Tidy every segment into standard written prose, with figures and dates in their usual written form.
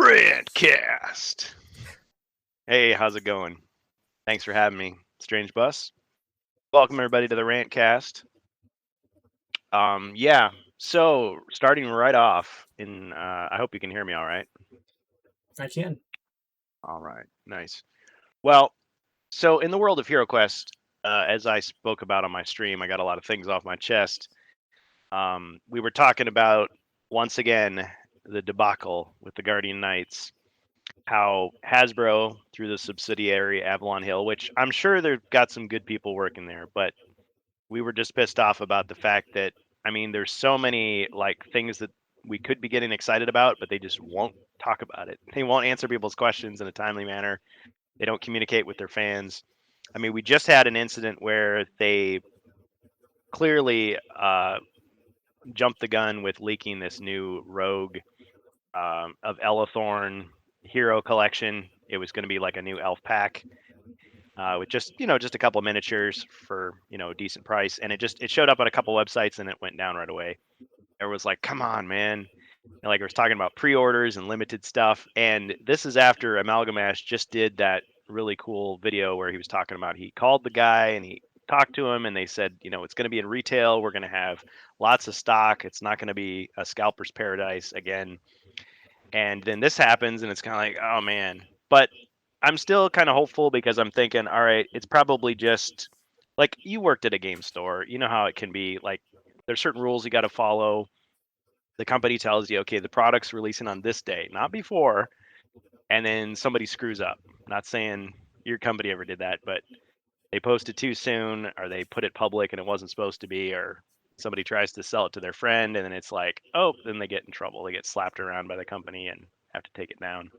TheRantCast. Hey, how's it going? Thanks for having me, Strange Bus. Welcome everybody to the Rantcast. So starting right off I hope you can hear me all right. I can. All right, nice. Well, so in the world of HeroQuest, as I spoke about on my stream, I got a lot of things off my chest. We were talking about, once again, the debacle with the Guardian Knights. How Hasbro, through the subsidiary Avalon Hill, which I'm sure they've got some good people working there, but we were just pissed off about the fact that, there's so many things that we could be getting excited about, but they just won't talk about it. They won't answer people's questions in a timely manner. They don't communicate with their fans. We just had an incident where they clearly jumped the gun with leaking this new rogue of Elathorn hero collection. It was going to be like a new elf pack with just a couple of miniatures for a decent price, and it showed up on a couple websites and it went down right away. It was like, come on, man. And it was talking about pre-orders and limited stuff, and this is after Amalgamash just did that really cool video where he was talking about, he called the guy and he talked to him, and they said, it's going to be in retail, we're going to have lots of stock, it's not going to be a scalper's paradise again. And then this happens, and it's kind of like, oh man. But I'm still kind of hopeful because I'm thinking, all right, it's probably just like, you worked at a game store, you know how it can be. Like, there's certain rules you got to follow. The company tells you, okay, the product's releasing on this day, not before, and then somebody screws up. Not saying your company ever did that, but they post it too soon, or they put it public and it wasn't supposed to be, or somebody tries to sell it to their friend, and then it's like, oh, then they get in trouble. They get slapped around by the company and have to take it down.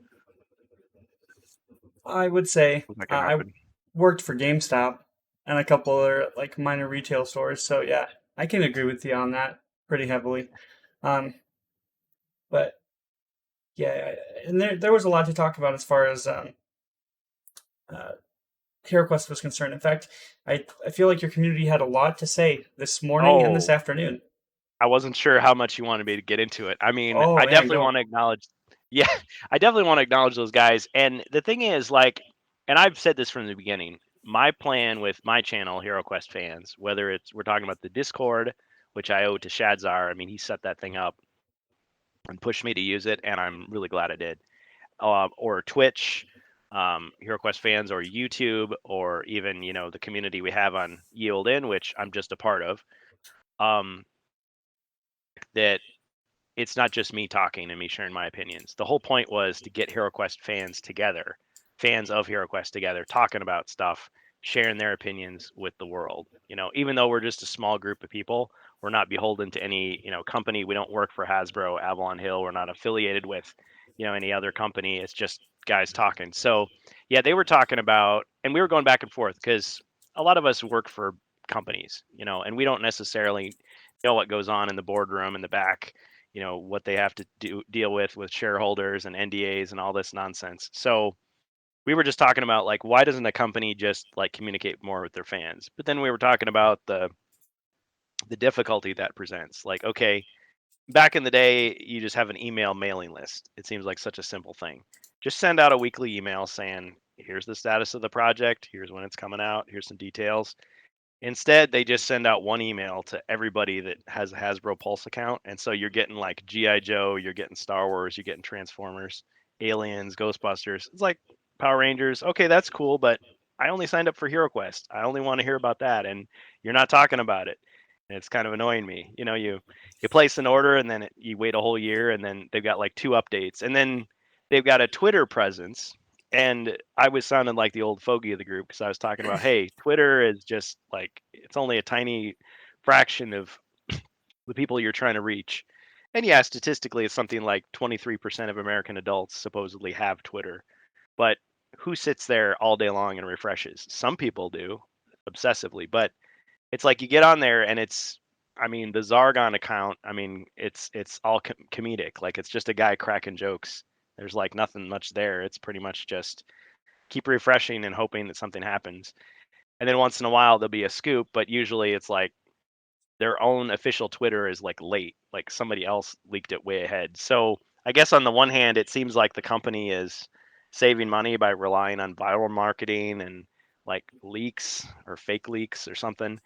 I would say That can I happen. worked for GameStop and a couple other minor retail stores, so yeah, I can agree with you on that pretty heavily. Um, but yeah, and there was a lot to talk about as far as uh, HeroQuest was concerned. In fact, I feel like your community had a lot to say this morning and this Oh, afternoon. I wasn't sure how much you wanted me to get into it. Oh I man, definitely go. want to acknowledge, yeah, I definitely want to acknowledge those guys. And the thing is, and I've said this from the beginning, my plan with my channel, HeroQuest fans, whether we're talking about the Discord, which I owe to Shadzar. He set that thing up and pushed me to use it, and I'm really glad I did. Or Twitch, HeroQuest fans, or YouTube, or even the community we have on Yield In, which I'm just a part of. Um, that it's not just me talking and me sharing my opinions. The whole point was to get HeroQuest fans together, fans of HeroQuest together, talking about stuff, sharing their opinions with the world. Even though we're just a small group of people, we're not beholden to any, company. We don't work for Hasbro, Avalon Hill. We're not affiliated with, any other company. It's just guys talking. So, yeah, they were talking about, and we were going back and forth because a lot of us work for companies, and we don't necessarily know what goes on in the boardroom in the back, what they have to deal with shareholders and NDAs and all this nonsense. So we were just talking about, why doesn't a company just communicate more with their fans? But then we were talking about the difficulty that presents. Like, okay, back in the day, you just have an email mailing list. It seems like such a simple thing. Just send out a weekly email saying, here's the status of the project, here's when it's coming out, here's some details. Instead, they just send out one email to everybody that has a Hasbro Pulse account. And so you're getting G.I. Joe, you're getting Star Wars, you're getting Transformers, Aliens, Ghostbusters. It's like Power Rangers. Okay, that's cool, but I only signed up for HeroQuest. I only want to hear about that. And you're not talking about it. And it's kind of annoying me. You place an order, and then you wait a whole year, and then they've got 2 updates. And then they've got a Twitter presence, and I was sounding like the old fogey of the group because I was talking about, hey, Twitter is just it's only a tiny fraction of the people you're trying to reach. And yeah, statistically, it's something like 23% of American adults supposedly have Twitter. But who sits there all day long and refreshes? Some people do obsessively, but it's like you get on there and the Zargon account, it's all comedic. It's just a guy cracking jokes. There's nothing much there. It's pretty much just keep refreshing and hoping that something happens. And then once in a while there'll be a scoop, but usually it's their own official Twitter is late, somebody else leaked it way ahead. So I guess on the one hand, it seems like the company is saving money by relying on viral marketing and like leaks or fake leaks or something.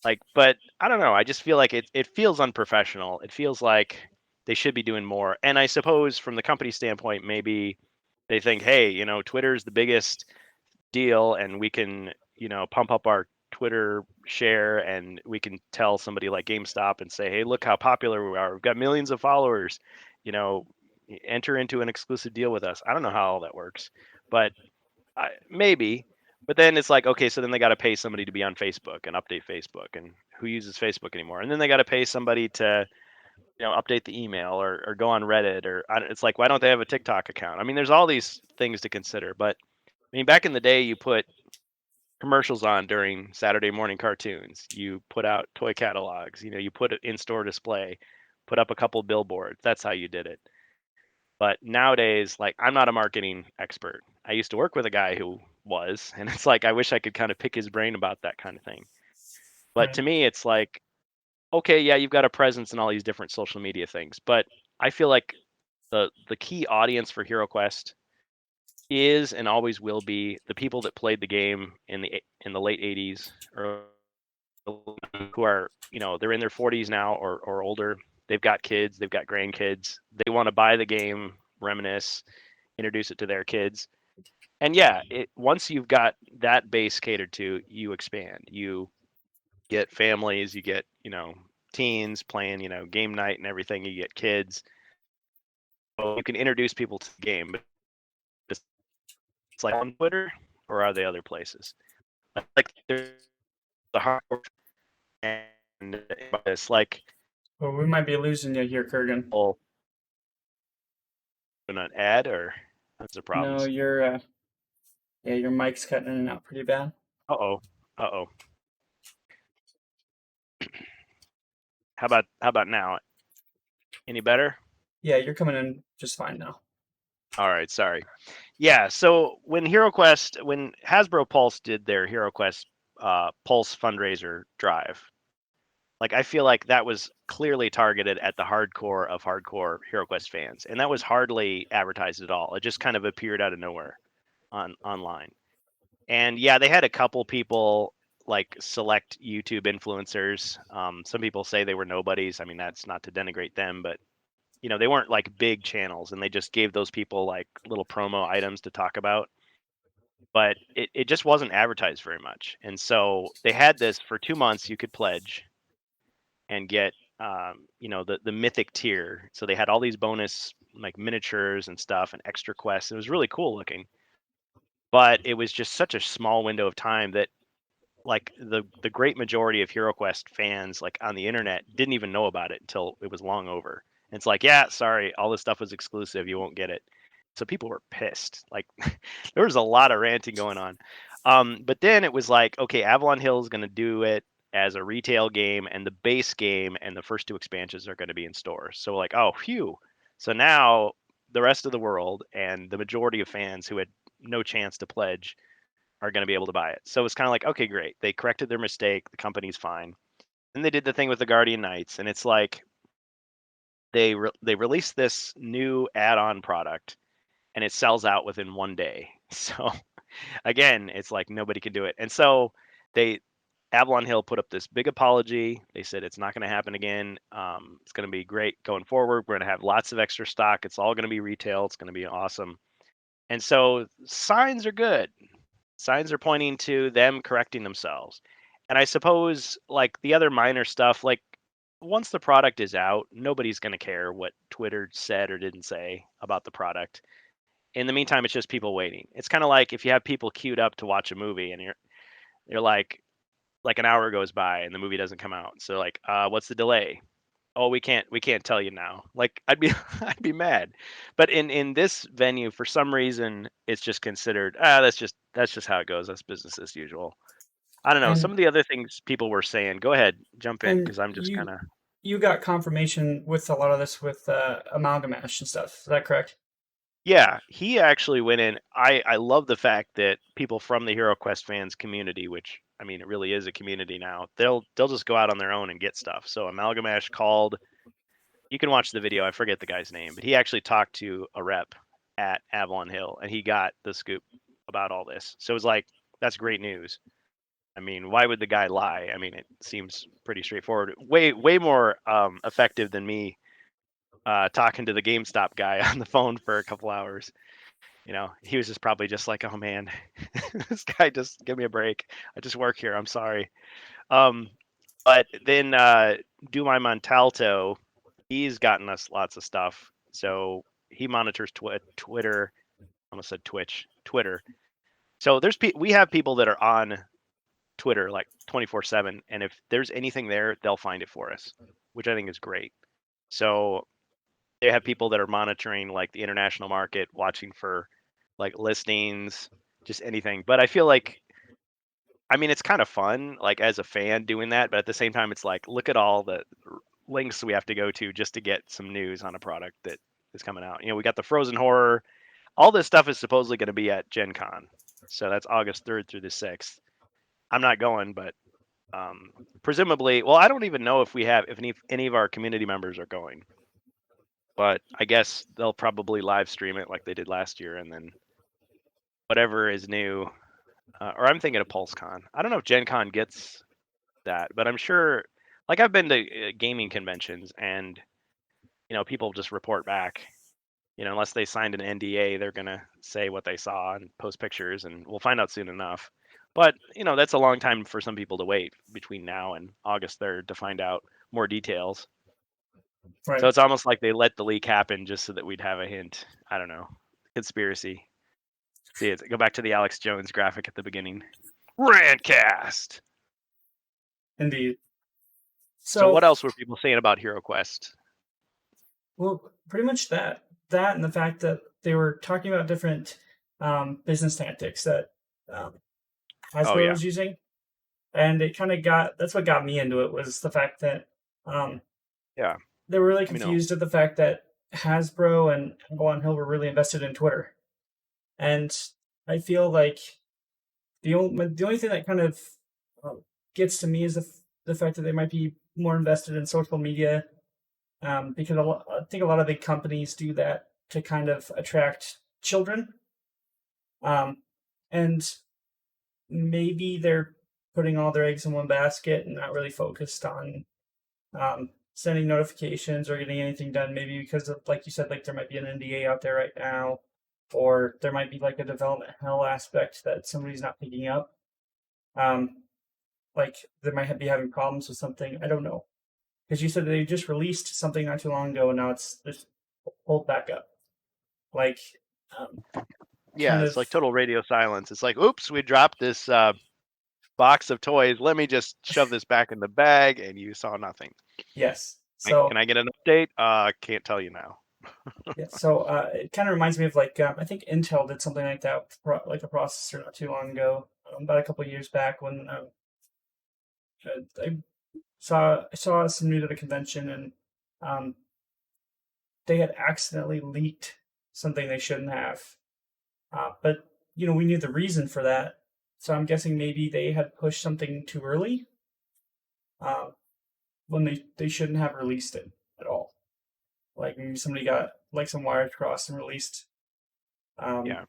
Like, but I don't know. I just feel like it feels unprofessional. It feels like they should be doing more. And I suppose from the company standpoint, maybe they think, hey, Twitter's the biggest deal, and we can, pump up our Twitter share, and we can tell somebody like GameStop and say, hey, look how popular we are. We've got millions of followers. You know, enter into an exclusive deal with us. I don't know how all that works, but maybe. But then it's like, okay, so then they got to pay somebody to be on Facebook and update Facebook, and who uses Facebook anymore? And then they got to pay somebody to, update the email or go on Reddit, or it's like, why don't they have a TikTok account? I mean, there's all these things to consider. But I mean, back in the day, you put commercials on during Saturday morning cartoons. You put out toy catalogs. You put it in-store display, put up a couple billboards. That's how you did it. But nowadays, like, I'm not a marketing expert. I used to work with a guy who was, and it's like I wish I could kind of pick his brain about that kind of thing. But Right. to me, it's like, okay, yeah, you've got a presence in all these different social media things, but I feel like the key audience for HeroQuest is and always will be the people that played the game in the late 80s, or who are, they're in their 40s now or older. They've got kids, they've got grandkids. They want to buy the game, reminisce, introduce it to their kids. And yeah, once you've got that base catered to, you expand. You get families, you get, teens playing, game night and everything. You get kids. So you can introduce people to the game, but it's like on Twitter, or are they other places? Like there's the hardcore, and it's like, Well, we might be losing you here, Kurgan. oh, an ad, or that's the No, problems. yeah, your mic's cutting in and out pretty bad. Uh-oh. Uh-oh. How about now? Any better? Yeah, you're coming in just fine now. All right, sorry. Yeah, so when Hasbro Pulse did their HeroQuest Pulse fundraiser drive, like, I feel like that was clearly targeted at the hardcore of hardcore HeroQuest fans, and that was hardly advertised at all. It just kind of appeared out of nowhere online. And yeah, they had a couple people, like select YouTube influencers. Some people say they were nobodies. I mean, that's not to denigrate them, but they weren't like big channels, and they just gave those people like little promo items to talk about. But it just wasn't advertised very much. And so they had this for 2 months. You could pledge and get the mythic tier. So they had all these bonus like miniatures and stuff and extra quests. It was really cool looking, but it was just such a small window of time that, like, the great majority of HeroQuest fans, like, on the internet, didn't even know about it until it was long over. And it's like, yeah, sorry, all this stuff was exclusive. You won't get it. So people were pissed. Like, there was a lot of ranting going on. But then it was like, okay, Avalon Hill is going to do it as a retail game, and the base game and the first two expansions are going to be in stores. So, like, oh, phew. So now the rest of the world and the majority of fans who had no chance to pledge are going to be able to buy it. So it's kind of like, okay, great. They corrected their mistake. The company's fine. Then they did the thing with the Guardian Knights, and it's like they released this new add-on product, and it sells out within 1 day. So again, it's like nobody can do it. And so they Avalon Hill put up this big apology. They said it's not going to happen again. It's going to be great going forward. We're going to have lots of extra stock. It's all going to be retail. It's going to be awesome. And so signs are good. Signs are pointing to them correcting themselves. And I suppose, like, the other minor stuff, like, once the product is out, nobody's going to care what Twitter said or didn't say about the product. In the meantime, it's just people waiting. It's kind of like if you have people queued up to watch a movie, and you're like an hour goes by and the movie doesn't come out. So, like, what's the delay? Oh, we can't tell you now. Like, I'd be I'd be mad. But in this venue, for some reason, it's just considered, that's just how it goes. That's business as usual. I don't know. Some And of the other things people were saying. Go ahead, jump in, and because I'm just kind you of. you got confirmation with a lot of this with Amalgamash and stuff. Is that correct? Yeah, he actually went in. I love the fact that people from the Hero Quest fans community, which, I mean, it really is a community now, they'll just go out on their own and get stuff. So Amalgamash called you can watch the video. I forget the guy's name, but he actually talked to a rep at Avalon Hill, and he got the scoop about all this. So it was like, that's great news. I mean, why would the guy lie? I mean, it seems pretty straightforward. Way more effective than me talking to the GameStop guy on the phone for a couple hours. You know, he was just probably just like, oh man, this guy, just give me a break. I just work here. I'm sorry. Um, but then Do My Montalto, he's gotten us lots of stuff. So he monitors Twitter. I almost said Twitch, Twitter. So we have people that are on Twitter like 24/7, and if there's anything there, they'll find it for us, which I think is great. So they have people that are monitoring like the international market, watching for like listings, just anything. But I feel like, I mean, it's kind of fun, like as a fan doing that, but at the same time, it's like, look at all the links we have to go to just to get some news on a product that is coming out. You know, we got the Frozen Horror. All this stuff is supposedly going to be at Gen Con. So that's August 3rd through the 6th. I'm not going, but presumably, well, I don't even know if any of our community members are going, but I guess they'll probably live stream it like they did last year, and then whatever is new. Or I'm thinking of PulseCon. I don't know if Gen Con gets that, but I'm sure. Like I've been to gaming conventions, and people just report back. Unless they signed an NDA, they're gonna say what they saw and post pictures, and we'll find out soon enough. But that's a long time for some people to wait between now and August 3rd to find out more details. So Right. it's almost like they let the leak happen just so that we'd have a hint. I don't know. Conspiracy. See it. Go back to the Alex Jones graphic at the beginning. Rantcast. Indeed. So So, what else were people saying about HeroQuest? well, pretty much that and the fact that they were talking about different business tactics that um, Oh Hasbro yeah, was using, and it kind of got that's what got me into it was the fact that um, yeah. they were really Let me know. confused at the fact that Hasbro and Avalon Hill were really invested in Twitter, and I feel like the only thing that kind of uh, gets to me is the fact that they might be more invested in social media, because I think a lot of big companies do that to kind of attract children, um, and maybe they're putting all their eggs in one basket and not really focused on sending notifications or getting anything done. Maybe because of, like you said, like there might be an NDA out there right now, or there might be like a development hell aspect that somebody's not picking up. Um, like they might be having problems with something. I don't know, because you said they just released something not too long ago, and now it's just pulled back up. Like, um, Yeah, kind it's of like total radio silence. It's like, oops, we dropped this box of toys. Let me just shove this back in the bag, and you saw nothing. yes. Can So I get an update? Can't tell you now. yeah, so it kind of reminds me of like I think Intel did something like that, with like a processor not too long ago, about a couple of years back when I saw some news at a convention, and um, they had accidentally leaked something they shouldn't have. But we knew the reason for that, so I'm guessing maybe they had pushed something too early, uh, when they shouldn't have released it at all. Like maybe somebody got like some wires crossed and released um, Yeah.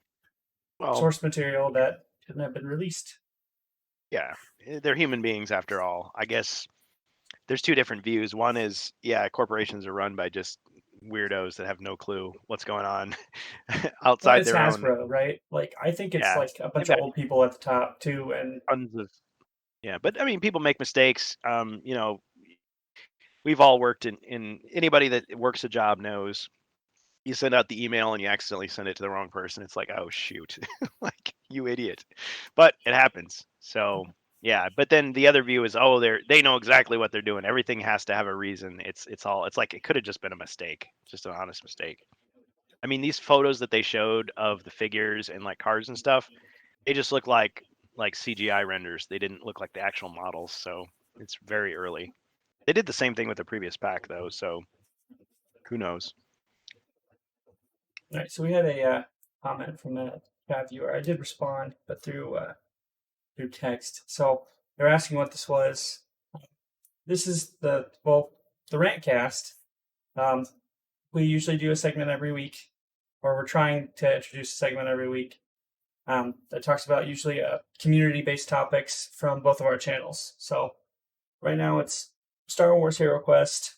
Well, source material that shouldn't have been released. yeah. They're human beings after all. I guess there's two different views. One is, yeah, corporations are run by just weirdos that have no clue what's going on Well, outside it's their own. Hasbro, right? Like I think it's Yeah, like a bunch they've of had old people at the top too, and tons of. Yeah, but I mean, people make mistakes. We've all worked in anybody that works a job knows you send out the email and you accidentally send it to the wrong person. It's like, oh shoot, like you idiot. But it happens. So yeah. But then the other view is, oh, they know exactly what they're doing. Everything has to have a reason. It's like it could have just been a mistake, just an honest mistake. I mean, these photos that they showed of the figures and like cars and stuff, they just look like CGI renders. They didn't look like the actual models. So it's very early. They did the same thing with the previous pack though. So who knows? all right. So we had a comment from a chat viewer. I did respond, but through text. So they're asking what this was. This is the Rantcast. Um, we usually do a segment every week, or we're trying to introduce a segment every week that talks about usually community-based topics from both of our channels. So right now it's Star Wars Hero Quest,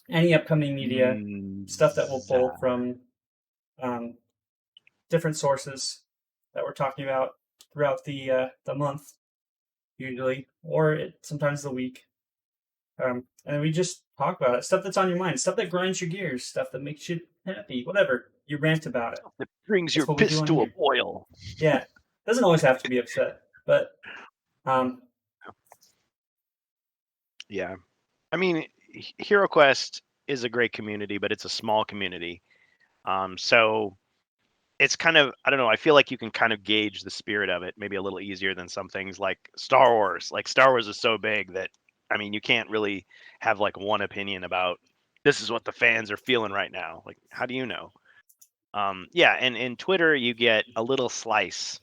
any upcoming media, stuff that we'll pull from um, different sources that we're talking about throughout the month, usually, or sometimes the week. And we just talk about it. Stuff that's on your mind, stuff that grinds your gears, stuff that makes you happy, whatever. You rant about it. It brings That's your what we do piss on to a here. boil. Yeah. Doesn't always have to be upset, but um, Yeah. I mean, HeroQuest is a great community, but it's a small community. So it's kind of, I don't know, I feel like you can kind of gauge the spirit of it maybe a little easier than some things like Star Wars. Like Star Wars is so big that, I mean, you can't really have like one opinion about this is what the fans are feeling right now. Like, how do you know? Yeah, and in Twitter you get a little slice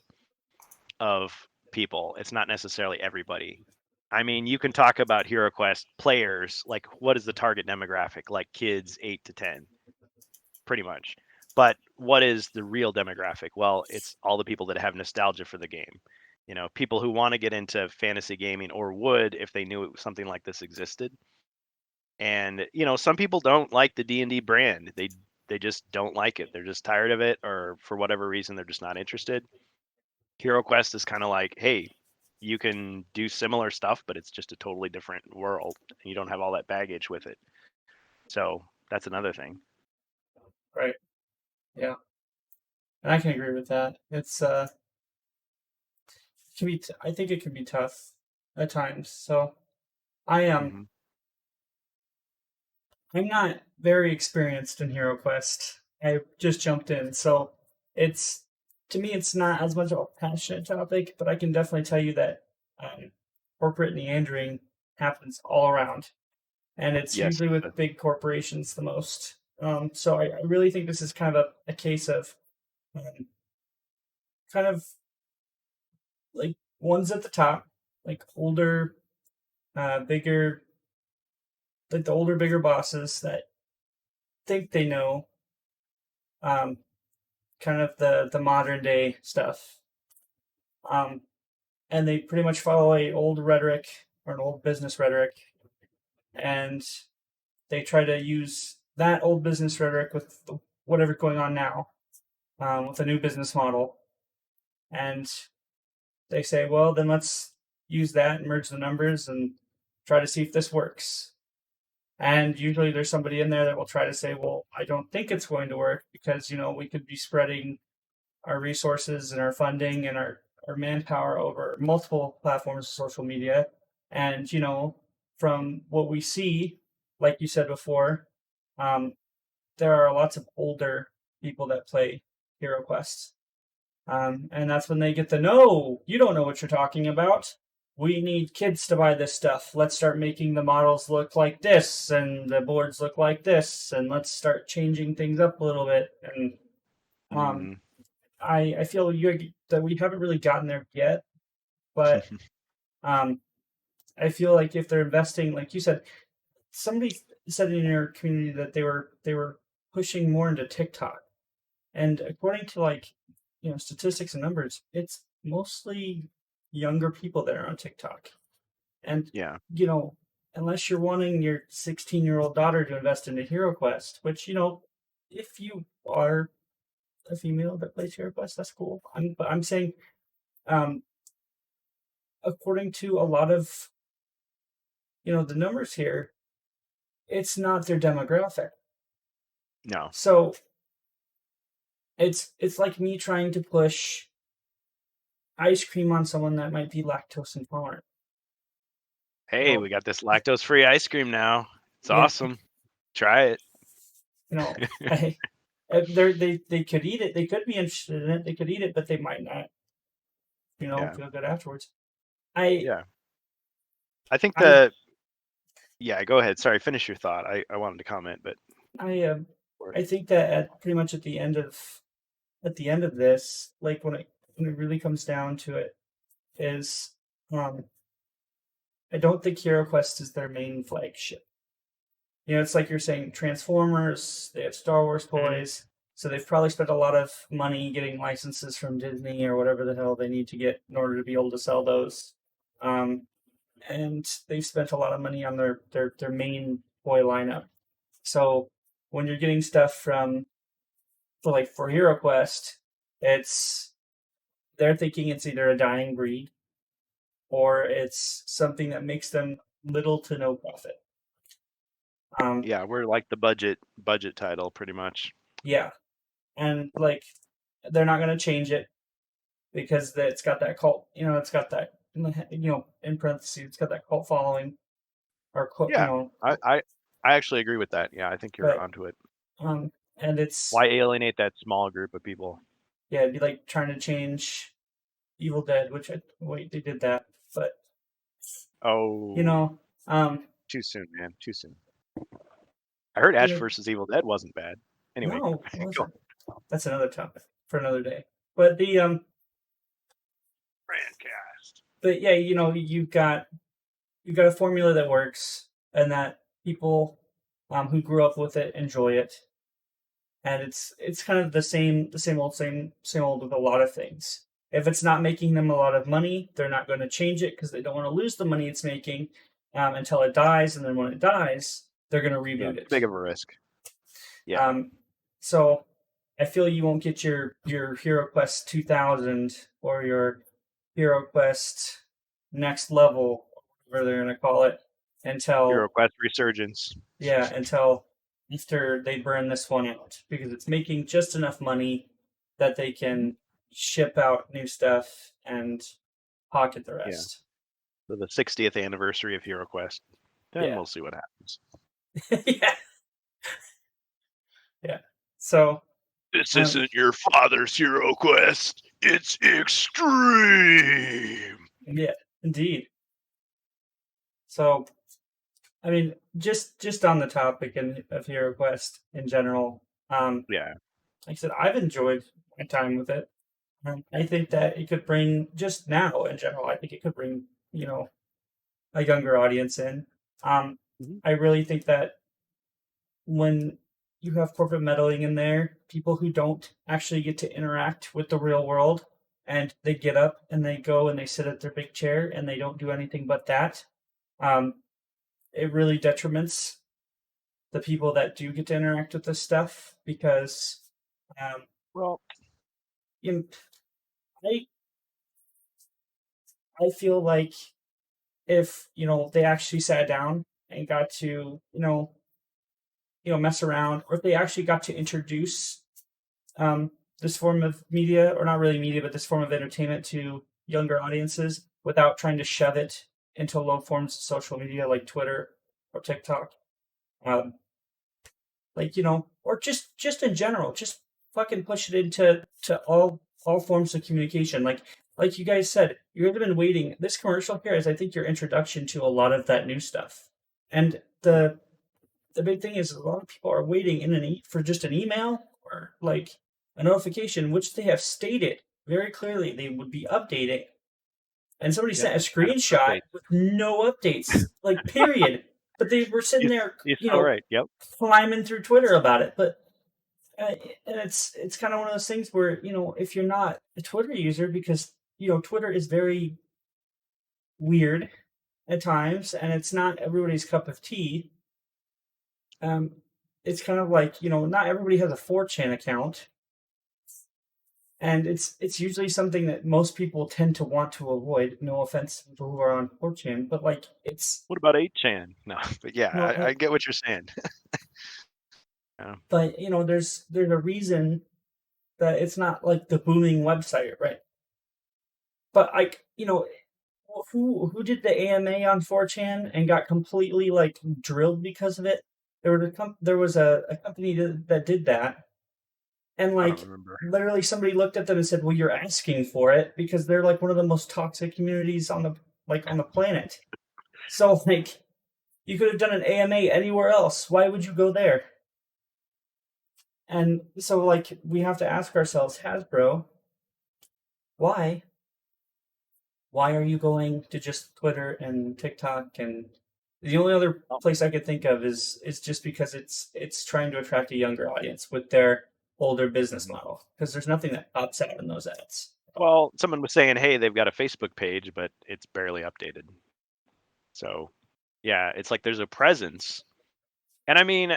of people. It's not necessarily everybody. I mean, you can talk about HeroQuest players, like what is the target demographic? Like kids 8 to 10, pretty much. But what is the real demographic? Well, it's all the people that have nostalgia for the game. You know, people who want to get into fantasy gaming or would if they knew something like this existed. And you know, some people don't like the D&D brand. They just don't like it. They're just tired of it, or for whatever reason they're just not interested. HeroQuest is kind of like, hey, you can do similar stuff, but it's just a totally different world, and you don't have all that baggage with it. So that's another thing. right, yeah, and I can agree with that. It's it can be. I think it can be tough at times. So I am. Hmm. I'm not very experienced in Hero Quest. I just jumped in, so it's to me it's not as much of a passionate topic, but I can definitely tell you that um, corporate meandering happens all around, and it's Yes. usually with big corporations the most. So I really think this is kind of a case of um, kind of like ones at the top, like older, bigger, like the older, bigger bosses that think they know um, kind of the modern day stuff. Um, and they pretty much follow a old rhetoric or an old business rhetoric, and they try to use that old business rhetoric with whatever's going on now, with a new business model, and they say, well, then let's use that and merge the numbers and try to see if this works. And usually there's somebody in there that will try to say, well, I don't think it's going to work because, we could be spreading our resources and our funding and our manpower over multiple platforms of social media. And, from what we see, like you said before, um, there are lots of older people that play Hero Quest. And that's when they get the no, you don't know what you're talking about. We need kids to buy this stuff. Let's start making the models look like this and the boards look like this, and let's start changing things up a little bit. And um, Mm. I feel that we haven't really gotten there yet, but um, I feel like if they're investing, like you said, somebody said in your community that they were pushing more into TikTok, and according to statistics and numbers, it's mostly younger people that are on TikTok, and Yeah. unless you're wanting your 16-year-old daughter to invest in a Hero Quest, which if you are a female that plays Hero Quest, that's cool. But I'm saying, um, according to a lot of the numbers here, it's not their demographic. No. So it's like me trying to push ice cream on someone that might be lactose intolerant. Hey, Well, we got this lactose-free ice cream now. It's yeah, awesome. Try it. I they could eat it. They could be interested in it. They could eat it, but they might not, Yeah. feel good afterwards. I Yeah. I think I yeah, go ahead. Sorry, finish your thought. I wanted to comment, but I I think that pretty much at the end of this, like when it really comes down to it, is um I don't think HeroQuest is their main flagship. it's like you're saying Transformers, they have Star Wars Mhm. toys, so they've probably spent a lot of money getting licenses from Disney or whatever the hell they need to get in order to be able to sell those. Um, and they've spent a lot of money on their main toy lineup. So when you're getting stuff from for HeroQuest, it's they're thinking it's either a dying breed or it's something that makes them little to no profit. Um, Yeah, we're like the budget title pretty much. yeah, and like they're not going to change it because it's got that cult. It's got that in parentheses, it's got that cult following or Yeah, I actually agree with that. Yeah, I think you're but onto it. um, and it's Why alienate that small group of people? yeah, it'd be like trying to change Evil Dead, which wait, they did that, but you Oh, know, um, too soon, man. Too soon. I heard you Ash know, versus Evil Dead wasn't bad. Anyway, no, it go. wasn't. That's another topic for another day. But Rantcast. but yeah, you've got a formula that works and that people who grew up with it enjoy it, and it's kind of the same old with a lot of things. If it's not making them a lot of money, they're not going to change it because they don't want to lose the money it's making until it dies, and then when it dies, they're going to Yeah, reboot too it. big of a risk. Yeah. So I feel you won't get your Hero Quest 2000 or your Hero Quest Next Level, whatever they're going to call it, until HeroQuest Resurgence. until after they burn this one out because it's making just enough money that they Mhm. can ship out new stuff and pocket the Yeah. rest. So the 60th anniversary of HeroQuest. Then Yeah, we'll see what happens. yeah, yeah. So, This um, isn't your father's HeroQuest. It's extreme. yeah, indeed. So, I mean, just on the topic of Hero Quest in general, Yeah. like I said, I've enjoyed my time with it. I think that it could bring just now in general. I think it could bring a younger audience in. Um, Mhm. I really think that when you have corporate meddling in there, people who don't actually get to interact with the real world, and they get up and they go and they sit at their big chair and they don't do anything but that, um, it really detriments the people that do get to interact with this stuff because um, Well, you know, I I feel like if they actually sat down and got to mess around, or if they actually got to introduce this form of media, or not really media, but this form of entertainment to younger audiences without trying to shove it into low forms of social media like Twitter or TikTok, um, or just in general, just fucking push it into all forms of communication. Like you guys said, you guys have been waiting. This commercial here is, I think, your introduction to a lot of that new stuff, and yeah. the big thing is a lot of people are waiting for just an email or like a notification, which they have stated very clearly they would be updating. And somebody Yep. sent a Kind of screenshot update. with no updates, like period. But they were sitting there, You're so right. Yep. climbing through Twitter about it. But and it's kind of one of those things where if you're not a Twitter user, because Twitter is very weird at times, and it's not everybody's cup of tea. Um, it's kind of like not everybody has a 4chan account, and it's usually something that most people tend to want to avoid. No offense to people who are on 4chan, but like it's What about 8chan? No, but yeah, no, I get what you're saying. Yeah. but there's a reason that it's not like the booming website, right? But like who did the AMA on 4chan and got completely like drilled because of it? There was a company that did that. And I don't like remember. literally somebody looked at them and said, "Well, you're asking for it because they're like one of the most toxic communities on the planet." So like you could have done an AMA anywhere else. Why would you go there? And so like we have to ask ourselves, Hasbro, why? Why are you going to just Twitter and TikTok and The only other Oh, place I could think of is just because it's trying to attract a younger audience with their older business model, because there's nothing that pops out in those ads at all. well, someone was saying, hey, they've got a Facebook page, but it's barely updated. So, yeah, it's like there's a presence. And I mean,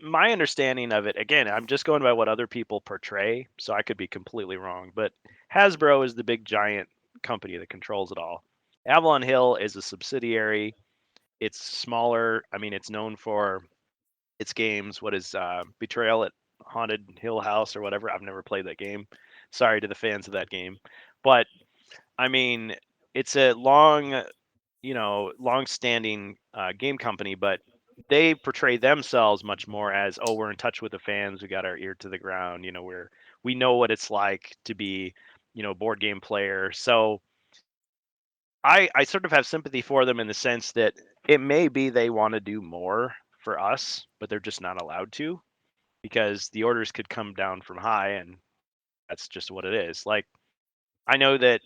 my understanding of it, again, I'm just going by what other people portray, so I could be completely wrong. But Hasbro is the big giant company that controls it all. Avalon Hill is a subsidiary. It's smaller. I mean, it's known for its games. What is Betrayal at Haunted Hill House or whatever? I've never played that game. Sorry to the fans of that game, but I mean, it's a long-standing game company, but they portray themselves much more as, oh, we're in touch with the fans. We got our ear to the ground. We know what it's like to be, a board game player. So I sort of have sympathy for them in the sense that it may be they want to do more for us, but they're just not allowed to because the orders could come down from high, and that's just what it is. Like I know that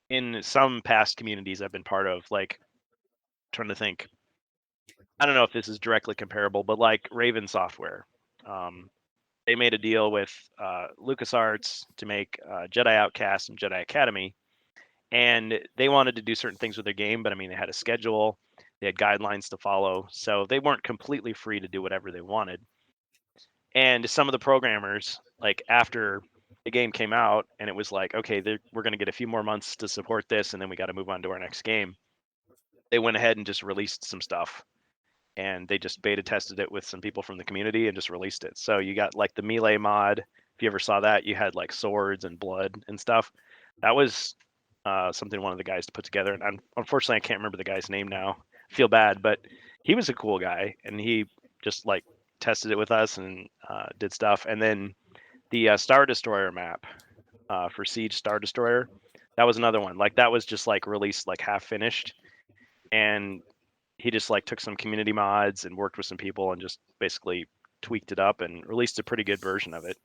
in some past communities I've been part of, like trying to think, I don't know if this is directly comparable, but like Raven Software, um, they made a deal with LucasArts to make Jedi Outcast and Jedi Academy, and they wanted to do certain things with their game, but I mean, they had a schedule, they had guidelines to follow, so they weren't completely free to do whatever they wanted. And some of the programmers, like after the game came out, and it was like, okay, we're going to get a few more months to support this, and then we got to move on to our next game. They went ahead and just released some stuff and they just beta tested it with some people from the community and just released it. So you got like the melee mod. If you ever saw that, you had like swords and blood and stuff. That was something one of the guys put together. And unfortunately, I can't remember the guy's name now. I feel bad, but he was a cool guy and he just like tested it with us and did stuff. And then the Star Destroyer map for Siege Star Destroyer, that was another one. Like that was just like released like half finished, and he just like took some community mods and worked with some people and just basically tweaked it up and released a pretty good version of it.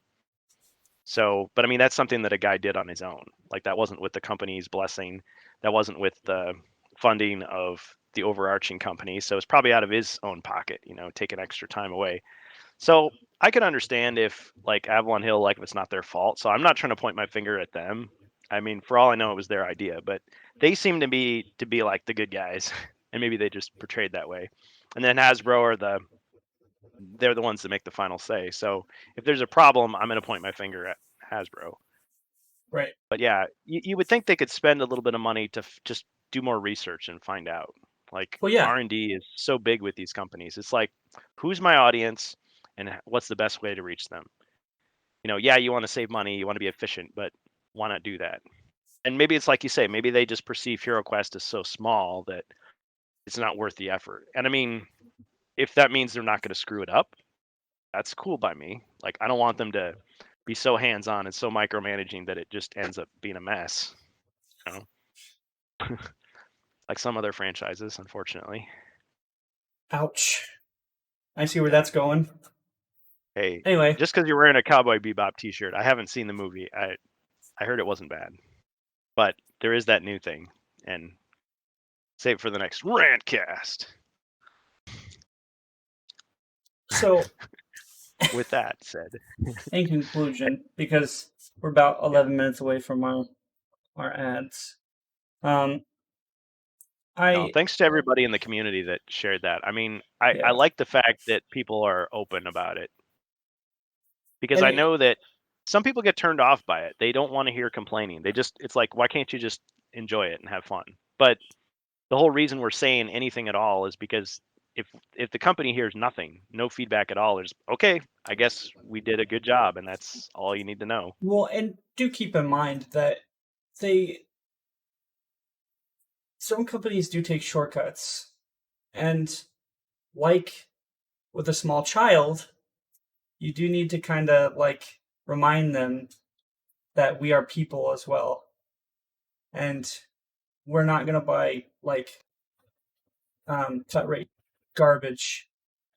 So, but I mean, that's something that a guy did on his own. Like that wasn't with the company's blessing. That wasn't with the funding of the overarching company. So it's probably out of his own pocket, taking extra time away. So I can understand if like Avalon Hill, like if it's not their fault. So I'm not trying to point my finger at them. I mean, for all I know, it was their idea, but they seem to be like the good guys, and maybe they just portrayed that way. And then Hasbro are they're the ones that make the final say. So if there's a problem, I'm going to point my finger at Hasbro. Right. But yeah, you would think they could spend a little bit of money to just do more research and find out. Like Well, yeah. R&D is so big with these companies. It's like, who's my audience, and what's the best way to reach them? Yeah, you want to save money, you want to be efficient, but why not do that? And maybe it's like you say, maybe they just perceive HeroQuest as so small that it's not worth the effort. And I mean, if that means they're not going to screw it up, that's cool by me. Like, I don't want them to be so hands-on and so micromanaging that it just ends up being a mess. You know, like some other franchises, unfortunately. Ouch. I see where Yeah. that's going. Hey, Anyway, just because you're wearing a Cowboy Bebop T-shirt, I haven't seen the movie. I heard it wasn't bad, but there is that new thing, and save it for the next Rantcast. so With that said, in conclusion, because we're about yeah. 11 minutes away from our ads, um, No, I thanks to everybody in the community that shared that. I mean, I yeah, like the fact that people are open about it because and I know that some people get turned off by it. They don't want to hear complaining. It's like, why can't you just enjoy it and have fun? But the whole reason we're saying anything at all is because if the company hears nothing, no feedback at all, there's okay, I guess we did a good job and that's all you need to know. well, and do keep in mind that they some companies do take shortcuts, and like with a small child, you do need to kind of like remind them that we are people as well, and we're not gonna buy like cut rate garbage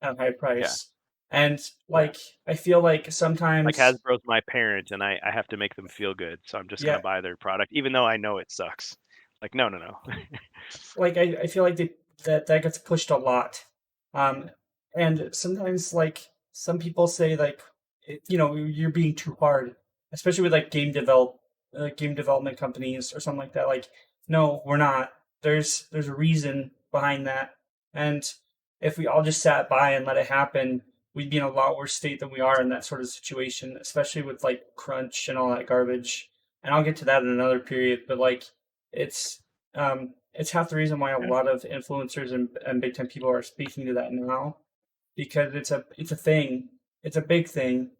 at a high Yeah. price. And Yeah. like I feel like Like sometimes, Hasbro's my parent and I have to make them feel good. So I'm just yeah, gonna buy their product, even though I know it sucks. Like, no, no, no. like I feel like that gets pushed a lot. Um, and sometimes like some people say like you're being too hard, especially with like game development companies or something like that. Like, no, we're not. There's a reason behind that, and if we all just sat by and let it happen, we'd be in a lot worse state than we are in that sort of situation, especially with like crunch and all that garbage. And I'll get to that in another period, but like it's it's half the reason why a Yeah. lot of influencers and big time people are speaking to that now, because it's a thing. It's a big thing.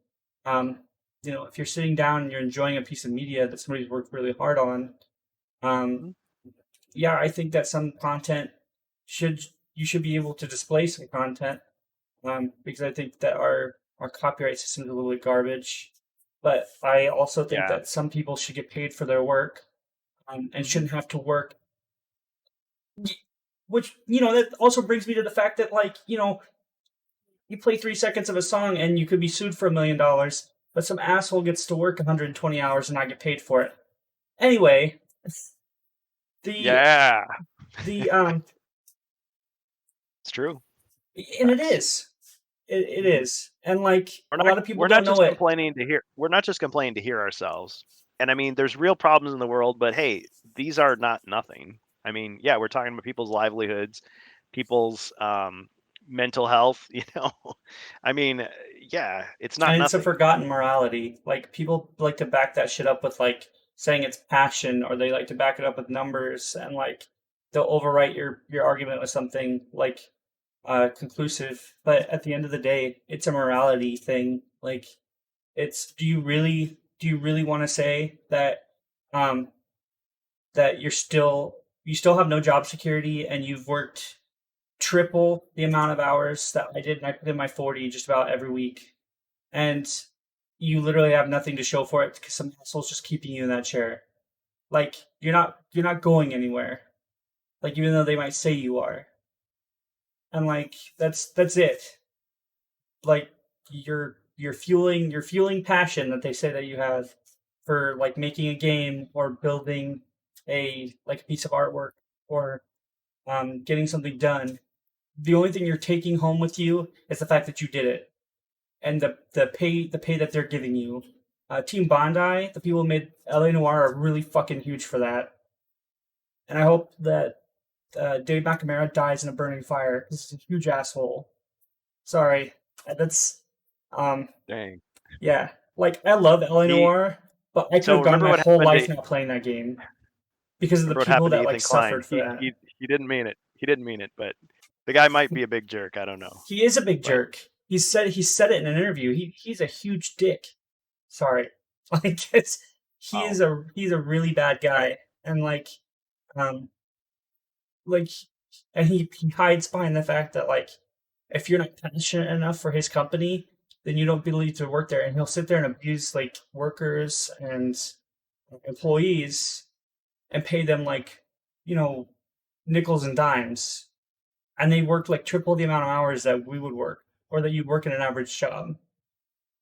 Um, if you're sitting down and you're enjoying a piece of media that somebody's worked really hard on, um, Mhm. yeah, I think that some content should you should be able to display some content, because I think that our copyright system is a little bit garbage. But I also think Yeah. that some people should get paid for their work, and Hmm. shouldn't have to work. Which that also brings me to the fact that like you play 3 seconds of a song and you could be sued for $1 million, but some asshole gets to work 120 hours and not get paid for it. Anyway, the Yeah. the It's true. and it Facts. is it Hmm. is, and like We're a not lot of people we're not don't know just it. complaining to hear we're not just complaining to hear ourselves. And I mean, there's real problems in the world, but hey, these are not nothing. I mean, yeah, we're talking about people's livelihoods, people's mental health, I mean, yeah, it's not And it's a nothing. forgotten morality. Like people like to back that shit up with like saying it's passion, or they like to back it up with numbers, and like they'll overwrite your argument with something like conclusive. But at the end of the day, it's a morality thing. Like, it's do you really want to say that um that you still have no job security and you've worked triple the amount of hours that I did, and I put in my 40 just about every week, and you literally have nothing to show for it because some asshole's just keeping you in that chair. Like, you're not going anywhere. Like, even though they might say you are. And like that's it. Like, you're fueling passion that they say that you have for like making a game or building a piece of artwork, or getting something done. The only thing you're taking home with you is the fact that you did it, and the pay that they're giving you. Team Bondi, the people who made LA Noir, are really fucking huge for that. And I hope that Dave McNamara dies in a burning fire. This is a huge asshole. Sorry, that's um Dang. yeah. Like, I love LA He Noir, but I could so have gone remember my what whole happened life to not playing that game because of the remember what people happened to that like Ethan Klein. suffered for He that. he he didn't mean it. He didn't mean it, but the guy might be a big jerk. I don't know. He is a big But jerk. He said it in an interview. He's a huge dick. Sorry, like oh, he's a really bad guy, and um like and he hides behind the fact that like if you're not passionate enough for his company, then you don't believe to work there, and he'll sit there and abuse like workers and employees and pay them like you know nickels and dimes, and they work like triple the amount of hours that we would work, or that you'd work in an average job.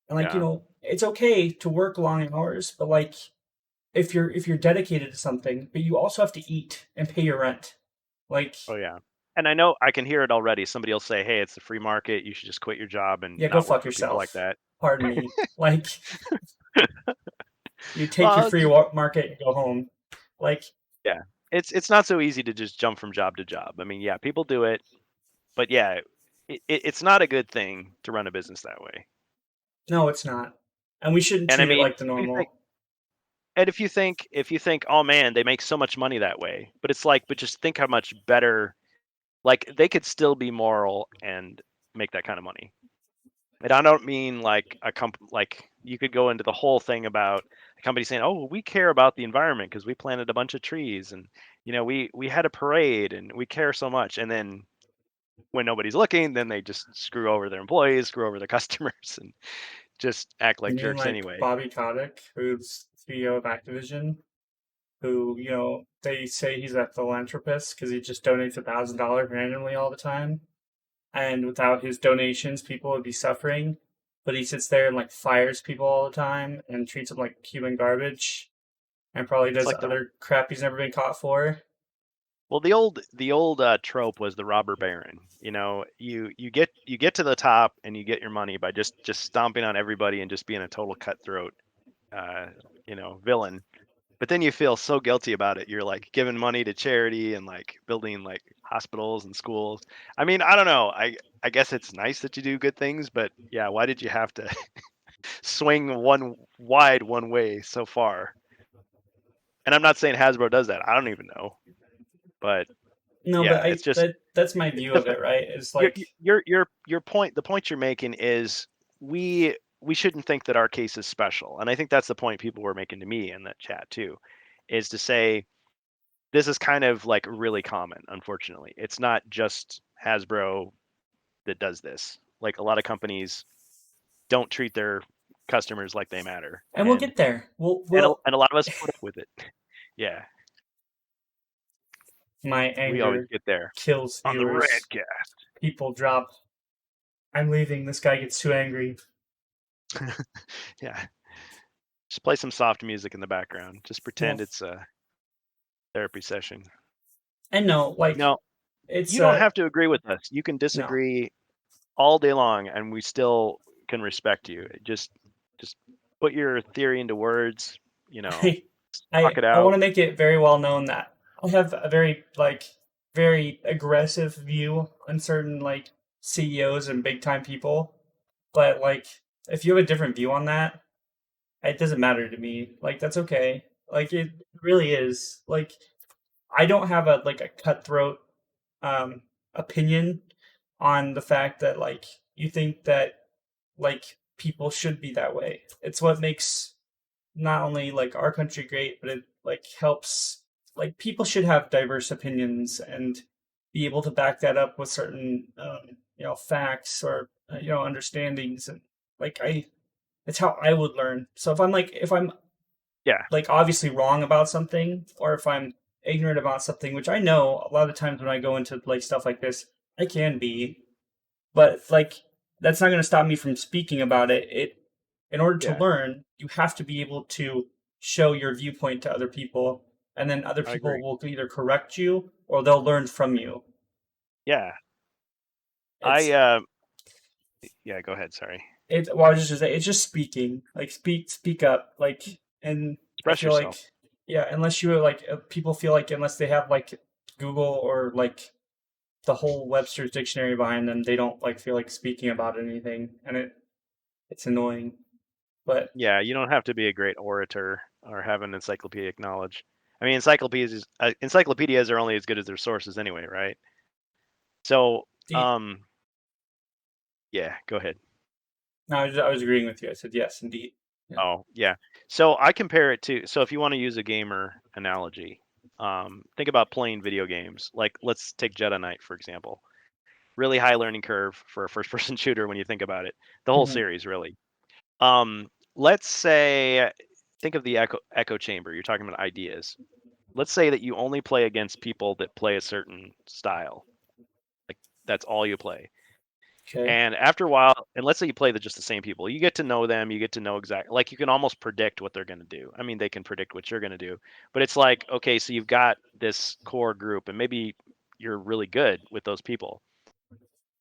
And like, yeah. it's okay to work long hours, but like if you're dedicated to something, but you also have to eat and pay your rent. Like, Oh yeah. And I know I can hear it already. Somebody will say, "Hey, it's the free market. You should just quit your job and yeah, go not work fuck for people like yourself. that." Pardon me. Like, you take your Well, free it's, market and go home. Like, yeah. It's not so easy to just jump from job to job. I mean, yeah, people do it, but yeah, it's not a good thing to run a business that way. no, it's not. And we shouldn't And I treat it mean, like the if you think normal. and if you think, "Oh man, they make so much money that way." But it's like, but just think how much better, like they could still be moral and make that kind of money. And I don't mean like like you could go into the whole thing about a company saying, "Oh, well, we care about the environment because we planted a bunch of trees and we had a parade and we care so much." And then when nobody's looking, then they just screw over their employees, screw over their customers, and just act You like mean jerks like anyway. Bobby Kotick, who's CEO of Activision, who, they say he's a philanthropist because he just donates $1,000 randomly all the time. And without his donations, people would be suffering. But he sits there and like fires people all the time and treats them like human garbage, and probably It's does like the other crap he's never been caught for. Well, the old trope was the robber baron. You get to the top and you get your money by just stomping on everybody and just being a total cutthroat, uh, villain. But then you feel so guilty about it. You're like giving money to charity and like building like hospitals and schools. I mean, I don't know. I guess it's nice that you do good things, but yeah, why did you have to swing one way so far? And I'm not saying Hasbro does that. I don't even know, but No, but yeah, I it's just that's my view the of it, right? It's your like your point. The point you're making is we shouldn't think that our case is special, and I think that's the point people were making to me in that chat too, is to say this is kind of like really common. Unfortunately, it's not just Hasbro that does this. Like a lot of companies don't treat their customers like they matter, and we'll and get there. We'll and a, we'll and a lot of us put up with it. Yeah, my we always anger get there kills on the viewers. Redcast. People drop. I'm leaving. This guy gets too angry. Yeah, just play some soft music in the background. Just Well, pretend it's a therapy session. and no, like No, it's you don't have to agree with us. You can no. disagree all day long, and we still can respect you. Just put your theory into words. You know, I talk it I want out. to make it very well known that I have a very aggressive view on certain like CEOs and big time people, but like if you have a different view on that, it doesn't matter to me. Like that's okay. Like it really is. Like I don't have a cutthroat um opinion on the fact that like you think that like people should be that way. It's what makes not only like our country great, but it like helps like people should have diverse opinions and be able to back that up with certain facts or understandings and like I it's how I would learn. So if I'm Yeah, like obviously wrong about something or if I'm ignorant about something, which I know a lot of the times when I go into like stuff like this, I can be, but like that's not going to stop me from speaking about it. In order to yeah, learn, you have to be able to show your viewpoint to other people, and then other I people agree. will either correct you or they'll learn from you. Yeah, I It's yeah. Go ahead. Sorry. well, I was just say it's just speaking, like speak up, like, and I Express feel like yourself. yeah, unless you like people feel like unless they have like Google or like the whole Webster's dictionary behind them, they don't like feel like speaking about anything, and it's annoying. But Yeah, you don't have to be a great orator or have an encyclopedic knowledge. I mean, encyclopedias are only as good as their sources anyway, right? So, the yeah, go ahead. no, I was agreeing with you. I said yes, indeed. Yeah. Oh, yeah. So I compare it to, so if you want to use a gamer analogy, think about playing video games. Like let's take Jedi Knight, for example. Really high learning curve for a first person shooter when you think about it. The whole Hmm. series, really. Let's say, think of the echo chamber. You're talking about ideas. Let's say that you only play against people that play a certain style. Like that's all you play. Okay. And after a while, and let's say you play just the same people, you get to know them, you get to know exactly, like you can almost predict what they're going to do. I mean, they can predict what you're going to do, but it's like, okay, so you've got this core group, and maybe you're really good with those people,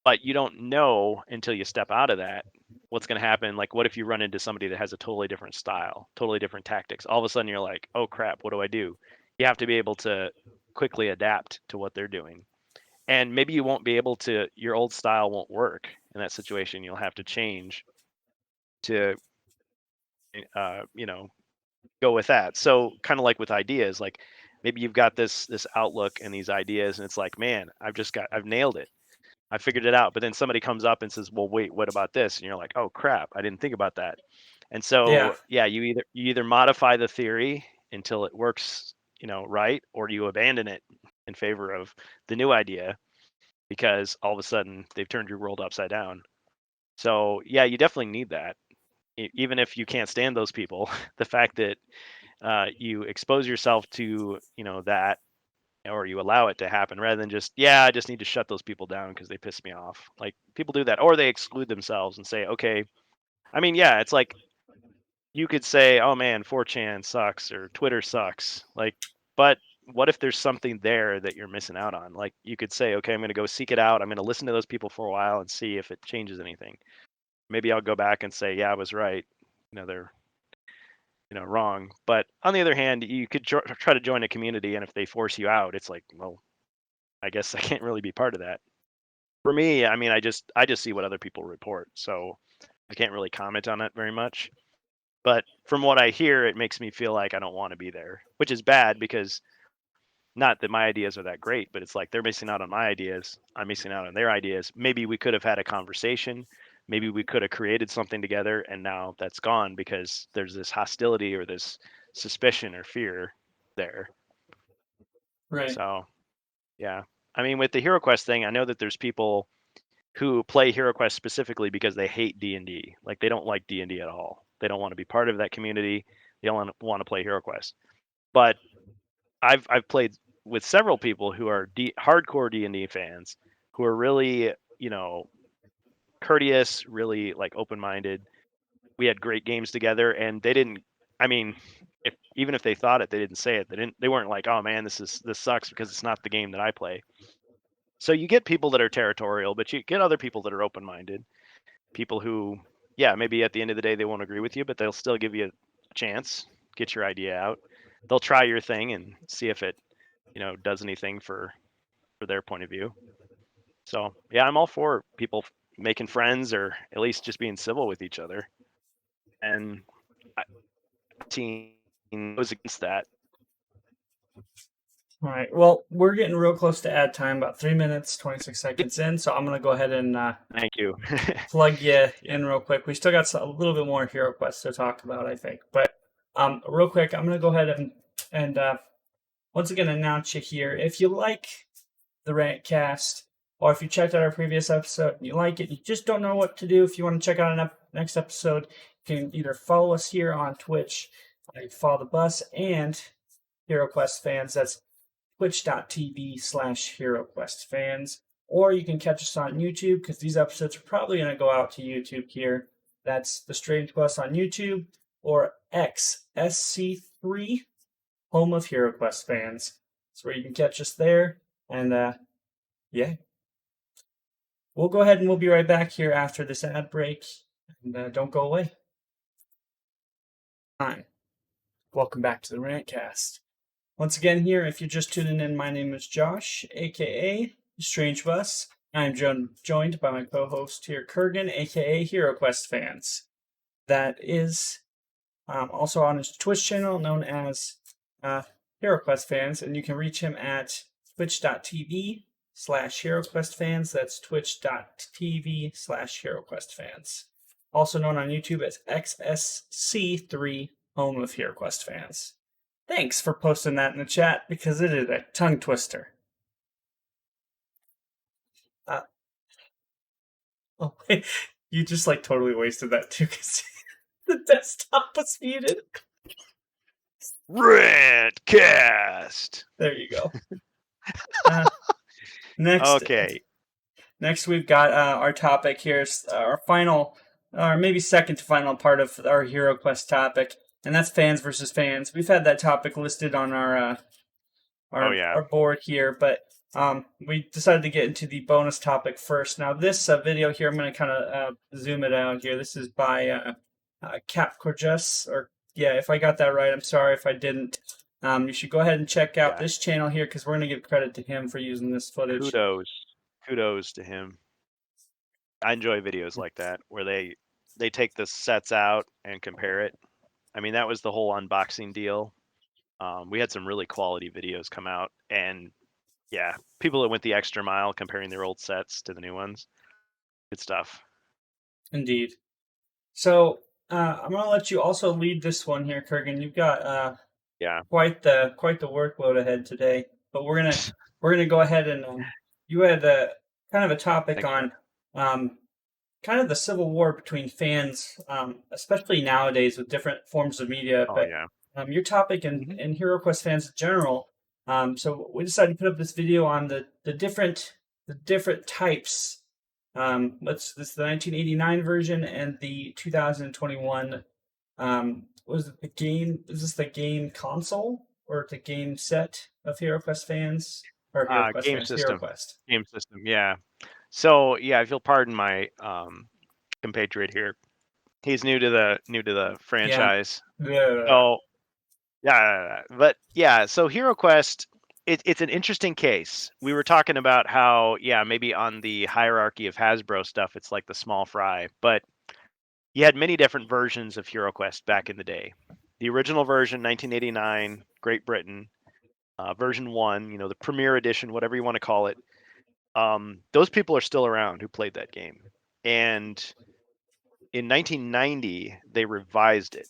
but you don't know until you step out of that what's going to happen. Like, what if you run into somebody that has a totally different style, totally different tactics? All of a sudden, you're like, oh crap, what do I do? You have to be able to quickly adapt to what they're doing, and maybe you won't be able to, your old style won't work in that situation. You'll have to change to you know go with that. So kind of like with ideas, like maybe you've got this outlook and these ideas, and it's like, man, I've nailed it, I figured it out. But then somebody comes up and says, well, wait, what about this? And you're like, oh crap, I didn't think about that. And Yeah. so yeah, you either modify the theory until it works, right, or you abandon it in favor of the new idea, because all of a sudden they've turned your world upside down. So yeah, you definitely need that. Even if you can't stand those people, the fact that you expose yourself to that, or you allow it to happen, rather than just, yeah, I just need to shut those people down because they piss me off. Like people do that, or they exclude themselves and say, okay. I mean, yeah, it's like you could say, oh man, 4chan sucks or Twitter sucks, like, but what if there's something there that you're missing out on? Like you could say, okay, I'm going to go seek it out. I'm going to listen to those people for a while and see if it changes anything. Maybe I'll go back and say, yeah, I was right. They're wrong. But on the other hand, you could try to join a community, and if they force you out, it's like, well, I guess I can't really be part of that. For me, I mean, I just see what other people report, so I can't really comment on it very much. But from what I hear, it makes me feel like I don't want to be there, which is bad because not that my ideas are that great, but it's like they're missing out on my ideas. I'm missing out on their ideas. Maybe we could have had a conversation. Maybe we could have created something together, and now that's gone because there's this hostility or this suspicion or fear there. Right. So, yeah. I mean, with the HeroQuest thing, I know that there's people who play HeroQuest specifically because they hate D&D. Like they don't like D&D at all. They don't want to be part of that community. They don't want to play HeroQuest. But I've played with several people who are hardcore D&D fans who are really, courteous, really like open-minded. We had great games together, and they didn't. I mean, even if they thought it, they didn't say it. They weren't like, oh man, this sucks because it's not the game that I play. So you get people that are territorial, but you get other people that are open-minded. People who, yeah, maybe at the end of the day they won't agree with you, but they'll still give you a chance, get your idea out. They'll try your thing and see if it, does anything for their point of view. So yeah, I'm all for people making friends or at least just being civil with each other. And I team goes against that. All right. Well, we're getting real close to ad time, about 3 minutes, 26 seconds in. So I'm going to go ahead and Thank you. plug you Yeah. in real quick. We still got a little bit more HeroQuest to talk about, I think. But real quick, I'm going to go ahead and once again announce you here. If you like the Rantcast, or if you checked out our previous episode and you like it, you just don't know what to do, if you want to check out an next episode, you can either follow us here on Twitch, follow the bus, and HeroQuest fans. That's twitch.tv/HeroQuestFans. Or you can catch us on YouTube, because these episodes are probably going to go out to YouTube here. That's the Strange Quest on YouTube, or XSC3, home of HeroQuest fans. That's where you can catch us there. And yeah, we'll go ahead and we'll be right back here after this ad break. And don't go away. Hi, welcome back to the Rantcast. Once again here, if you're just tuning in, my name is Josh, aka Strange Bus. I'm joined by my co-host here, Kurgan, aka HeroQuest Fans. That is also on his Twitch channel known as HeroQuest Fans, and you can reach him at twitch.tv/HeroQuestFans. That's twitch.tv/HeroQuestFans. Also known on YouTube as XSC3, home of HeroQuest Fans. Thanks for posting that in the chat, because it is a tongue twister. Oh, wait, you just like totally wasted that too, because the desktop was muted. Rantcast. There you go. Next, Okay. Next we've got our topic here, our final, or maybe second to final part of our HeroQuest topic, and that's fans versus fans. We've had that topic listed on our board here, but we decided to get into the bonus topic first. Now, this video here, I'm going to kind of zoom it out here. This is by Capcorjus, or yeah, if I got that right, I'm sorry if I didn't. You should go ahead and check out this channel here, because we're going to give credit to him for using this footage. Kudos to him. I enjoy videos like that where they take the sets out and compare it. I mean, that was the whole unboxing deal. We had some really quality videos come out, and yeah, people that went the extra mile comparing their old sets to the new ones. Good stuff. Indeed. So I'm gonna let you also lead this one here, Kurgan. You've got quite the workload ahead today, but we're gonna go ahead and you had kind of a topic on kind of the civil war between fans, especially nowadays with different forms of media. Your topic and HeroQuest fans in general. So we decided to put up this video on the different types. This is the 1989 version and the 2021. Was it the game? Is this the game console? or the game set of HeroQuest fans or HeroQuest Game fans, system. HeroQuest. Game system. Yeah. So yeah, if you'll pardon my compatriot here, he's new to the Yeah. franchise. Yeah. So yeah, but yeah, so HeroQuest, it's an interesting case. We were talking about how, yeah, maybe on the hierarchy of Hasbro stuff, it's like the small fry, but you had many different versions of HeroQuest back in the day. The original version, 1989, Great Britain, version one, the premier edition, whatever you want to call it. Those people are still around who played that game. And in 1990, they revised it.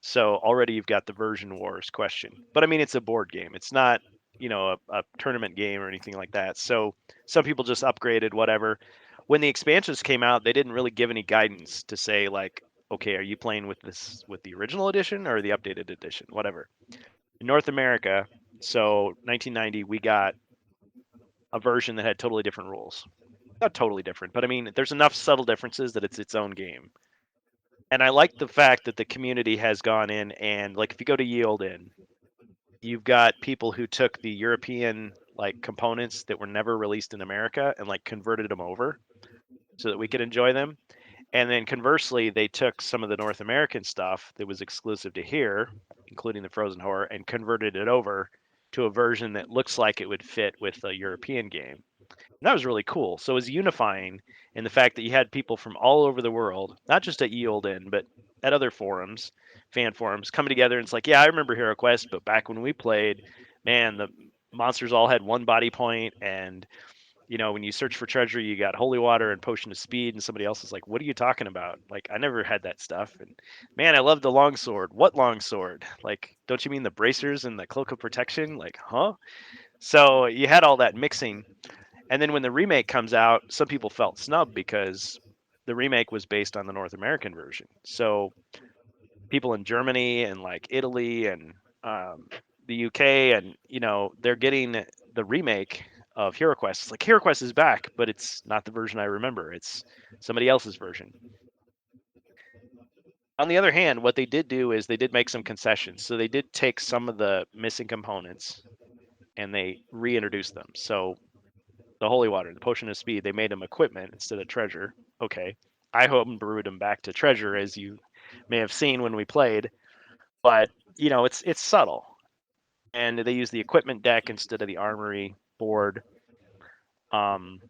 So already you've got the version wars question. But I mean, it's a board game. It's not, a tournament game or anything like that. So some people just upgraded, whatever. When the expansions came out, they didn't really give any guidance to say like, okay, are you playing with the original edition or the updated edition, whatever. In North America, so 1990, we got a version that had totally different rules. Not totally different, but I mean, there's enough subtle differences that it's its own game. And I like the fact that the community has gone in and like if you go to Yield In, you've got people who took the European like components that were never released in America and like converted them over so that we could enjoy them. And then conversely, they took some of the North American stuff that was exclusive to here, including the Frozen Horror, and converted it over to a version that looks like it would fit with a European game. And that was really cool. So it was unifying in the fact that you had people from all over the world, not just at Ye Olde Inn, but at other forums, fan forums, coming together. And it's like, yeah, I remember HeroQuest, but back when we played, man, the monsters all had one body point, and when you search for treasure, you got holy water and potion of speed, and somebody else is like, "What are you talking about? Like, I never had that stuff." And man, I love the longsword. What longsword? Like, don't you mean the bracers and the cloak of protection? Like, huh? So you had all that mixing, and then when the remake comes out, some people felt snubbed because the remake was based on the North American version. So people in Germany and like Italy and the UK, and they're getting the remake of HeroQuest. It's like HeroQuest is back, but it's not the version I remember. It's somebody else's version. On the other hand, what they did do is they did make some concessions. So they did take some of the missing components and they reintroduced them. So the holy water, the potion of speed, they made them equipment instead of treasure. Okay. I homebrewed them back to treasure, as you may have seen when we played, but it's subtle. And they use the equipment deck instead of the armory board. Um,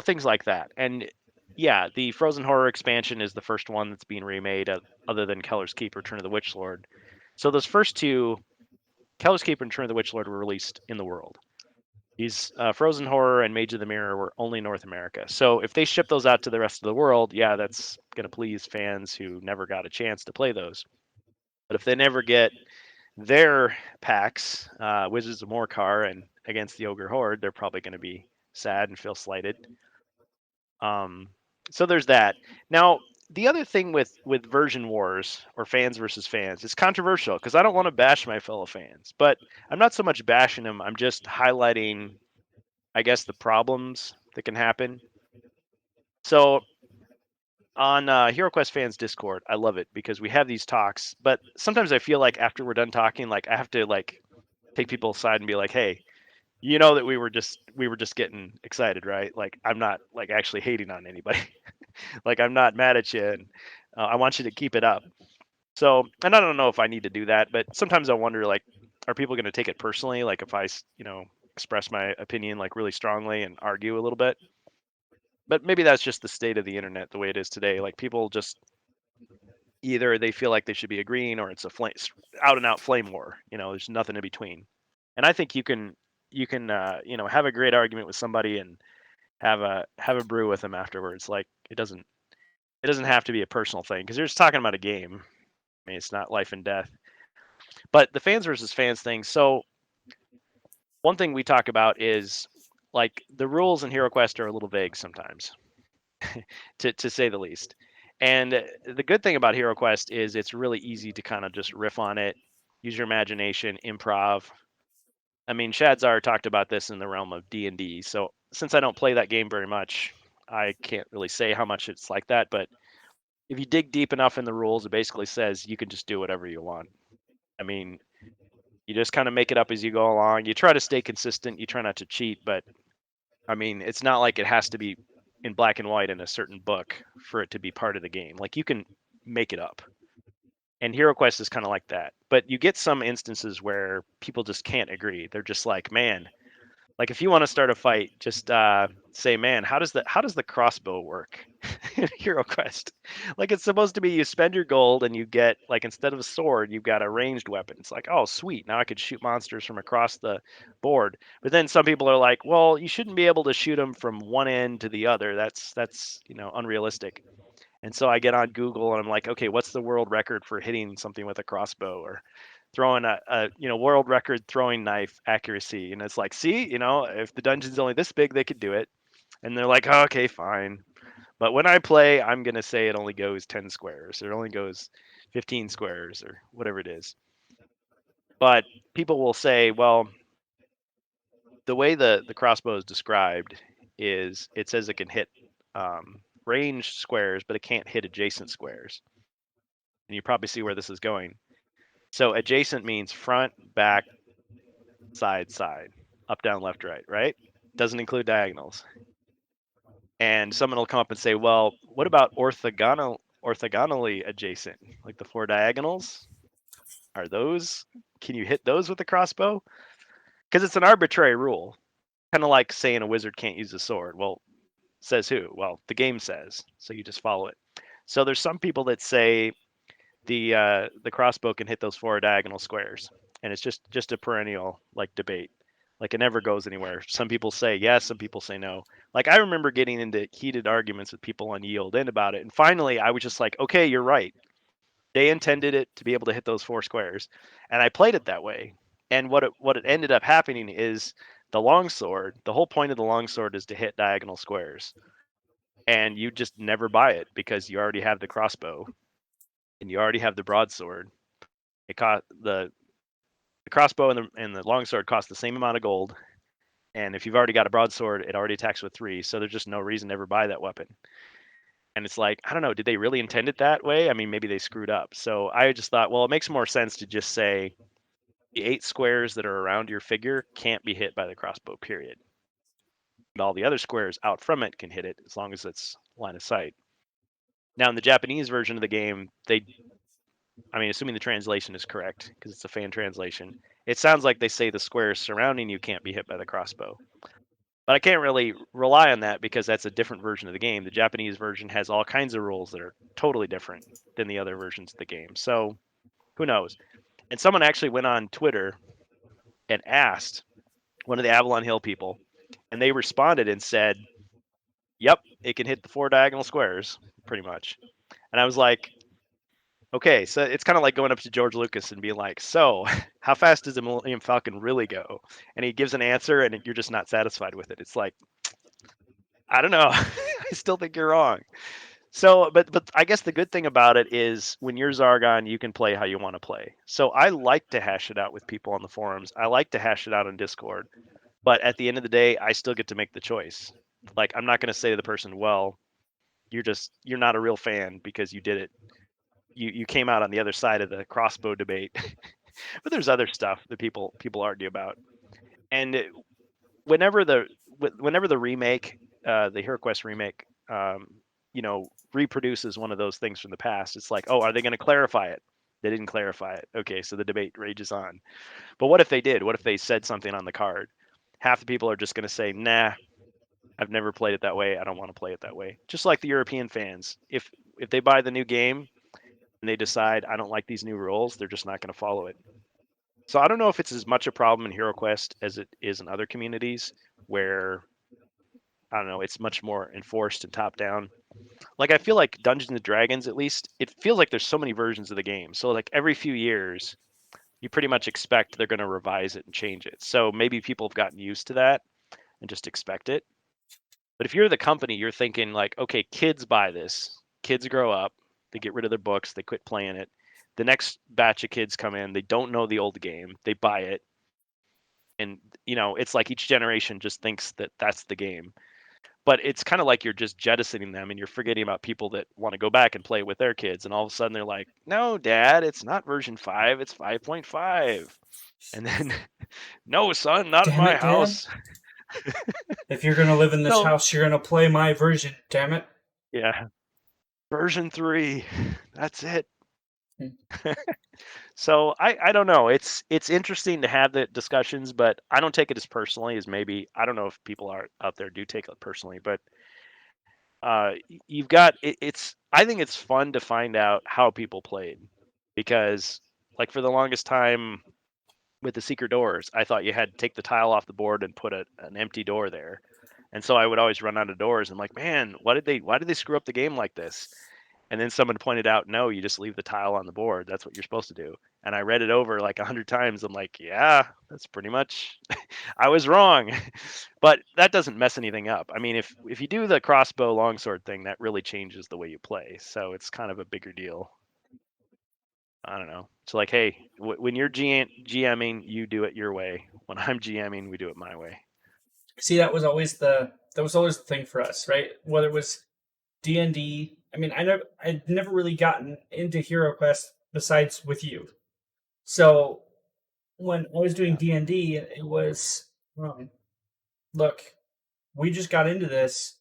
things like that. And yeah, the Frozen Horror expansion is the first one that's being remade, other than Keller's Keep, Return of the Witch Lord. So those first two, Keller's Keep and Return of the Witch Lord, were released in the world. These Frozen Horror and Mage of the Mirror were only North America. So if they ship those out to the rest of the world, yeah, that's going to please fans who never got a chance to play those. But if they never get their packs, Wizards of Morcar and Against the Ogre Horde, they're probably going to be sad and feel slighted. Um, so there's that. Now, the other thing with version wars or fans versus fans, it's controversial because I don't want to bash my fellow fans, but I'm not so much bashing them. I'm just highlighting, I guess, the problems that can happen. So on HeroQuest fans Discord, I love it because we have these talks, but sometimes I feel like after we're done talking, like I have to like take people aside and be like, hey, you know that we were just getting excited, right? Like I'm not like actually hating on anybody. Like I'm not mad at you, and I want you to keep it up. So, and I don't know if I need to do that, but sometimes I wonder, like, are people going to take it personally? Like if I, express my opinion like really strongly and argue a little bit. But maybe that's just the state of the internet, the way it is today. Like people just either they feel like they should be agreeing, or it's a flame, out and out flame war. There's nothing in between. And I think you can have a great argument with somebody and have a brew with them afterwards. Like it doesn't have to be a personal thing because you're just talking about a game. I mean, it's not life and death. But the fans versus fans thing. So one thing we talk about is like the rules in HeroQuest are a little vague sometimes, to say the least. And the good thing about HeroQuest is it's really easy to kind of just riff on it, use your imagination, improv. I mean, Shadzar talked about this in the realm of D&D. So since I don't play that game very much, I can't really say how much it's like that. But if you dig deep enough in the rules, it basically says you can just do whatever you want. I mean, You just kind of make it up as you go along. You try to stay consistent. You try not to cheat, but I mean, it's not like it has to be in black and white in a certain book for it to be part of the game. Like you can make it up. And HeroQuest is kind of like that. But you get some instances where people just can't agree. They're just like, man, like if you want to start a fight, just say, man, how does the crossbow work in HeroQuest? Like it's supposed to be you spend your gold and you get like instead of a sword, you've got a ranged weapon. It's like, oh sweet, now I could shoot monsters from across the board. But then some people are like, well, you shouldn't be able to shoot them from one end to the other. That's unrealistic. And so I get on Google and I'm like, okay, what's the world record for hitting something with a crossbow or throwing a world record throwing knife accuracy? And it's like, see, if the dungeon's only this big, they could do it. And they're like, oh, okay, fine. But when I play, I'm gonna say it only goes 10 squares, or it only goes 15 squares, or whatever it is. But people will say, well, the way the crossbow is described is it says it can hit ranged squares, but it can't hit adjacent squares. And you probably see where this is going. So adjacent means front, back, side, side, up, down, left, right, right? Doesn't include diagonals. And someone will come up and say, well, what about orthogonally adjacent? Like the four diagonals? Are those, can you hit those with a crossbow? Because it's an arbitrary rule. Kind of like saying a wizard can't use a sword. Well, says who? Well, the game says. So you just follow it. So there's some people that say the crossbow can hit those four diagonal squares, and it's just a perennial like debate. Like it never goes anywhere. Some people say yes, some people say no. Like I remember getting into heated arguments with people on Yield In about it, and finally I was just like, okay, you're right. They intended it to be able to hit those four squares, and I played it that way. And what it ended up happening is the longsword. The whole point of the longsword is to hit diagonal squares, and you just never buy it because you already have the crossbow and you already have the broadsword. It cost the crossbow and the longsword cost the same amount of gold, and if you've already got a broadsword, it already attacks with 3. So there's just no reason to ever buy that weapon. And it's like, I don't know, did they really intend it that way? I mean, maybe they screwed up. So I just thought, well, it makes more sense to just say the 8 squares that are around your figure can't be hit by the crossbow. Period. And all the other squares out from it can hit it as long as it's line of sight. Now in the Japanese version of the game, I mean, assuming the translation is correct, because it's a fan translation, it sounds like they say the squares surrounding you can't be hit by the crossbow. But I can't really rely on that because that's a different version of the game. The Japanese version has all kinds of rules that are totally different than the other versions of the game. So who knows? And someone actually went on Twitter and asked one of the Avalon Hill people, and they responded and said, yep, it can hit the 4 diagonal squares, pretty much. And I was like, okay, so it's kind of like going up to George Lucas and being like, so how fast does the Millennium Falcon really go? And he gives an answer and you're just not satisfied with it. It's like, I don't know. I still think you're wrong. So, but I guess the good thing about it is when you're Zargon, you can play how you want to play. So I like to hash it out with people on the forums. I like to hash it out on Discord. But at the end of the day, I still get to make the choice. Like I'm not going to say to the person, well, you're not a real fan because you did it. You came out on the other side of the crossbow debate. But there's other stuff that people argue about. And whenever the whenever the remake, the HeroQuest remake, you know, reproduces one of those things from the past, it's like, oh, are they going to clarify it? They didn't clarify it. Okay, so the debate rages on. But what if they did? What if they said something on the card? Half the people are just going to say, nah, I've never played it that way. I don't want to play it that way. Just like the European fans, if they buy the new game and they decide I don't like these new rules, they're just not going to follow it. So I don't know if it's as much a problem in HeroQuest as it is in other communities where I don't know, it's much more enforced and top down. Like I feel like Dungeons and Dragons, at least, it feels like there's so many versions of the game. So like every few years, you pretty much expect they're going to revise it and change it. So maybe people have gotten used to that and just expect it. But if you're the company, you're thinking like, okay, kids buy this. Kids grow up, they get rid of their books, they quit playing it. The next batch of kids come in, they don't know the old game, they buy it, and it's like each generation just thinks that that's the game. but it's kind of like you're just jettisoning them and you're forgetting about people that want to go back and play with their kids, and all of a sudden they're like, no dad, it's not version 5, it's 5.5. And then no son, not in Damn my it, Dad. house. If you're gonna live in this No, house, you're gonna play my version, damn it. yeah, version 3, that's it. Hmm. So I don't know, it's interesting to have the discussions, but I don't take it as personally as maybe, I don't know if people are out there do take it personally, but you've got it's, I think it's fun to find out how people played, because like for the longest time with the secret doors, I thought you had to take the tile off the board and put an empty door there. And so I would always run out of doors. I'm like, man, why did they screw up the game like this? And then someone pointed out, no, you just leave the tile on the board. That's what you're supposed to do. And I read it over like 100 times. I'm like, yeah, that's pretty much, I was wrong. But that doesn't mess anything up. I mean, if you do the crossbow longsword thing, that really changes the way you play. So it's kind of a bigger deal. I don't know. It's like, hey, when you're GMing, you do it your way. When I'm GMing, we do it my way. See, that was always the thing for us, right? Whether it was D&D. I mean, I'd never really gotten into HeroQuest besides with you. So when I was doing Yeah. D&D, it was, look, we just got into this.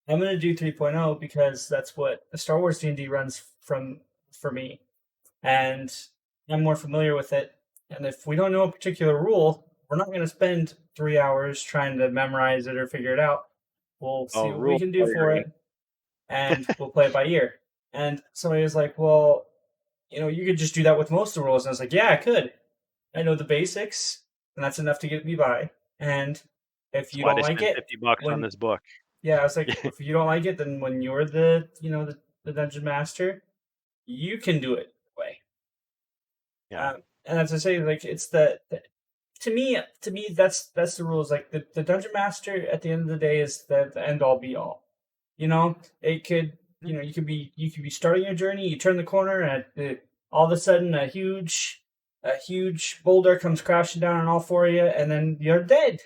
I'm going to do 3.0 because that's what the Star Wars D&D runs from for me, and I'm more familiar with it. And if we don't know a particular rule, we're not going to spend 3 hours trying to memorize it or figure it out. We'll Oh, see what we rule can do for player. it, and we'll play it by ear. And somebody was like, well, you could just do that with most of the rules. And I was like, yeah, I could. I know the basics, and that's enough to get me by. And if That's you why don't they like spend it, $50 on when this book. yeah, I was like, if you don't like it, then when you're the dungeon master, you can do it that way. Yeah. And as I say, like it's to me, that's the rules. Like the dungeon master at the end of the day is the end all be all. It could you could be starting your journey, you turn the corner, and all of a sudden a huge boulder comes crashing down on all four of you, and then you're dead.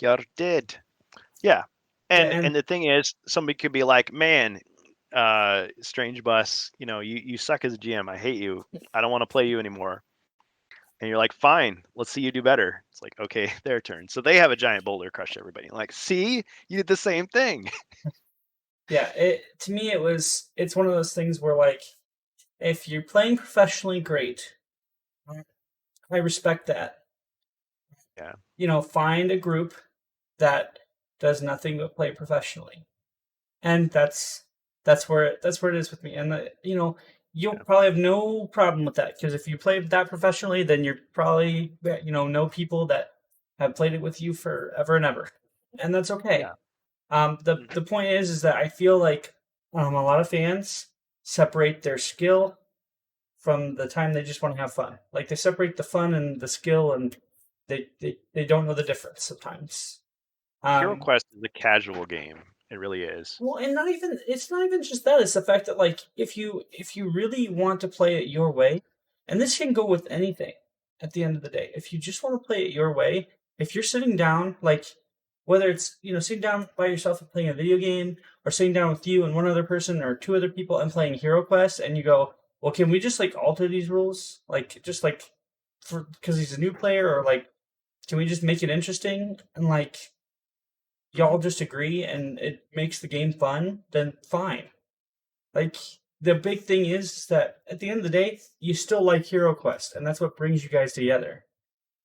You're dead. Yeah. And And the thing is, somebody could be like, man, Strange Bus, you suck as a GM. I hate you. I don't want to play you anymore. And you're like, fine, let's see you do better. It's like, okay, their turn. So they have a giant boulder crush everybody. Like, see, you did the same thing. yeah, to me it's one of those things where like if you're playing professionally, great. I respect that. Yeah. Find a group that does nothing but play professionally, and that's where it is with me. And you'll Yeah. probably have no problem with that because if you play that professionally, then you're probably know people that have played it with you forever and ever, and that's okay. Yeah. The point is that I feel like a lot of fans separate their skill from the time they just want to have fun. Like they separate the fun and the skill, and they don't know the difference sometimes. Um, HeroQuest is a casual game. It really is. well, and it's not even just that. It's the fact that like if you really want to play it your way, and this can go with anything. At the end of the day, if you just want to play it your way, if you're sitting down, like whether it's sitting down by yourself and playing a video game, or sitting down with you and one other person or two other people and playing Hero Quest, and you go, well, can we just like alter these rules, like just like for because he's a new player, or like can we just make it interesting and like y'all just agree and it makes the game fun, then fine. Like the big thing is that at the end of the day, you still like Hero Quest, and that's what brings you guys together.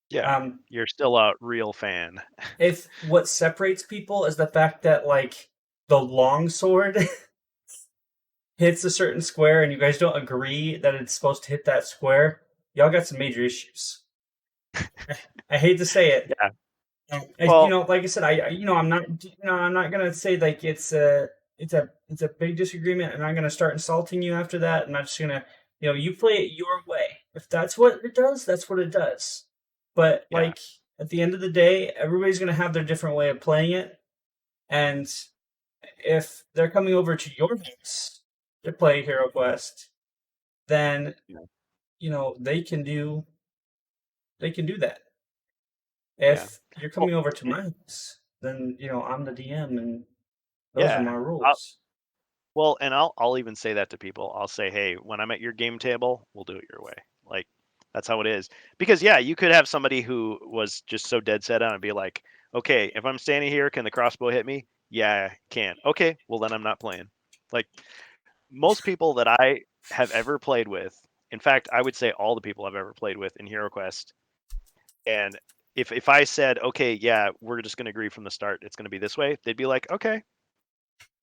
Yeah. Um, You're still a real fan. if what separates people is the fact that like the long sword hits a certain square and you guys don't agree that it's supposed to hit that square, y'all got some major issues. I hate to say it. Yeah. You Well, know, like I said, I'm not gonna say like it's a big disagreement, and I'm gonna start insulting you after that. I'm not just gonna, you play it your way. If that's what it does, that's what it does. But yeah. like at the end of the day, everybody's gonna have their different way of playing it, and if they're coming over to your house to play Hero Quest, then Yeah. they can do that. Yeah. If you're Well, coming over to my house, then I'm the DM and those are Yeah. my rules. Well, and I'll even say that to people. I'll say, "Hey, when I'm at your game table, we'll do it your way." Like that's how it is. Because yeah, you could have somebody who was just so dead set on it, and be like, "Okay, if I'm standing here, can the crossbow hit me?" Yeah, can. Okay, well then I'm not playing. Like most people that I have ever played with, in fact, I would say all the people I've ever played with in HeroQuest, and if I said, "Okay, yeah, we're just going to agree from the start, it's going to be this way," they'd be like, "Okay."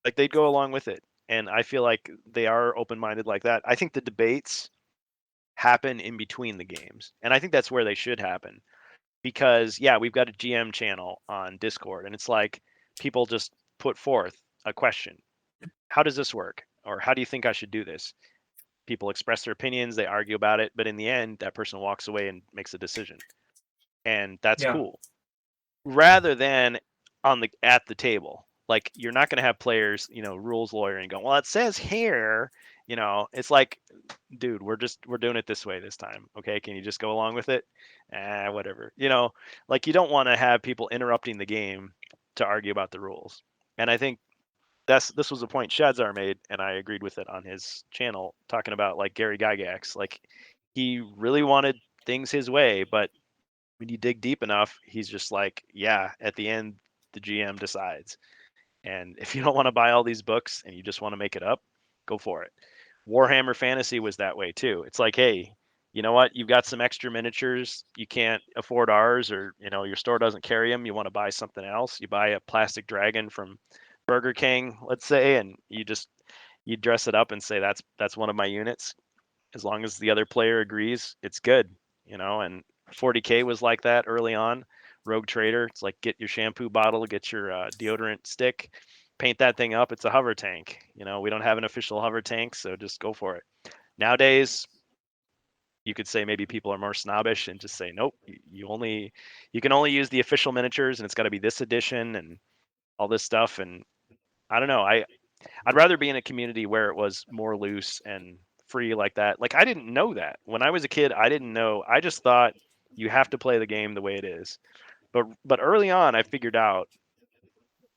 Like they'd go along with it. And I feel like they are open-minded like that. I think the debates happen in between the games. And I think that's where they should happen because yeah, we've got a GM channel on Discord and it's like people just put forth a question. How does this work? Or how do you think I should do this? People express their opinions, they argue about it, but in the end that person walks away and makes a decision. And that's Yeah, cool. Rather than on the at the table. Like you're not going to have players, rules lawyer and go, well, it says here, it's like, dude, we're doing it this way this time. Okay, can you just go along with it? Whatever. Like you don't want to have people interrupting the game to argue about the rules. And I think this was a point Shadzar made, and I agreed with it on his channel, talking about like Gary Gygax. Like he really wanted things his way, but when you dig deep enough, he's just like, yeah, at the end, the GM decides. And if you don't want to buy all these books and you just want to make it up, go for it. Warhammer Fantasy was that way too. It's like, hey, you know what? You've got some extra miniatures. You can't afford ours, or your store doesn't carry them. You want to buy something else. You buy a plastic dragon from Burger King, let's say, and you dress it up and say that's one of my units. As long as the other player agrees, it's good. And 40K was like that early on. Rogue Trader, it's like get your shampoo bottle, get your deodorant stick, paint that thing up. It's a hover tank. We don't have an official hover tank, so just go for it. Nowadays, you could say maybe people are more snobbish and just say, nope, you can only use the official miniatures, and it's got to be this edition and all this stuff. And I don't know. I'd rather be in a community where it was more loose and free like that. Like I didn't know that. When I was a kid, I didn't know. I just thought you have to play the game the way it is. But early on I figured out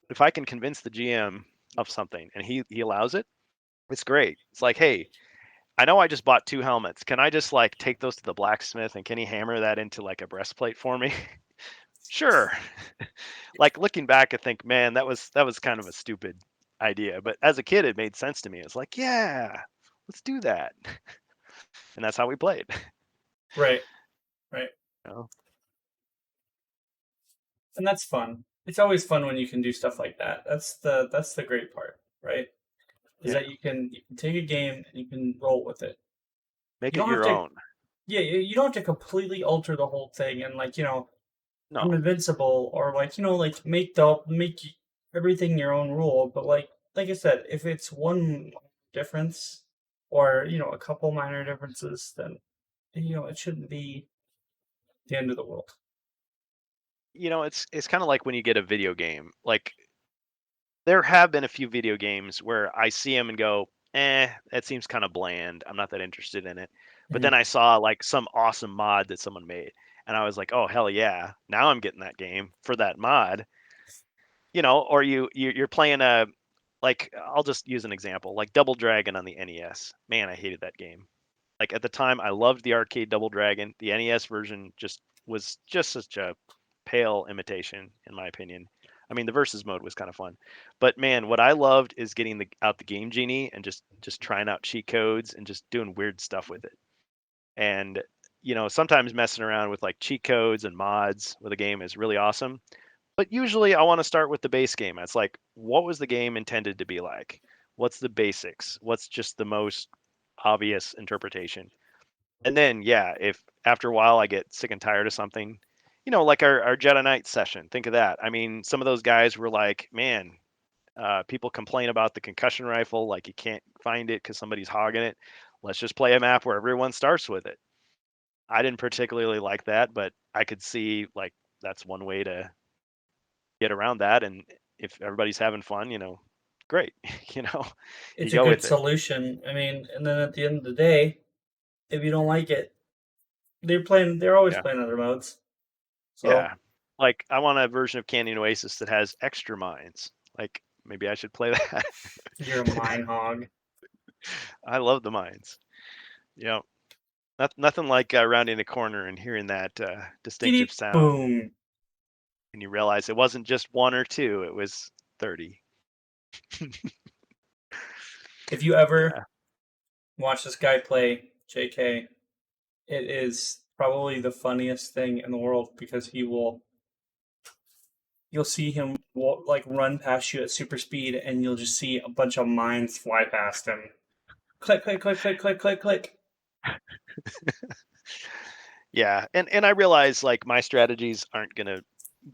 if I can convince the GM of something and he allows it, it's great. It's like, "Hey, I know I just bought two helmets. Can I just like take those to the blacksmith and can he hammer that into like a breastplate for me?" Sure. Like looking back I think, man, that was kind of a stupid idea, but as a kid it made sense to me. It's like, yeah, let's do that. And that's how we played. right, right. You know? And that's fun. It's always fun when you can do stuff like that. That's the great part, right? Is Yeah. that you can take a game and you can roll with it. Make You it don't have your to own. yeah, you don't have to completely alter the whole thing and I'm No. invincible or like make everything your own rule, but like I said, if it's one difference or a couple minor differences, then it shouldn't be the end of the world. It's kind of like when you get a video game. Like there have been a few video games where I see them and go, that seems kind of bland. I'm not that interested in it. But Mhm. then I saw like some awesome mod that someone made, and I was like, oh hell yeah! Now I'm getting that game for that mod. Or you're playing a like I'll just use an example like Double Dragon on the NES. Man, I hated that game. Like at the time, I loved the arcade Double Dragon. The NES version just was just such a pale imitation, in my opinion. I mean, the versus mode was kind of fun, but man, what I loved is getting out the Game Genie and just trying out cheat codes and just doing weird stuff with it. And sometimes messing around with like cheat codes and mods with a game is really awesome. But usually, I want to start with the base game. It's like, what was the game intended to be like? What's the basics? What's just the most obvious interpretation? And then, yeah, if after a while I get sick and tired of something, like our Jedi Knight session, think of that. I mean, some of those guys were like, man, people complain about the concussion rifle, like you can't find it because somebody's hogging it. Let's just play a map where everyone starts with it. I didn't particularly like that, but I could see like that's one way to get around that. And if everybody's having fun, great, you know, you It's a go good with it. solution. I mean, and then at the end of the day, if you don't like it, they're always Yeah. playing other modes. So Yeah. Like, I want a version of Canyon Oasis that has extra mines. Like, maybe I should play that. You're a mine hog. I love the mines. You know, nothing like rounding a corner and hearing that distinctive Giddy sound, boom. and you realize it wasn't just one or two; it was 30. If you ever Yeah. watch this guy play JK, it is probably the funniest thing in the world because you'll see him like run past you at super speed, and you'll just see a bunch of mines fly past him. Click, click, click, click, click, click, click. Yeah, and I realize like my strategies aren't gonna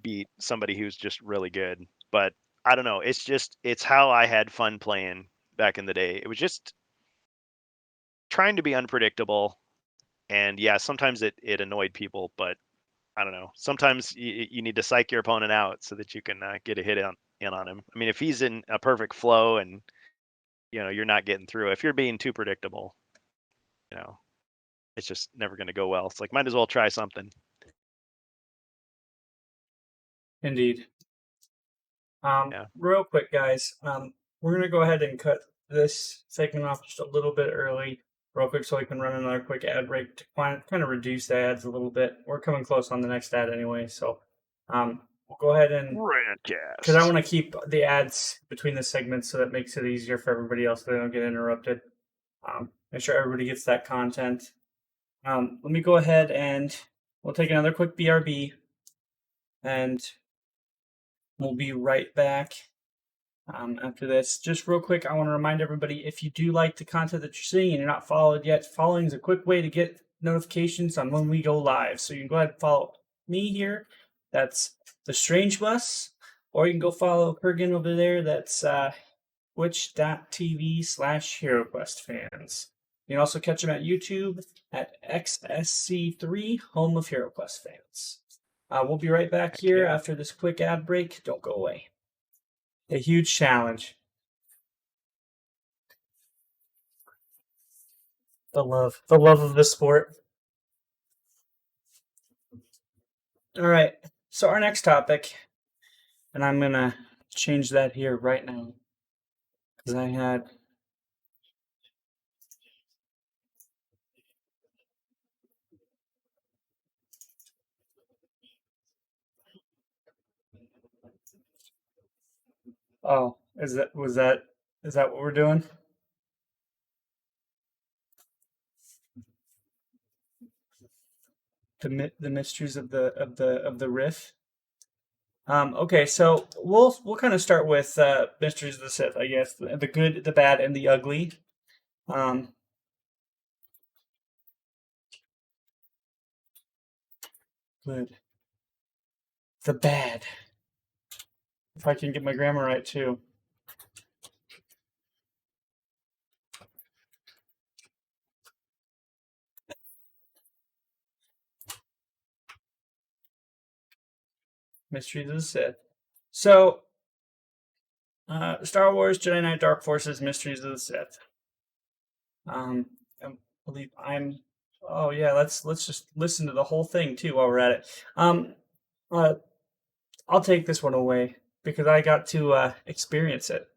beat somebody who's just really good, but I don't know. It's how I had fun playing back in the day. It was just trying to be unpredictable, and yeah, sometimes it annoyed people, but I don't know. Sometimes you need to psych your opponent out so that you can get a hit in on him. I mean, if he's in a perfect flow and you're not getting through, if you're being too predictable, you know, it's just never going to go well. It's like might as well try something. Indeed. Yeah. Real quick, guys. We're gonna go ahead and cut this segment off just a little bit early, real quick, so we can run another quick ad break to kind of reduce the ads a little bit. We're coming close on the next ad anyway, so we'll go ahead and because I Rantcast. want to keep the ads between the segments so that makes it easier for everybody else so they don't get interrupted. Make sure everybody gets that content. Let me go ahead and we'll take another quick BRB, and we'll be right back after this. Just real quick, I want to remind everybody, if you do like the content that you're seeing and you're not followed yet, following is a quick way to get notifications on when we go live. So you can go ahead and follow me here. That's the Strange Bus. Or you can go follow Kurgan over there. That's twitch.tv/HeroQuest You can also catch him at YouTube at XSC3, home of HeroQuest fans. We'll be right back Heck here yeah. after this quick ad break. Don't go away. A huge challenge. The love of the sport. All right. So our next topic, and I'm gonna change that here right now because I had. Oh, is that what we're doing? The mysteries of the riff. Okay, so we'll kind of start with mysteries of the Sith, I guess, the good, the bad, and the ugly. Um, Good, the bad. If I can get my grammar right too. Mysteries of the Sith. So, Star Wars Jedi Knight Dark Forces Mysteries of the Sith. I believe I'm. Oh yeah, let's just listen to the whole thing too while we're at it. Uh, I'll take this one away because I got to experience it.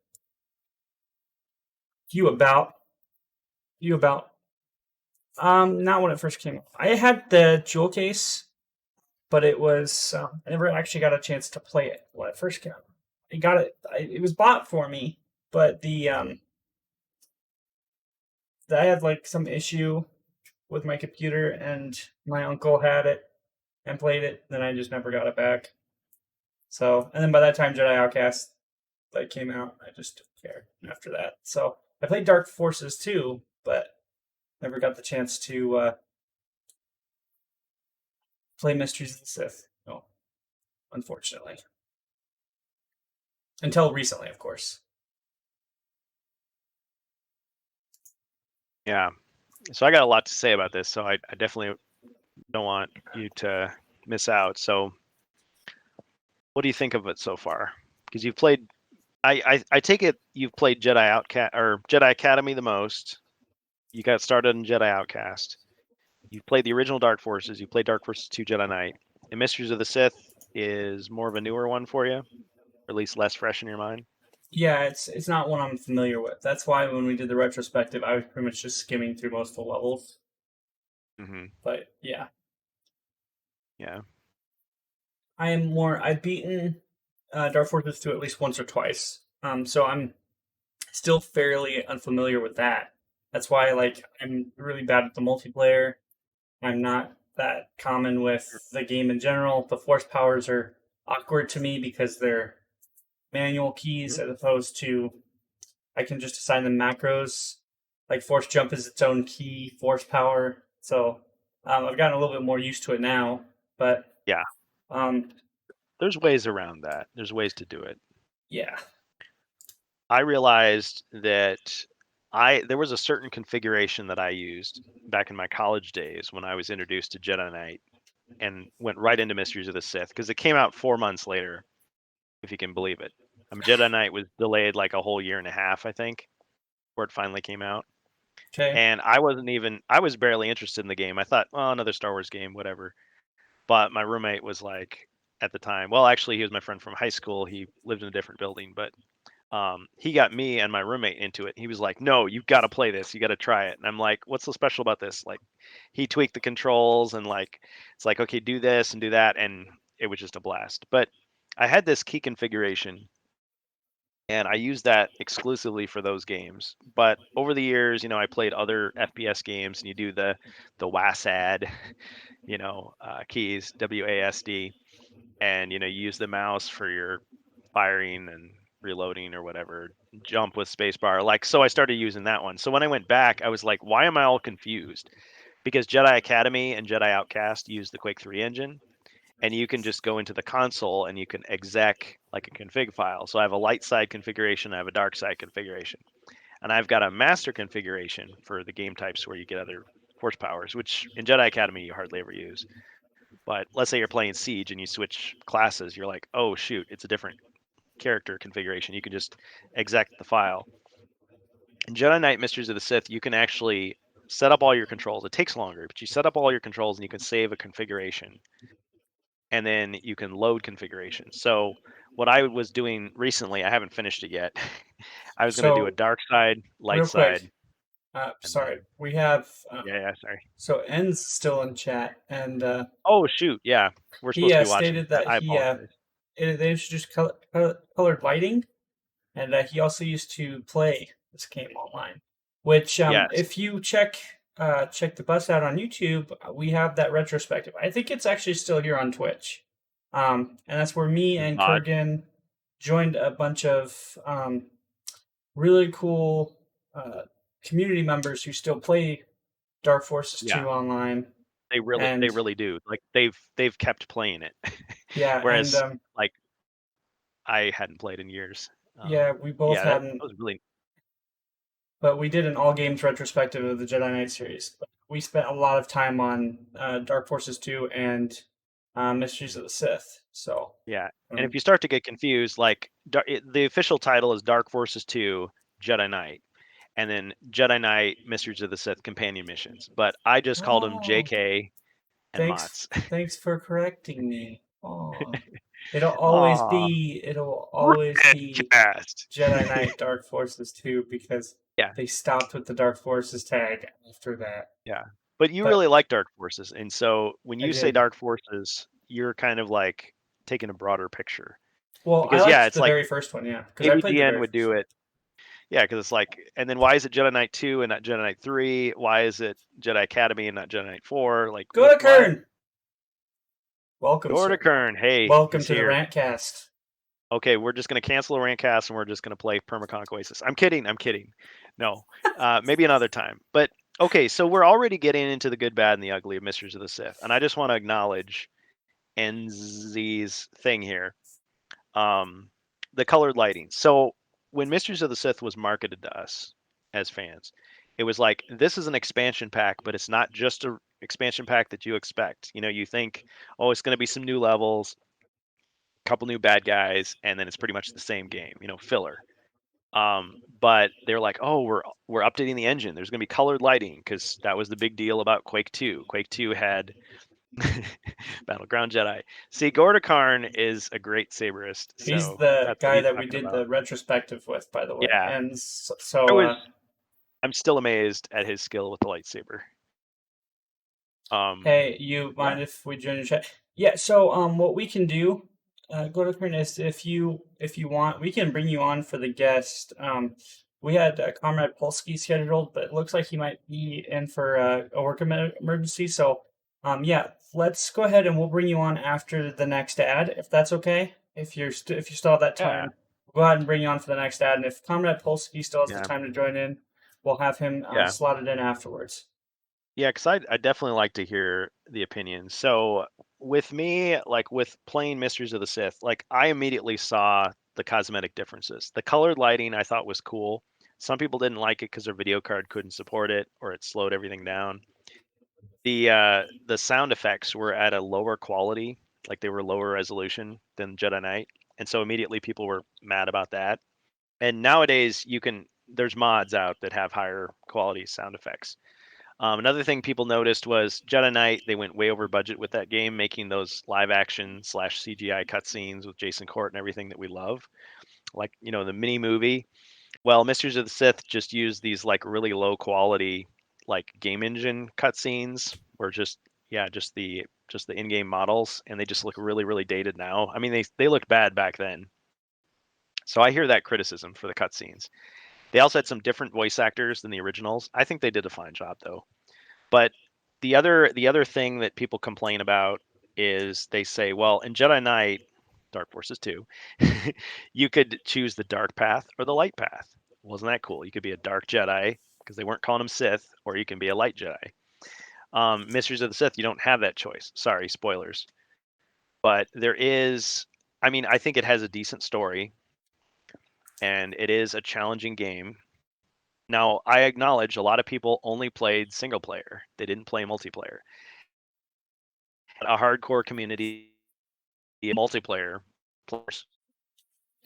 You about you about not when it first came out. I had the jewel case, but it was I never actually got a chance to play it when it first came out. I got it. It was bought for me, but I had like some issue with my computer, and my uncle had it and played it. Then I just never got it back. So, and then by that time, Jedi Outcast like came out, I just didn't care after that. So I played Dark Forces too, but never got the chance to play Mysteries of the Sith. No, unfortunately, until recently, of course. Yeah. So I got a lot to say about this. So I definitely don't want you to miss out. So what do you think of it so far? Because you've played. I take it you've played Jedi Outcast or Jedi Academy the most. You got started in Jedi Outcast. You played the original Dark Forces. You played Dark Forces 2 Jedi Knight. And Mysteries of the Sith. is more of a newer one for you, or at least less fresh in your mind. Yeah, it's not one I'm familiar with. That's why when we did the retrospective, I was pretty much just skimming through most of the levels. Hmm. But yeah, Yeah. I've beaten Dark Forces 2 at least once or twice. So I'm still fairly unfamiliar with that. That's why like I'm really bad at the multiplayer. I'm not that common with the game in general. The force powers are awkward to me because they're manual keys Mhm. as opposed to I can just assign them macros. Like force jump is its own key, force power. So I've gotten a little bit more used to it now. But Yeah. um, There's ways around that. There's ways to do it. yeah. I realized that there was a certain configuration that I used back in my college days when I was introduced to Jedi Knight and went right into Mysteries of the Sith because it came out 4 months later, if you can believe it. Jedi Knight was delayed like a whole year and a half, I think, before it finally came out. Okay. And I was barely interested in the game. I thought, oh, another Star Wars game, whatever. But my roommate was like, at the time, well, actually, he was my friend from high school. He lived in a different building, but he got me and my roommate into it. He was like, "No, you've got to play this. You got to try it." And I'm like, "What's so special about this?" Like, he tweaked the controls and like, it's like, okay, do this and do that, and it was just a blast. But I had this key configuration, and I used that exclusively for those games. But over the years, I played other FPS games, and you do the WASD, keys, WASD, and you use the mouse for your firing and reloading or whatever, jump with spacebar. Like, so I started using that one. So when I went back, I was like, why am I all confused? Because Jedi Academy and Jedi Outcast use the Quake 3 engine, and you can just go into the console and you can exec like a config file. So I have a light side configuration, I have a dark side configuration, and I've got a master configuration for the game types where you get other force powers, which in Jedi Academy you hardly ever use. But let's say you're playing Siege and you switch classes, you're like, oh shoot, it's a different character configuration. You can just exec the file. In Jedi Knight Mysteries of the Sith, you can actually set up all your controls. It takes longer, but you set up all your controls and you can save a configuration. And then you can load configurations. So what I was doing recently, I haven't finished it yet. I was going to do a So dark side, light real side, quick, and sorry, then we have yeah, sorry. so N's still in chat, and Oh shoot, yeah, we're he supposed to be watching. stated that I apologize. they introduced colored lighting, and he also used to play this game online. Which, Yes, if you check the bus out on YouTube, we have that retrospective. I think it's actually still here on Twitch, and that's where me and odd. Kurgan joined a bunch of really cool uh, community members who still play Dark Forces Yeah, 2 online. they And really do. Like they've kept playing it, yeah, and whereas like I hadn't played in years. yeah, we both Yeah, that hadn't, was really but we did an all games retrospective of the Jedi Knight series. We spent a lot of time on Dark Forces 2 and Mysteries of the Sith. So, yeah. And if um, you start to get confused, like the official title is Dark Forces 2 Jedi Knight, and then Jedi Knight Mysteries of the Sith companion missions. But I just called them oh, JK and thanks, Mots. thanks for correcting me. Oh, it'll always be Rantcast. Jedi Knight Dark Forces 2 because Yeah, they stopped with the Dark Forces tag after that. yeah. But you But really like Dark Forces, and so when I you say did. Dark Forces, you're kind of like taking a broader picture. Well, I Because yeah, liked it's the like very first one, yeah, because I maybe played the GN very would first do one. it. Yeah, because it's like, and then why is it Jedi Knight 2 and not Jedi Knight 3? Why is it Jedi Academy and not Jedi Knight 4? Like, Go to what? Kern. Welcome, Door to sir. Kern. Hey, Welcome he's to the here. Rantcast. Okay, we're just gonna cancel a Rantcast and we're just gonna play Permaconk Oasis. I'm kidding. I'm kidding. No, maybe another time. But okay, so we're already getting into the good, bad, and the ugly of Mysteries of the Sith, and I just want to acknowledge NZ's thing here. Um, the colored lighting. So when Mysteries of the Sith was marketed to us as fans, it was like this is an expansion pack, but it's not just a expansion pack that you expect. You think, oh, it's going to be some new levels, a couple new bad guys, and then it's pretty much the same game. Filler. But they're like, oh, we're updating the engine. There's going to be colored lighting because that was the big deal about Quake 2. Quake 2 had Battleground Jedi. See, Gorda Karn is a great saberist, He's so the that's what guy he's that we talking did about. the retrospective with, by the way. Yeah, And I so, was. I'm still amazed at his skill with the lightsaber. hey, you Yeah, mind if we join your chat? Yeah. So, what we can do, go to print is if you want, we can bring you on for the guest. We had Comrade Polsky scheduled, but it looks like he might be in for a work emergency. So, yeah, let's go ahead and we'll bring you on after the next ad, if that's okay. If you still have that yeah, time, we'll go ahead and bring you on for the next ad. And if Comrade Polsky still has the yeah, time to join in, we'll have him yeah, slotted in afterwards. yeah. Because I definitely like to hear the opinions. So with me, like with playing Mysteries of the Sith, like I immediately saw the cosmetic differences. The colored lighting I thought was cool. Some people didn't like it because their video card couldn't support it or it slowed everything down. The sound effects were at a lower quality, like they were lower resolution than Jedi Knight, and so immediately people were mad about that. And nowadays there's mods out that have higher quality sound effects. Another thing people noticed was Jedi Knight. They went way over budget with that game, making those live action slash CGI cutscenes with Jason Court and everything that we love, like the mini movie. Well, Mysteries of the Sith just used these like really low quality like game engine cutscenes, or just the in-game models, and they just look really really dated now. I mean, they looked bad back then. So I hear that criticism for the cutscenes. They also had some different voice actors than the originals. I think they did a fine job though. But the other thing that people complain about is they say, well, in Jedi Knight, Dark Forces 2, you could choose the dark path or the light path. Wasn't that cool? You could be a dark Jedi because they weren't calling them Sith, or you can be a light Jedi. Mysteries of the Sith, you don't have that choice. Sorry, spoilers. But there is, I mean, I think it has a decent story and it is a challenging game. Now, I acknowledge a lot of people only played single player, they didn't play multiplayer. A hardcore community, multiplayer players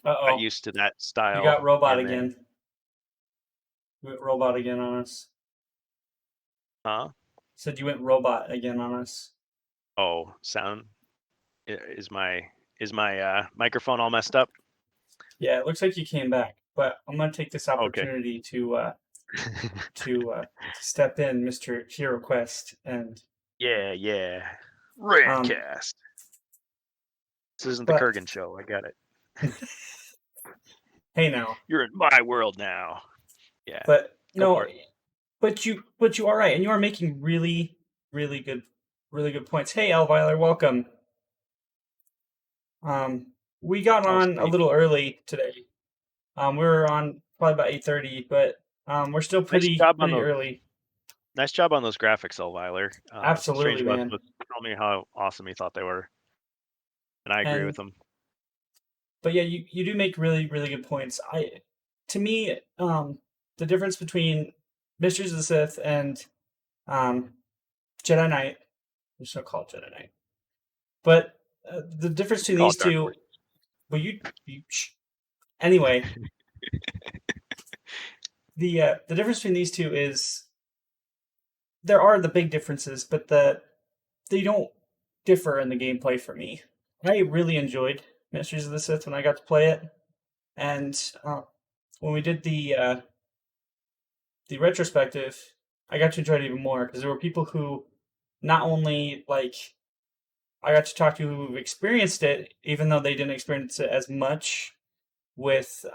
Uh got oh, used to that you got style, robot and then, again. You went robot again on us. huh? Said you went robot again on us. Oh, sound is my microphone all messed up? Yeah, it looks like you came back, but I'm gonna take this Okay. opportunity to step in, Mister HeroQuest, and Yeah, yeah. um, Rantcast. This isn't the but Kurgan show. I got it. hey now, You're in my world now. Yeah, but go no, for it. but you are right, and you are making really good points. Hey, Elviler, welcome. Um, we got Oh, on a sweet. little early today. We were on probably about 8:30, but we're still Nice job on pretty those. early. Nice job on those graphics, Elviler. Strange Absolutely, Bus man. was telling me how awesome he thought they were, and I agree And with him. but yeah, you do make really good points. To me, the difference between Mysteries of the Sith and um, Jedi Knight, I'm just gonna call it Jedi Knight, but the difference You can between call these it Dark two, Forces. but anyway, the difference between these two is there are the big differences, but they don't differ in the gameplay for me. I really enjoyed Mysteries of the Sith when I got to play it, and when we did the retrospective, I got to enjoy it even more because there were people who not only like I got to talk to who experienced it, even though they didn't experience it as much with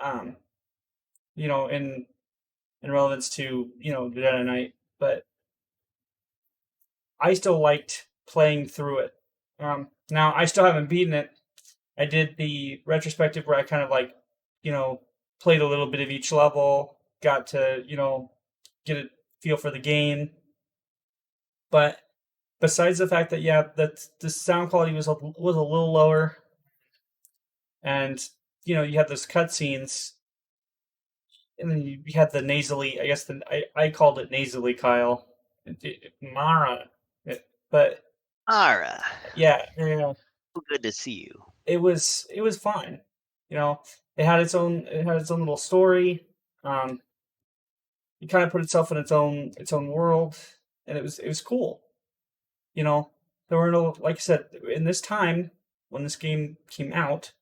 in relevance to Jedi Knight, but I still liked playing through it. Now I still haven't beaten it. I did the retrospective where I kind of like you know played a little bit of each level, got to get a feel for the game, but besides the fact that that the sound quality was a little lower, and you had those cutscenes, and then you had the nasally. I guess I called it nasally Kyle, Mara, but Ara, yeah, good to see you. it was fine. It had its own little story. Um, it kind of put itself in its own world, and it was cool. You know, there were no, like I said, in this time when this game came out,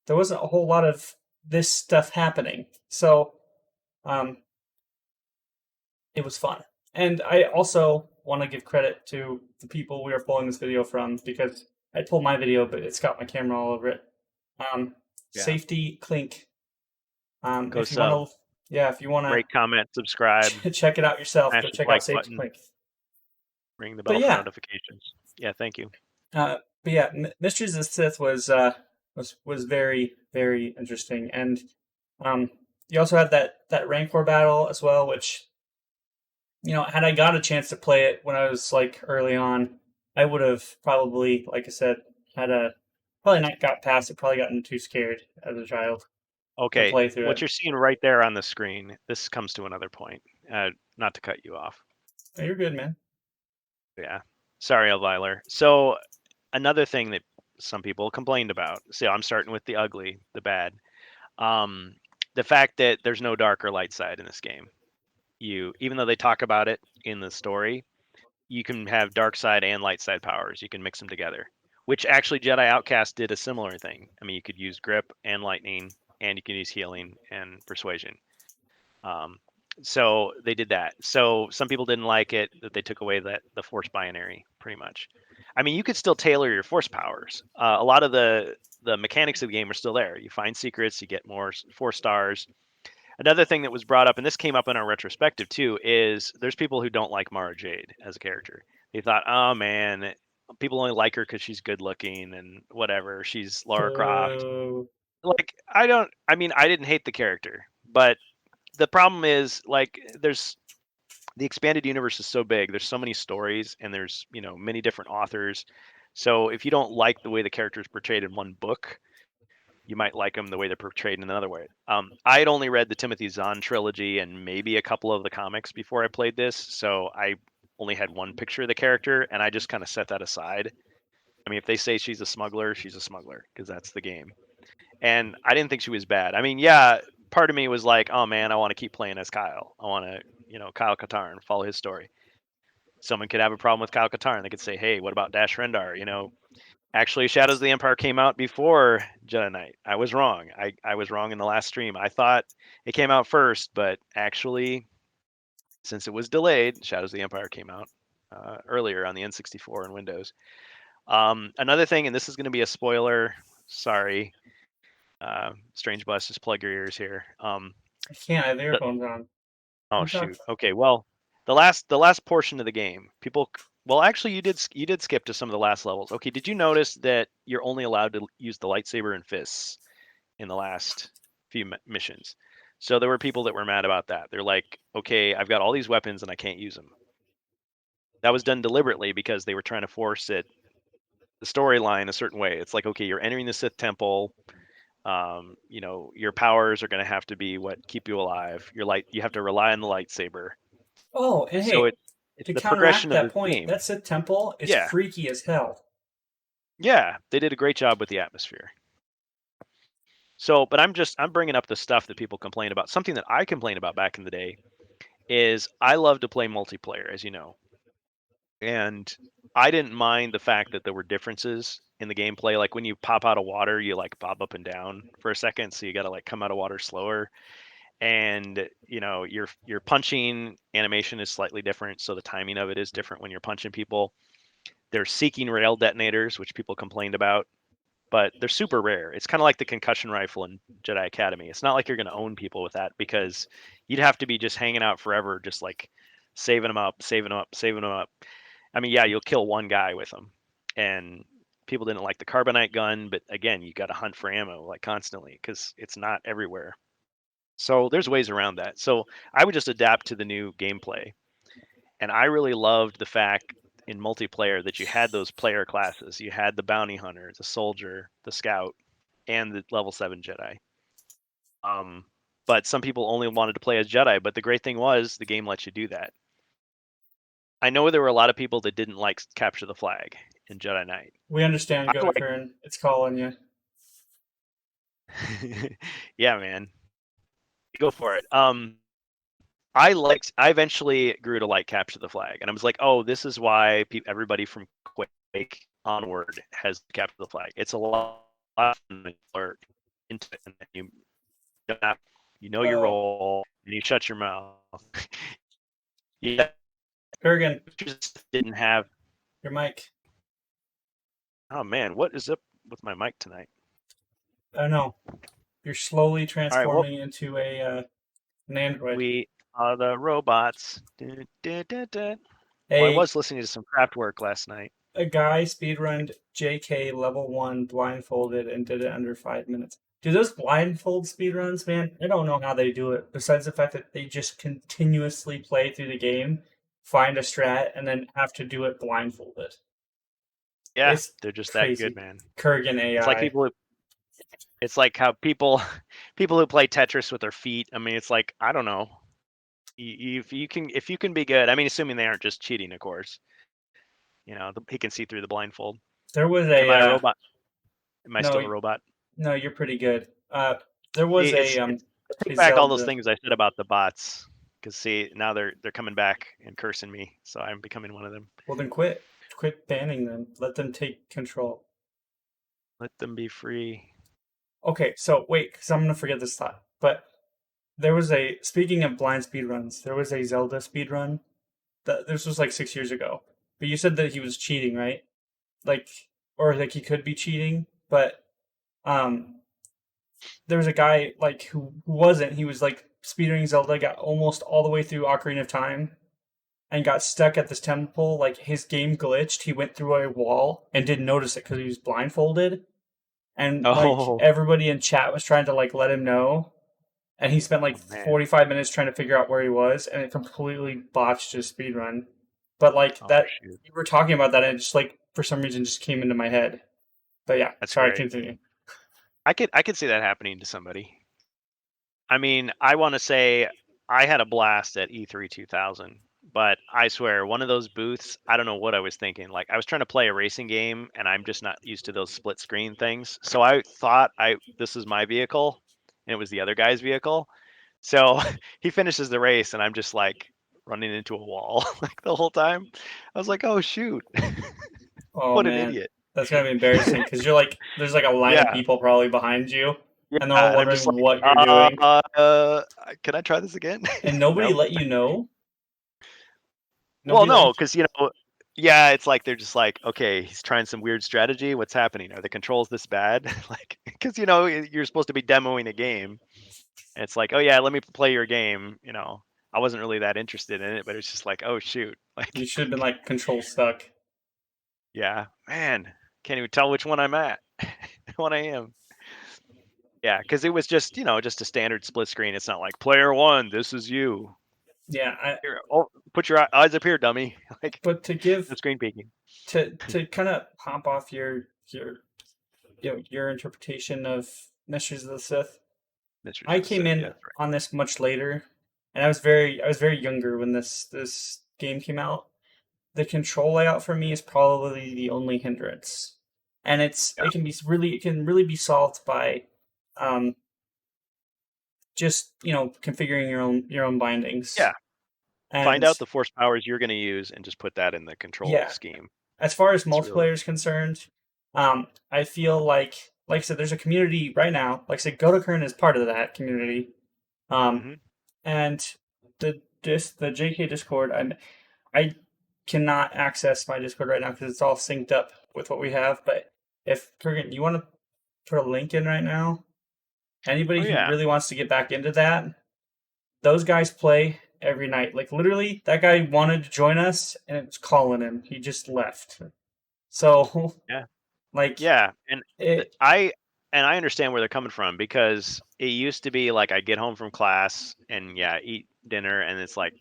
there wasn't a whole lot of this stuff happening. So um, it was fun. And I also want to give credit to the people we are pulling this video from because I pulled my video, but it's got my camera all over it. Yeah. Safety Clink. Go If you want sub, to, yeah, if you want rate, comment, subscribe, to check it out yourself, smash go the check out like Safety button, Clink. ring the But bell for yeah, notifications. Yeah, thank you. Mysteries of the Sith was very very interesting, and um, you also had that Rancor battle as well, which had I got a chance to play it when I was like early on, I would have probably, like I said, had a probably not got past it, probably gotten too scared as a child to Okay, play through what it. you're seeing right there on the screen, this comes to another point. Not to cut you off. Oh, you're good, man. Yeah. Sorry, Elviler. So another thing that some people complained about. So I'm starting with the ugly, the bad. Um, the fact that there's no dark or light side in this game. Even though they talk about it in the story, you can have dark side and light side powers. You can mix them together, which actually Jedi Outcast did a similar thing. I mean, you could use grip and lightning, and you can use healing and persuasion. Um, so they did that. So some people didn't like it that they took away the force binary, pretty much. I mean, you could still tailor your force powers. A lot of the mechanics of the game are still there. You find secrets, you get more 4 stars. Another thing that was brought up, and this came up in our retrospective too, is there's people who don't like Mara Jade as a character. They thought, oh man, people only like her because she's good looking and whatever. She's Lara Croft. Boo. Like, I don't. I mean, I didn't hate the character, but the problem is like there's the expanded universe is so big. There's so many stories, and there's many different authors. So if you don't like the way the character is portrayed in one book, you might like them the way they're portrayed in another way. I had only read the Timothy Zahn trilogy and maybe a couple of the comics before I played this, so I only had one picture of the character, and I just kind of set that aside. I mean, if they say she's a smuggler because that's the game. And I didn't think she was bad. I mean, yeah, part of me was like, oh man, I want to keep playing as Kyle. I want to, Kyle Katarn, follow his story. Someone could have a problem with Kyle Katarn. They could say, hey, what about Dash Rendar? Actually, Shadows of the Empire came out before Jedi Knight. I was wrong. I was wrong in the last stream. I thought it came out first, but actually, since it was delayed, Shadows of the Empire came out earlier on the N64 and Windows. Another thing, and this is going to be a spoiler. Sorry, Strange Bus, just plug your ears here. I can't. I have The, earphones on. oh You talk. shoot. Okay, well, the last portion of the game, people. Well, actually, you did skip to some of the last levels. Okay, did you notice that you're only allowed to use the lightsaber and fists in the last few missions? So there were people that were mad about that. They're like, okay, I've got all these weapons and I can't use them. That was done deliberately because they were trying to force the storyline a certain way. It's like, okay, you're entering the Sith temple. Your powers are going to have to be what keep you alive. You have to rely on the lightsaber. Oh, and So hey, it's to the counteract progression of that this point, game. that Sith temple is Yeah, freaky as hell. yeah, they did a great job with the atmosphere. So, but I'm bringing up the stuff that people complain about. Something that I complained about back in the day is I love to play multiplayer, as you know, and I didn't mind the fact that there were differences in the gameplay. Like when you pop out of water, you like bob up and down for a second, so you got to like come out of water slower. And your punching animation is slightly different, so the timing of it is different when you're punching people. There's seeking rail detonators, which people complained about, but they're super rare. It's kind of like the concussion rifle in Jedi Academy. It's not like you're going to own people with that because you'd have to be just hanging out forever, just like saving them up, saving them up, saving them up. I mean, yeah, you'll kill one guy with them, and people didn't like the carbonite gun, but again, you got to hunt for ammo like constantly because it's not everywhere. So there's ways around that. So I would just adapt to the new gameplay. And I really loved the fact in multiplayer that you had those player classes. You had the bounty hunter, the soldier, the scout, and the level 7 Jedi. Um, but some people only wanted to play as Jedi. But the great thing was the game lets you do that. I know there were a lot of people that didn't like capture the flag in Jedi Knight. We understand, I Go Kern. It's calling you. like, yeah, man, go for it. I eventually grew to like capture the flag, and I was like, oh, this is why everybody from Quake like onward has captured the flag. It's a lot of fun to alert into it, and then don't have, your Oh, role, and you shut your mouth. Yeah, Kurgan, just didn't have. your mic. Oh man, what is up with my mic tonight? I don't know. You're slowly All right, well, transforming into an android. we are the robots. Dun, dun, dun, dun. Well, I A was listening to some craft work last night. a guy speedrunned JK level 1 blindfolded and did it under 5 minutes. Do those blindfold speedruns, man? I don't know how they do it. Besides the fact that they just continuously play through the game, find a strat, and then have to do it blindfolded. Yeah, It's they're just that good, crazy. man. Kurgan It's like AI. it's like how people who play Tetris with their feet. I mean, it's like, I don't know. If you can be good. I mean, assuming they aren't just cheating, of course. He can see through the blindfold. There was Am a I a robot? Am I no, still a robot? no, you're pretty good. There See, was it's a take back all those Zelda. things I said about the bots. Because see, now they're coming back and cursing me, so I'm becoming one of them. Well, then quit banning them. Let them take control. Let them be free. Okay, so wait, because I'm gonna forget this thought. But there was a speaking of blind speedruns, there was a Zelda speedrun that this was like 6 years ago. But you said that he was cheating, right? Like, or like he could be cheating, but um, there was a guy like who wasn't. He was like speedrunning Zelda, got almost all the way through Ocarina of Time, and got stuck at this temple. Like his game glitched. He went through a wall and didn't notice it because he was blindfolded. And like Oh, everybody in chat was trying to like let him know, and he spent like oh man. 45 minutes trying to figure out where he was, and it completely botched his speed run. But like Oh that, shoot. you were talking about that, and it just like for some reason just came into my head. But yeah, That's sorry, great. continue. I could see that happening to somebody. I mean, I want to say I had a blast at E3 2000, but I swear one of those booths, I don't know what I was thinking. Like I was trying to play a racing game and I'm just not used to those split screen things. So I thought I this is my vehicle and it was the other guy's vehicle. So he finishes the race and I'm just like running into a wall like the whole time. I was like, "Oh shoot. Oh What an man, idiot." that's gonna be embarrassing because you're like, there's like a line of Yeah. people probably behind you, Yeah, and they're all and I'm just wondering like, what you're doing, can I try this again?" and nobody Nope. let you know. Well, Nobody no, let because yeah, it's like they're just like, okay, he's trying some weird strategy. What's happening? Are the controls this bad? Like, because you're supposed to be demoing a game, and it's like, oh yeah, let me play your game. I wasn't really that interested in it, but it's just like, oh shoot, you like, should have been like control stuck. yeah, man, can't even tell which one I'm at, what I am. Yeah, because it was just a standard split screen. It's not like player one, this is you. Yeah, Here, oh, put your eyes up here, dummy. Like, but to no give screen peeking. to kind of pop off your interpretation of Mysteries of the Sith. Mistress I of the came Sith. in Yeah, that's right. on this much later, and I was very younger when this game came out. The control layout for me is probably the only hindrance, and Yeah, it can really be solved by um, just configuring your own bindings. yeah. Find And out the force powers you're going to use and just put that in the control yeah, scheme. as far as It's really multiplayer is concerned, I feel like I said, there's a community right now. Like I said, Godokern is part of that community. Um, hmm and the JK Discord, I cannot access my Discord right now because it's all synced up with what we have. But if Kurgan, you want to put a link in right now, Oh anybody who yeah, really wants to get back into that, those guys play every night. Like literally, that guy wanted to join us, and it was calling him. He just left. So, yeah, like yeah. And th- it, I and I understand where they're coming from because it used to be like I get home from class and yeah, eat dinner and it's like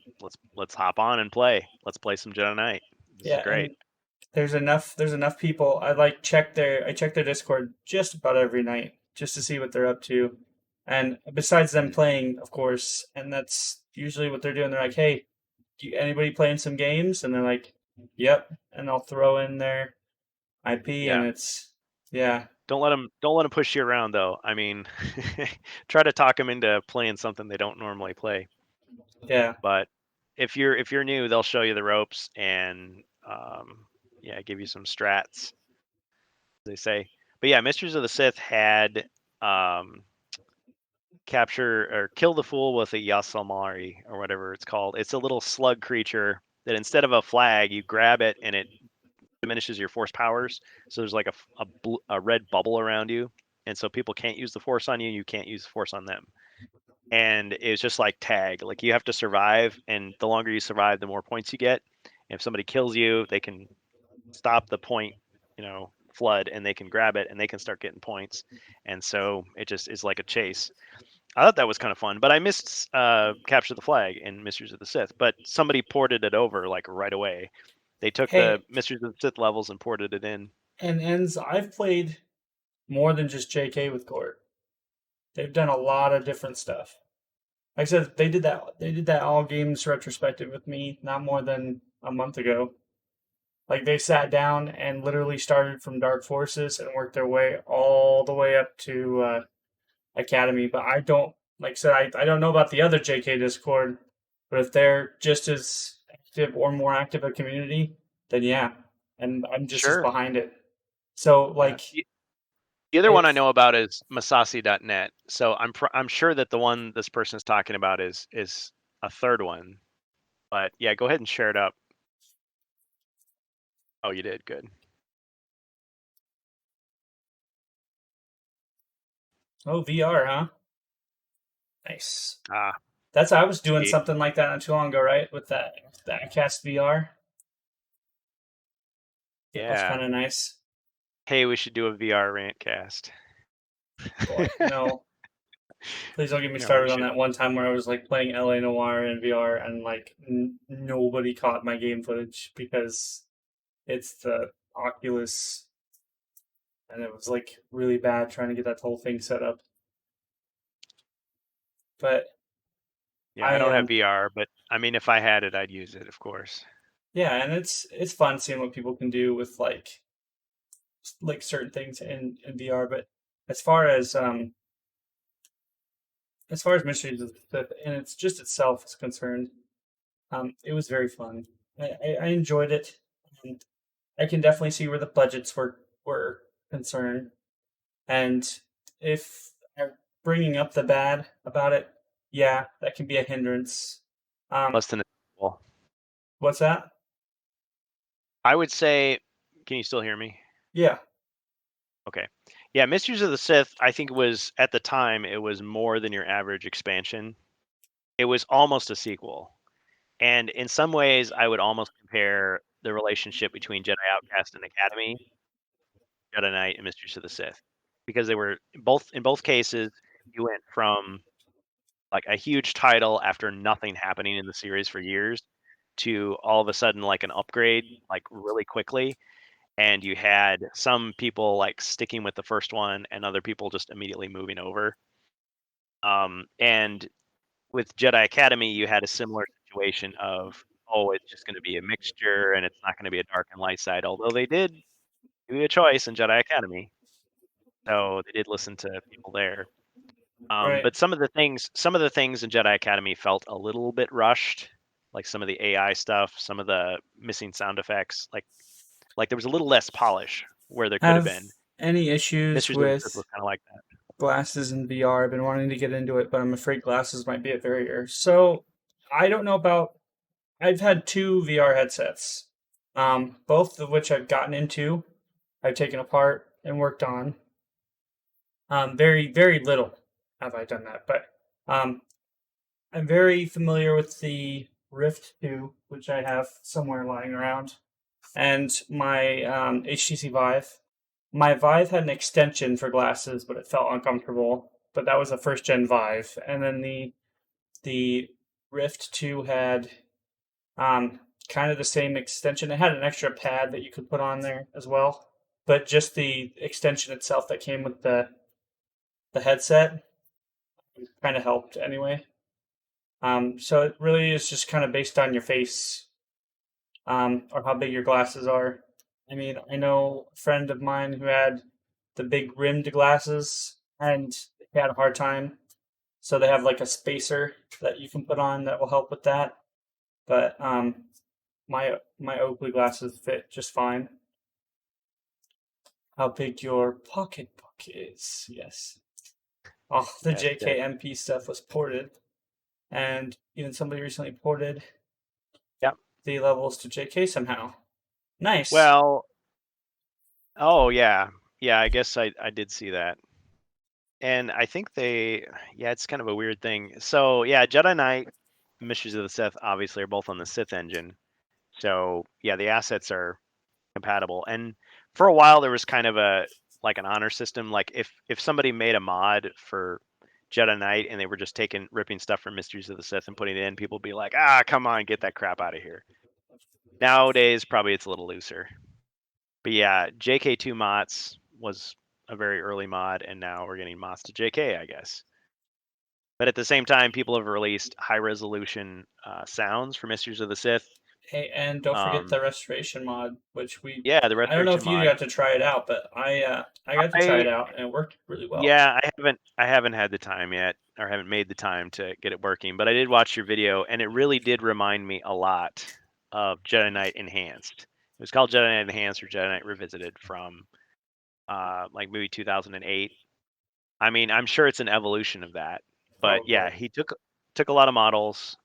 let's hop on and play. Let's play some Jedi Knight. This is yeah, great. and there's enough people. I check their Discord just about every night just to see what they're up to. And besides them Mhm. playing, of course, and that's usually what they're doing. They're like, "Hey, anybody playing some games?" And they're like, "Yep." And I'll throw in their IP, and Yeah. it's yeah, Don't let them push you around though. I mean, try to talk them into playing something they don't normally play. yeah, But if you're new, they'll show you the ropes and yeah, give you some strats, they say. But yeah, Mysteries of the Sith had um, capture or kill the fool with a yasamari or whatever it's called. It's a little slug creature that instead of a flag, you grab it and it diminishes your force powers. So there's like a red bubble around you, and so people can't use the force on you. You can't use the force on them. And it's just like tag. Like you have to survive, and the longer you survive, the more points you get. And if somebody kills you, they can stop the point, flood, and they can grab it, and they can start getting points. And so it just is like a chase. I thought that was kind of fun, but I missed Capture the Flag in Mysteries of the Sith. But somebody ported it over like right away. They took the Hey, Mysteries of the Sith levels and ported it in. and ends. I've played more than just JK with Court. They've done a lot of different stuff. Like I said, they did that. They did that all games retrospective with me not more than a month ago. Like they sat down and literally started from Dark Forces and worked their way all the way up to Academy. But I don't, like I said, I don't know about the other JK Discord, but if they're just as active or more active a community, then yeah, and I'm just as Sure. behind it. So Yeah. like The other one I if know about is Masasi.net. So I'm sure that the one this person is talking about is a third one. But yeah, go ahead and share it up. Oh, you did. Good. VR, huh? Nice. Ah, That's I was doing sweet. something like that not too long ago, right? With that cast VR. That was Yeah. kind of nice. Hey, we should do a VR rant cast. Boy, no, please don't get me No, we started on should. that one time where I was like playing LA Noire in VR and like nobody caught my game footage because it's the Oculus and it was like really bad trying to get that whole thing set up. But Yeah, I I don't have VR, but I mean, if I had it, I'd use it, of course. yeah, and it's fun seeing what people can do with like certain things in VR. But as far as um as far as Mysteries of the Fifth and it's just itself is concerned, it was very fun. I enjoyed it, and I can definitely see where the budgets were concerned. And if bringing up the bad about it, yeah, that can be a hindrance. Um, Less than a sequel. what's that? I would say, can you still hear me? Yeah, Okay. Yeah, Mysteries of the Sith, I think it was at the time it was more than your average expansion. It was almost a sequel. And in some ways, I would almost compare the relationship between Jedi Outcast and Academy, Jedi Knight, and Mysteries of the Sith, because they were both in both cases. You went from like a huge title after nothing happening in the series for years to all of a sudden like an upgrade like really quickly, and you had some people like sticking with the first one and other people just immediately moving over. And with Jedi Academy, you had a similar situation of, oh, it's just going to be a mixture and it's not going to be a dark and light side, although they did give you a choice in Jedi Academy. So they did listen to people there. right. But some of the things in Jedi Academy felt a little bit rushed, like some of the AI stuff, some of the missing sound effects, like there was a little less polish where there could have Have been. any issues Mysteries of the Sith with was kind of like that. glasses in VR? I've been wanting to get into it, but I'm afraid glasses might be a barrier. So I don't know about. I've had two VR headsets, both of which I've gotten into. I've taken apart and worked on. Very, very little have I done that, but um, I'm very familiar with the Rift 2, which I have somewhere lying around, and my HTC Vive. My Vive had an extension for glasses, but it felt uncomfortable. But that was a first gen Vive, and then the Rift 2 had um, kind of the same extension. It had an extra pad that you could put on there as well, but just the extension itself that came with the headset kind of helped anyway. So it really is just kind of based on your face, or how big your glasses are. I mean, I know a friend of mine who had the big rimmed glasses and he had a hard time. So they have like a spacer that you can put on that will help with that. But my Oakley glasses fit just fine. How big your pocketbook is? Yes. Oh, the Yes, yes. JKMP stuff was ported, and even somebody recently ported Yep. the levels to JK somehow. Nice. Well, oh yeah, yeah. I guess I did see that, and I think yeah, it's kind of a weird thing. So yeah, Jedi Knight, Mysteries of the Sith, obviously are both on the Sith engine. So yeah, the assets are compatible. And for a while there was kind of a like an honor system. Like if somebody made a mod for Jedi Knight and they were just ripping stuff from Mysteries of the Sith and putting it in, people would be like, ah, come on, get that crap out of here. Nowadays, probably it's a little looser. But yeah, JK2 mods was a very early mod, and now we're getting mods to JK, I guess. But at the same time, people have released high resolution sounds for Mysteries of the Sith. Hey, and don't forget Um, the restoration mod, which yeah, the I don't know restoration if you mod. got to try it out, but I got to try I it out and it worked really well. Yeah, I haven't had the time yet, or haven't made the time to get it working, but I did watch your video and it really did remind me a lot of Jedi Knight Enhanced. It was called Jedi Knight Enhanced or Jedi Knight Revisited from like maybe 2008. I mean, I'm sure it's an evolution of that. But yeah, Probably. he took a lot of models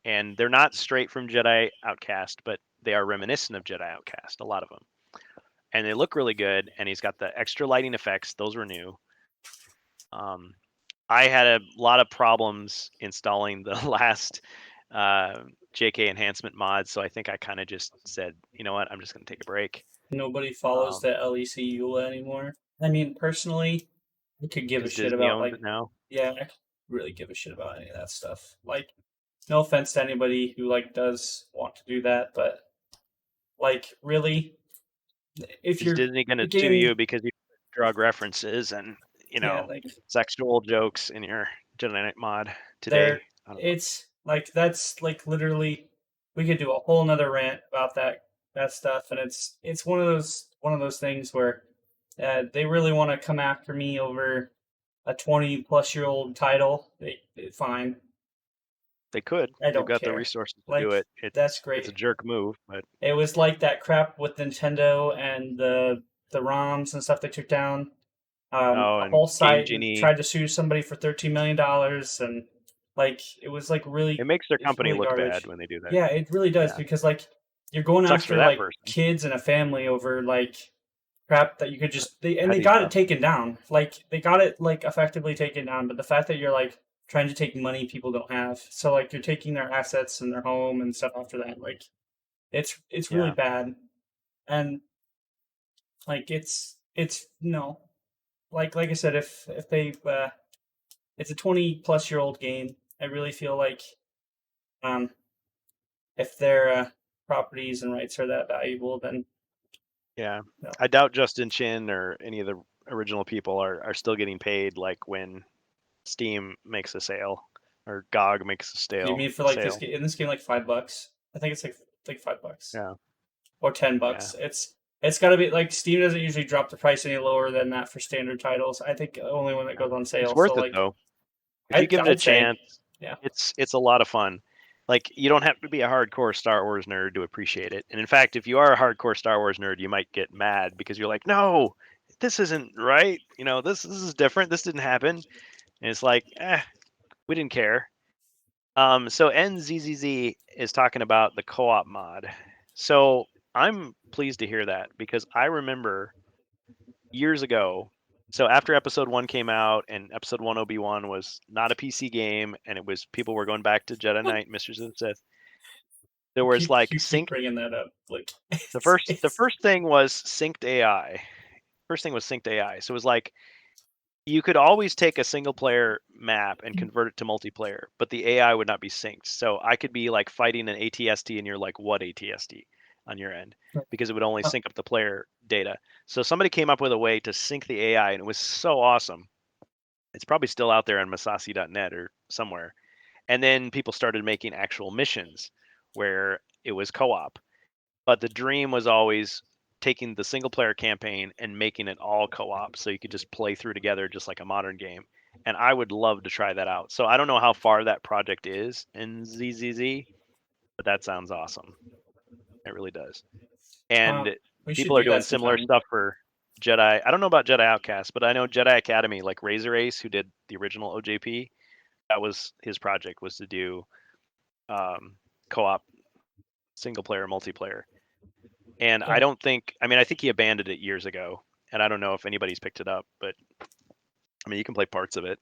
and they're not straight from Jedi Outcast, but they are reminiscent of Jedi Outcast, a lot of them. And they look really good and he's got the extra lighting effects, those were new. Um, I had a lot of problems installing the last JK enhancement mod, so I think I kind of just said, you know what, I'm just going to take a break Nobody follows the LEC EULA anymore. I mean, personally, I could give a because shit Disney about owns like, it now. yeah, I could really give a shit about any of that stuff. Like, no offense to anybody who like does want to do that, but like, really, if Is you're Disney going to sue getting, you because you put drug references and yeah, like sexual jokes in your Jedi Knight mod today? there, I don't know. it's like that's like literally, we could do a whole nother rant about that stuff, and it's one of those things where they really want to come after me over a 20-plus-year-old title. Fine, They could. I They've don't got the care. resources to do Like it. that's It's a great. jerk move, but It was like that crap with Nintendo and the ROMs and stuff they took down. oh, A and whole Game site and Genie, tried to sue somebody for $13 million, and like it was like it really, makes their it's company really look bad garbage. when they do that. Yeah, it really does Yeah, because like you're going sucks for after that like person. kids and a family over like crap that you could just and they Petty got it stuff. taken down. Like they got it like effectively taken down, but the fact that you're like trying to take money people don't have, so like you're taking their assets and their home and stuff after that, like it's really Yeah. bad. And like it's no, like I said, if they it's a 20-plus-year-old game. I really feel like um if their properties and rights are that valuable, then Yeah, no. I doubt Justin Chin or any of the original people are still getting paid like when Steam makes a sale or GOG makes a You sale mean for like this sale. game in this game like $5? I think it's like $5 Yeah, or 10 yeah. bucks. It's got to be like Steam doesn't usually drop the price any lower than that for standard titles. I think only when it Yeah. goes on It's sale. So worth it like though. If you give it a I'd say chance, yeah. it's a lot of fun. Like you don't have to be a hardcore Star Wars nerd to appreciate it. And in fact, if you are a hardcore Star Wars nerd, you might get mad because you're like, "No, this isn't right. This is different. This didn't happen." And it's like, we didn't care. So NZZZ is talking about the co-op mod. So I'm pleased to hear that because I remember years ago. So after episode one came out and episode one Obi-Wan was not a PC game and it was people were going back to Jedi Knight, Misters of the Sith. There was like You keep sync. bringing that up. Like The first it's first thing was synced AI. First thing was synced AI. So it was like you could always take a single player map and convert it to multiplayer, but the AI would not be synced. So I could be like fighting an ATST and you're like, what ATST on your end? Because it would only sync up the player data. So somebody came up with a way to sync the AI and it was so awesome. It's probably still out there on masasi.net or somewhere. And then people started making actual missions where it was co op. But the dream was always taking the single player campaign and making it all co-op so you could just play through together just like a modern game. And I would love to try that out. So I don't know how far that project is in ZZZ, but that sounds awesome. It really does. And We should people are do doing that similar sometime. stuff for Jedi. I don't know about Jedi Outcast, but I know Jedi Academy, like Razor Ace, who did the original OJP. That was his project, was to do um, co-op, single player, multiplayer. And I Yeah, don't think, I mean, I think he abandoned it years ago, and I don't know if anybody's picked it up, but I mean, you can play parts of it,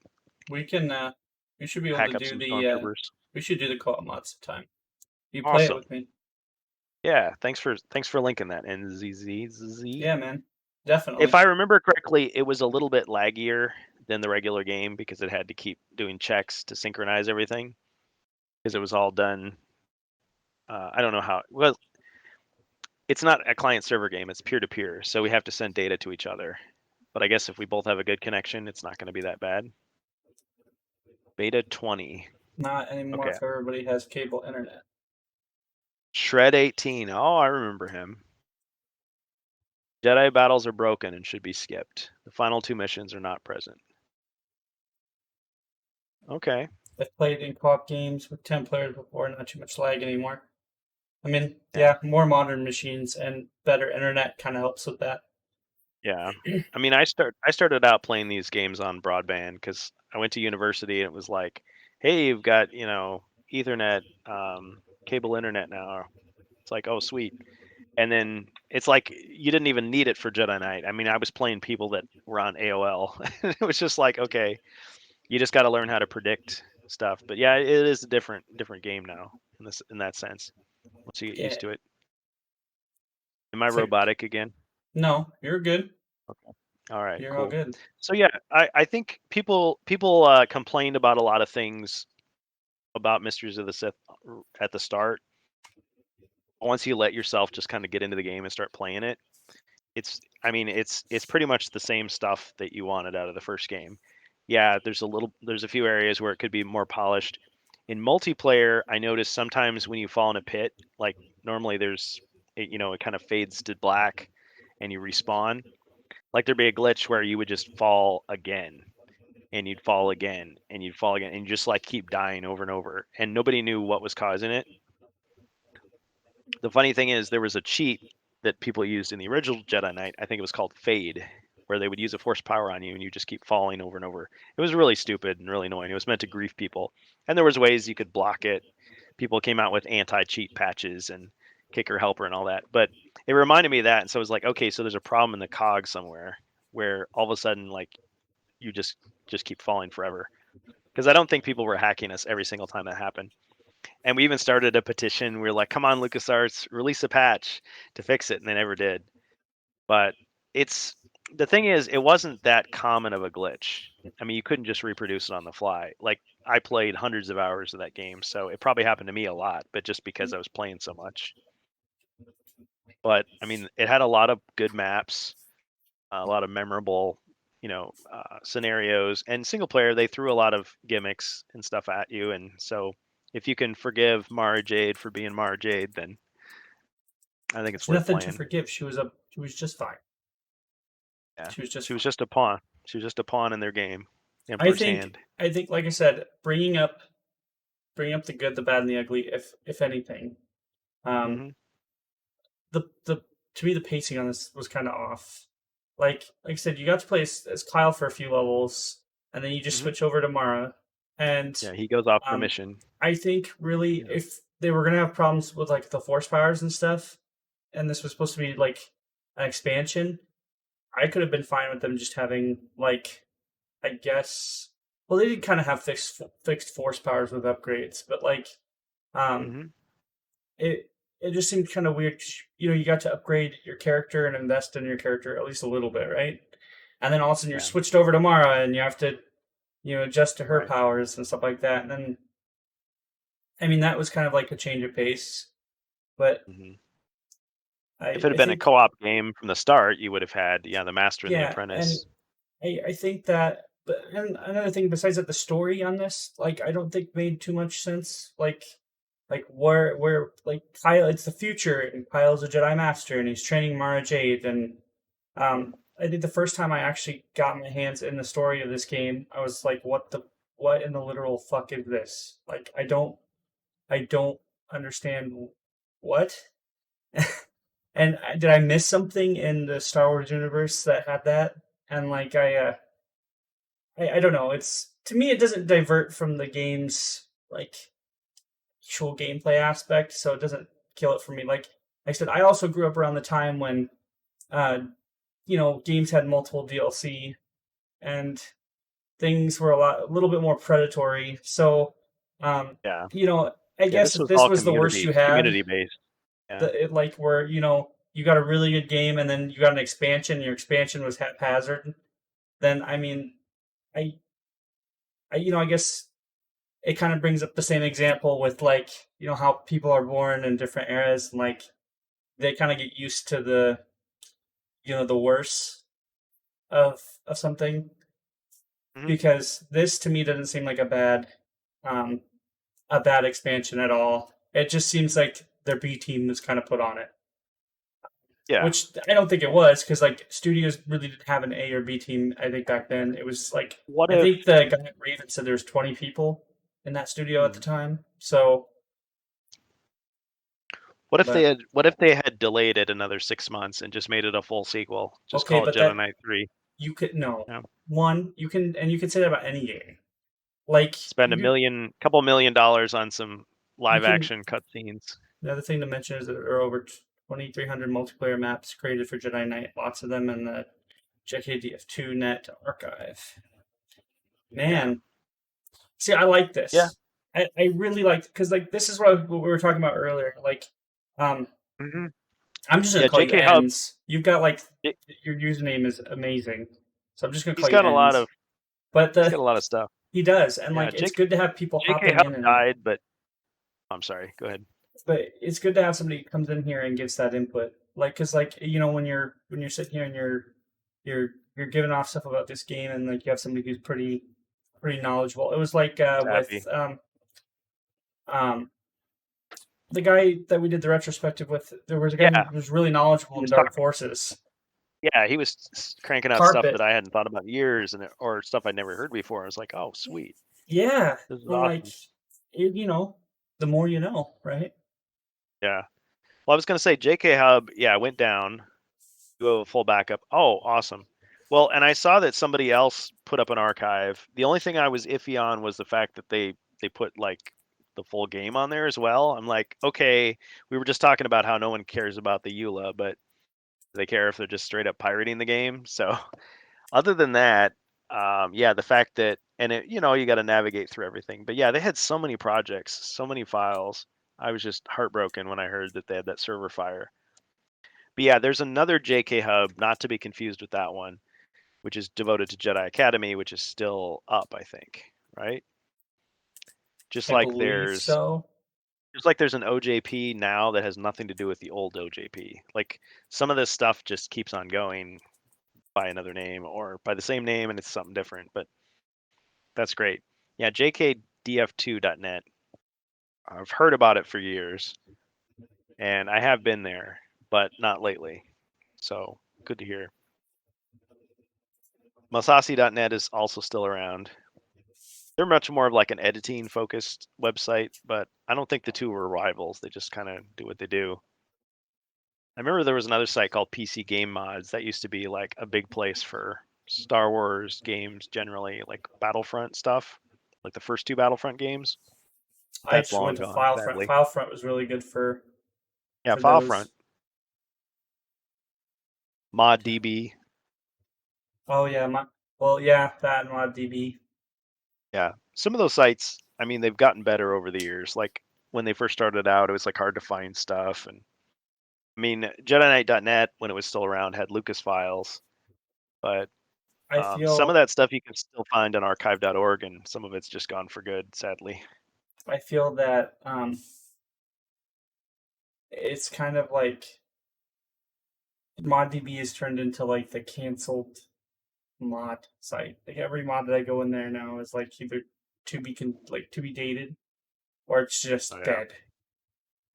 we can. We should be able to hack up do some the. stormtroopers. We should do the co-op mod sometime. You play it Awesome. with me. Yeah, thanks for linking that. NZZZ. Yeah, man. Definitely. If I remember correctly, it was a little bit laggier than the regular game because it had to keep doing checks to synchronize everything because it was all done. I don't know how. Well, it's not a client server game; it's peer to peer, so we have to send data to each other. But I guess if we both have a good connection, it's not going to be that bad. Beta 20. Not anymore Okay. if everybody has cable internet. Shred 18. Oh, I remember him. Jedi battles are broken and should be skipped. The final 2 missions are not present. Okay. I've played in co-op games with 10 players before, not too much lag anymore. I mean, Yeah. yeah, more modern machines and better internet kind of helps with that. Yeah. I mean, I started out playing these games on broadband because I went to university and it was like, hey, you've got, Ethernet, cable internet now. It's like, oh, sweet. And then it's like you didn't even need it for Jedi Knight. I mean, I was playing people that were on AOL. It was just like, okay, you just got to learn how to predict stuff. But yeah, it is a different game now in that sense. Once you get Yeah, used to it. Am I it's like, robotic again? no, you're good. Okay. All right, You're all cool. good. So yeah, I think people complained about a lot of things about Mysteries of the Sith at the start. Once you let yourself just kind of get into the game and start playing it, I mean it's pretty much the same stuff that you wanted out of the first game. Yeah, there's a few areas where it could be more polished. In multiplayer, I noticed sometimes when you fall in a pit, like normally it kind of fades to black and you respawn. Like there'd be a glitch where you would just fall again and you'd fall again and you'd fall again and you just like keep dying over and over and nobody knew what was causing it. The funny thing is there was a cheat that people used in the original Jedi Knight. I think it was called Fade, where they would use a force power on you and you just keep falling over and over. It was really stupid and really annoying. It was meant to grief people, and there was ways you could block it. People came out with anti-cheat patches and kicker helper and all that, but it reminded me of that, and so I was like, okay, so there's a problem in the cog somewhere where all of a sudden like you just keep falling forever. Because I don't think people were hacking us every single time that happened. And we even started a petition. We were like, come on, LucasArts, release a patch to fix it. And they never did. But it's the thing is, it wasn't that common of a glitch. I mean, you couldn't just reproduce it on the fly. Like, I played hundreds of hours of that game. So it probably happened to me a lot, but just because I was playing so much. But I mean, it had a lot of good maps, a lot of memorable, scenarios. And single player, they threw a lot of gimmicks and stuff at you. And so if you can forgive Mara Jade for being Mara Jade, then I think it's There's worth nothing to playing. forgive. She was just fine. Yeah, She was just she was fine. just a pawn. She was just a pawn in their game. The I Emperor's think hand. I think like I said, bringing up the good, the bad, and the ugly, if anything. Um, Hmm. the to me the pacing on this was kind of off. Like I said, you got to play as Kyle for a few levels, and then you just Hmm. switch over to Mara. And Yeah, he goes off on a um, mission. I think really Yeah. if they were gonna have problems with like the force powers and stuff, and this was supposed to be like an expansion, I could have been fine with them just having like I guess. Well, they did kind of have fixed force powers with upgrades, but like um, Hmm. it it just seemed kind of weird. You know, you got to upgrade your character and invest in your character at least a little bit, right? And then all of a sudden you're Yeah. switched over to Mara, and you have to adjust to her Right. powers and stuff like that. And then I mean that was kind of like a change of pace, but Hmm. If I it had I been a think co-op game from the start, you would have had the master and the yeah, and apprentice. I think that. But and another thing besides that, the story on this, like, I don't think made too much sense. Like where like Kyle, it's the future, and Kyle's a Jedi Master, and he's training Mara Jade, and I think the first time I actually got my hands in the story of this game, I was like, what in the literal fuck is this? Like, I don't understand what. And did I miss something in the Star Wars universe that had that? And like I don't know. It's to me, it doesn't divert from the game's like actual gameplay aspect, so it doesn't kill it for me. Like I said, I also grew up around the time when uh, games had multiple DLC and things were a little bit more predatory. So, um, Yeah. you know, I Yeah. guess This if was this all was the worst you had, community based. Yeah. like where you got a really good game and then you got an expansion, your expansion was haphazard, then I mean, I, I guess it kind of brings up the same example with like how people are born in different eras and like they kind of get used to the worst of something Hmm. because this to me doesn't seem like um a bad expansion at all. It just seems like their B team was kind of put on it, Yeah. which I don't think it was because like studios really didn't have an A or B team. I think back then it was like What I if? think the guy at Raven said there was 20 people in that studio at the Hmm. time. So, What if they but had? What if they had delayed it another 6 months and just made it a full sequel? Just okay, call it but Jedi that Knight 3. you could no Yeah. one you can say that about any game. Like Spend couple $1 million on some you live can action cutscenes. the other thing to mention is that there are over 2,300 multiplayer maps created for Jedi Knight. Lots of them in the JKDF2 net archive. Yeah. Man, see, I like Yeah. this. I really like because like this is what we were talking about earlier. Like, um, Hmm. I'm just gonna Yeah. call you J.K. Hub. ends. You've got like J- your username is amazing, so I'm just gonna He's call you got a lot ends. of. But He's got a lot of stuff. he does, and Yeah. like it's good to have people J.K. hopping Hub in and died, but I'm sorry. Go ahead. but it's good to have somebody who comes in here and gives that input. Like, cause like when you're sitting here and you're giving off stuff about this game and like you have somebody who's pretty knowledgeable. It was like with Savvy. um the guy that we did the retrospective with. There was a guy who Yeah. was really knowledgeable He in was Dark talking. Forces. Yeah, he was cranking out stuff Carpet, that I hadn't thought about in years, or stuff I'd never heard before. I was like, oh, sweet, yeah, this is and like awesome. the more you know, right? Yeah. Well, I was gonna say J.K. Hub. Yeah, went down. You have a full backup. Oh, awesome. Well, and I saw that somebody else put up an archive. The only thing I was iffy on was the fact that they put like the full game on there as well. I'm like, okay, we were just talking about how no one cares about the EULA, but they care if they're just straight up pirating the game. So other than that, yeah, the fact that and it, you got to navigate through everything. But yeah, they had so many projects, so many files. I was just heartbroken when I heard that they had that server fire. But yeah, there's another JK Hub, not to be confused with that one, which is devoted to Jedi Academy, which is still up, I think, right? Just I like believe there's so. just like there's an OJP now that has nothing to do with the old OJP. Like some of this stuff just keeps on going by another name or by the same name and it's something different, but that's great. Yeah, jkdf2.net. I've heard about it for years and I have been there, but not lately. So good to hear. Masasi.net is also still around. They're much more of like an editing focused website, but I don't think the two were rivals. They just kind of do what they do. I remember there was another site called PC Game Mods that used to be like a big place for Star Wars games generally, like Battlefront stuff, like the first two Battlefront games. I That's just went long to gone, FileFront. sadly. FileFront was really good Yeah, for those. FileFront, ModDB. Oh yeah, well yeah, that and ModDB. Yeah, some of those sites, I mean, they've gotten better over the years. Like when they first started out, it was like hard to find stuff. And I mean, JediKnight.net, when it was still around, had Lucas files, but I some of feel that stuff you can still find on archive.org, and some of it's just gone for good, sadly. I feel that it's kind of like ModDB is turned into like the canceled mod site. Like every mod that I go in there now is like either to be dated or it's Oh just yeah. dead.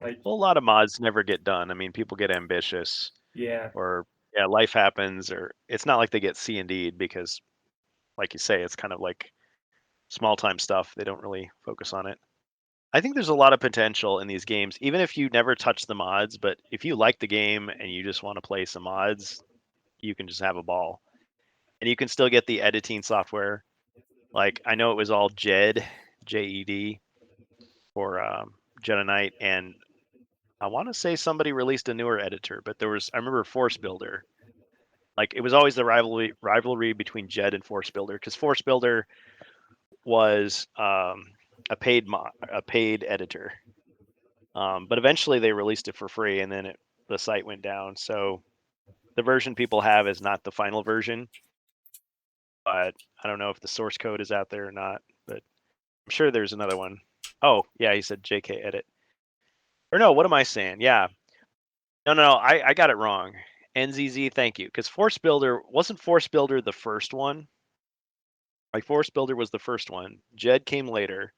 Like Well, a lot of mods never get done. I mean, people get ambitious, yeah, or yeah, life happens, or it's not like they get C and D'd because, like you say, it's kind of like small time stuff. They don't really focus on it. I think there's a lot of potential in these games, even if you never touch the mods. But if you like the game and you just want to play some mods, you can just have a ball, and you can still get the editing software. Like I know it was all JED, JED for Jedi Knight, and I want to say somebody released a newer editor, but I remember Force Builder. Like it was always the rivalry between Jed and Force Builder because Force Builder was a paid editor, but eventually they released it for free, and then the site went down. So the version people have is not the final version, but I don't know if the source code is out there or not. But I'm sure there's another one. Oh yeah, he said JK edit. Or no, what am I saying? Yeah, no, I got it wrong. NZZ, thank you. Because Force Builder the first one? Like Force Builder was the first one. Jed came later,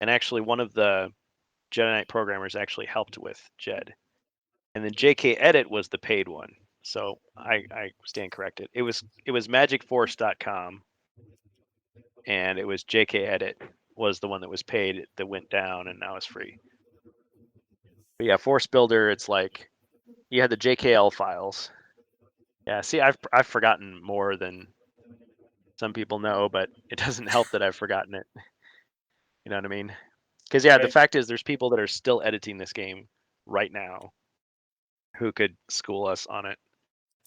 and actually one of the Jedi Knight programmers actually helped with Jed. And then JK Edit was the paid one. So I stand corrected. It was magicforce.com, and it was JK Edit was the one that was paid that went down and now it's free. But yeah, Force Builder, it's like you had the JKL files. Yeah, see, I've forgotten more than some people know, but it doesn't help that I've forgotten it. You know what I mean? Because yeah, the Right. fact is, there's people that are still editing this game right now who could school us on it,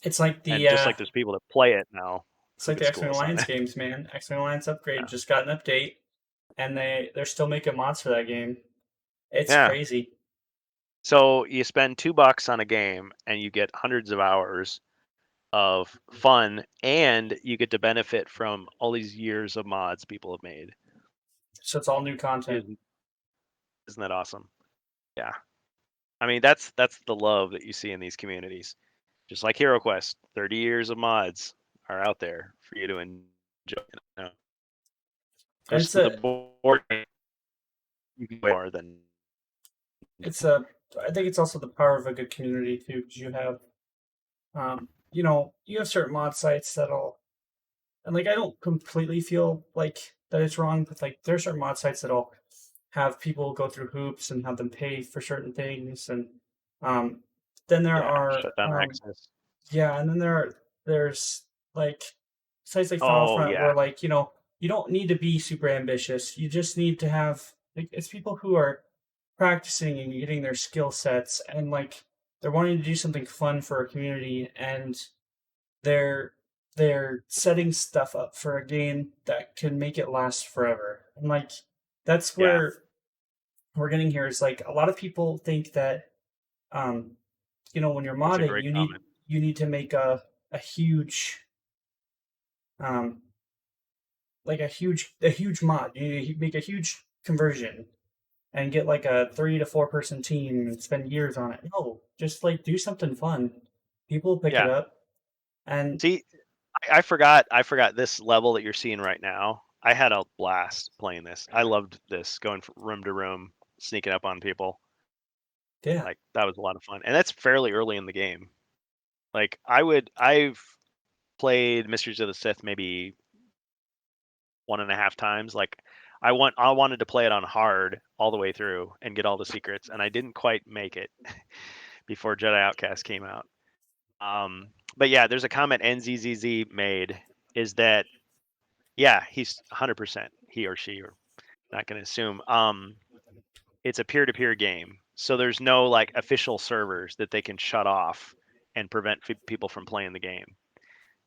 It's like and just like there's people that play it now who could the school X-Men us on Alliance it. games, man. X-Men Alliance upgrade Yeah, just got an update, and they're still making mods for that game. It's yeah. crazy. So you spend $2 on a game, and you get hundreds of hours of fun, and you get to benefit from all these years of mods people have made. So it's all new content. Isn't that awesome? Yeah. I mean, that's the love that you see in these communities. Just like HeroQuest, 30 years of mods are out there for you to enjoy. You know? And Especially with the board game, you can play more than it's a I think it's also the power of a good community too, because you have you have certain mod sites that'll and like I don't completely feel like that it's wrong, but like there's certain mod sites that'll have people go through hoops and have them pay for certain things, and um, then there yeah, are shut down access. yeah, and then there's like sites like Final Oh Front yeah, where like you don't need to be super ambitious. You just need to have like it's people who are practicing and getting their skill sets and like they're wanting to do something fun for a community and they're they're setting stuff up for a game that can make it last forever. And like that's yeah. where we're getting here is like a lot of people think that um when you're That's a modding great comment. you need to make a huge um a huge mod. You need to make a huge conversion and get like a 3 to 4 person team and spend years on it. No, just like do something fun. People pick it Yeah. up and See, I forgot this level that you're seeing right now. I had a blast playing this. I loved this, going from room to room, sneaking up on people. yeah. Like that was a lot of fun, and that's fairly early in the game. Like I've played Mysteries of the Sith maybe 1.5 times. Like I wanted to play it on hard all the way through and get all the secrets, and I didn't quite make it before Jedi Outcast came out. But yeah, there's a comment NZZZ made is that yeah, he's 100% he or she, or not going to assume. It's a peer-to-peer game, so there's no like official servers that they can shut off and prevent people from playing the game.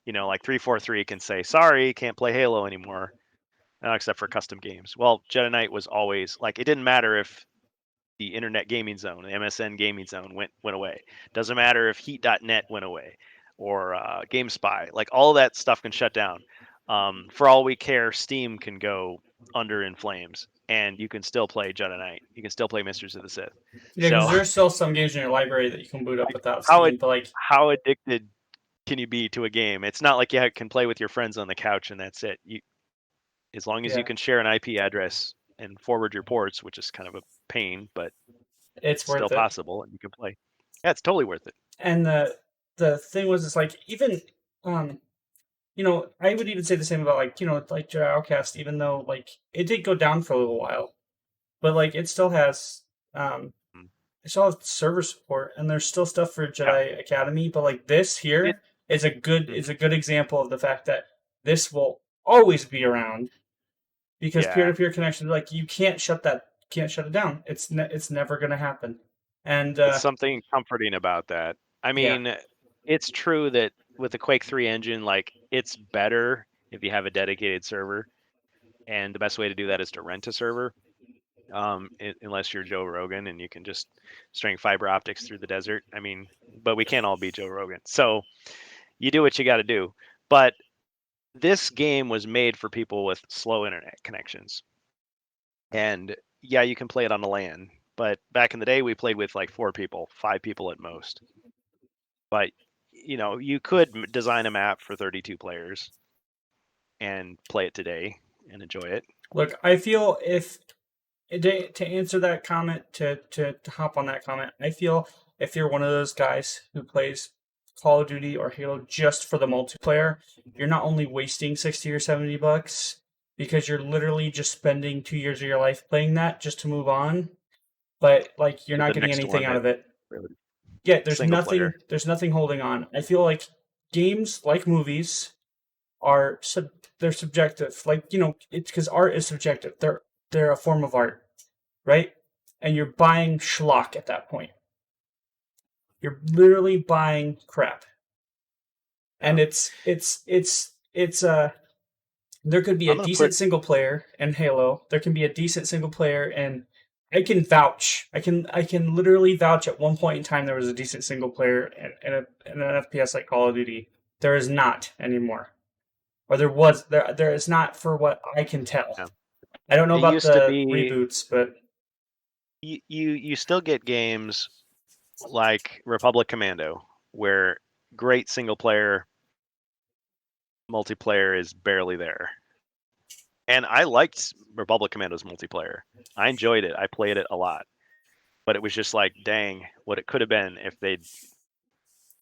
You know, like 343 can say, "Sorry, can't play Halo anymore," except for custom games. Well, Jedi Knight was always like it didn't matter if the Internet Gaming Zone, the MSN Gaming Zone went away. Doesn't matter if Heat.net went away or GameSpy. Like all that stuff can shut down. For all we care, Steam can go under in flames, and you can still play Jedi Knight. You can still play Misters of the Sith. Yeah, because So, there's still some games in your library that you can boot up like, without Steam, but like how addicted can you be to a game? It's not like you can play with your friends on the couch and that's it. As long as you yeah, can share an IP address and forward your ports, which is kind of a pain, but it's still worth it. possible, and you can play. Yeah, it's totally worth it. And the thing was, it's like even um I would even say the same about like like Outcast, even though like it did go down for a little while. but like it still has um Mm. it still has server support, and there's still stuff for Yeah. Jedi Academy. But like this It. here is Mhm. a good example of the fact that this will always be around because peer Yeah. to peer connections, like you can't shut it down. It's never gonna happen. And It's something comforting about that. I yeah, mean, it's true that with the Quake 3 engine, like it's better if you have a dedicated server, and the best way to do that is to rent a server. Unless you're Joe Rogan and you can just string fiber optics through the desert. I mean, but we can't all be Joe Rogan. So you do what you got to do. But this game was made for people with slow internet connections. And yeah, you can play it on the LAN. But back in the day, we played with like 4 people, 5 people at most. But you could design a map for 32 players and play it today and enjoy it. look, I feel if to answer that comment, to hop on that comment, I feel if you're one of those guys who plays Call of Duty or Halo just for the multiplayer, you're not only wasting 60 or $70 because you're literally just spending 2 years of your life playing that just to move on, but like you're To not the getting next anything one out that of it. really Yeah, single player. there's nothing holding on. I feel like games like movies are they're subjective. Like, it's because art is subjective. They're a form of art, right? And you're buying schlock at that point. You're literally buying crap. Yeah. And it's there could be I'm a gonna put decent single player in Halo. There can be a decent single player, and I can vouch. I can literally vouch. At one point in time, there was a decent single player in an FPS like Call of Duty. There is not anymore, or there is not for what I can tell. yeah. I don't know It about used to the be reboots, but you still get games like Republic Commando where great single player multiplayer is barely there. And I liked Republic Commando's multiplayer. I enjoyed it. I played it a lot. But it was just like, dang, what it could have been if they'd.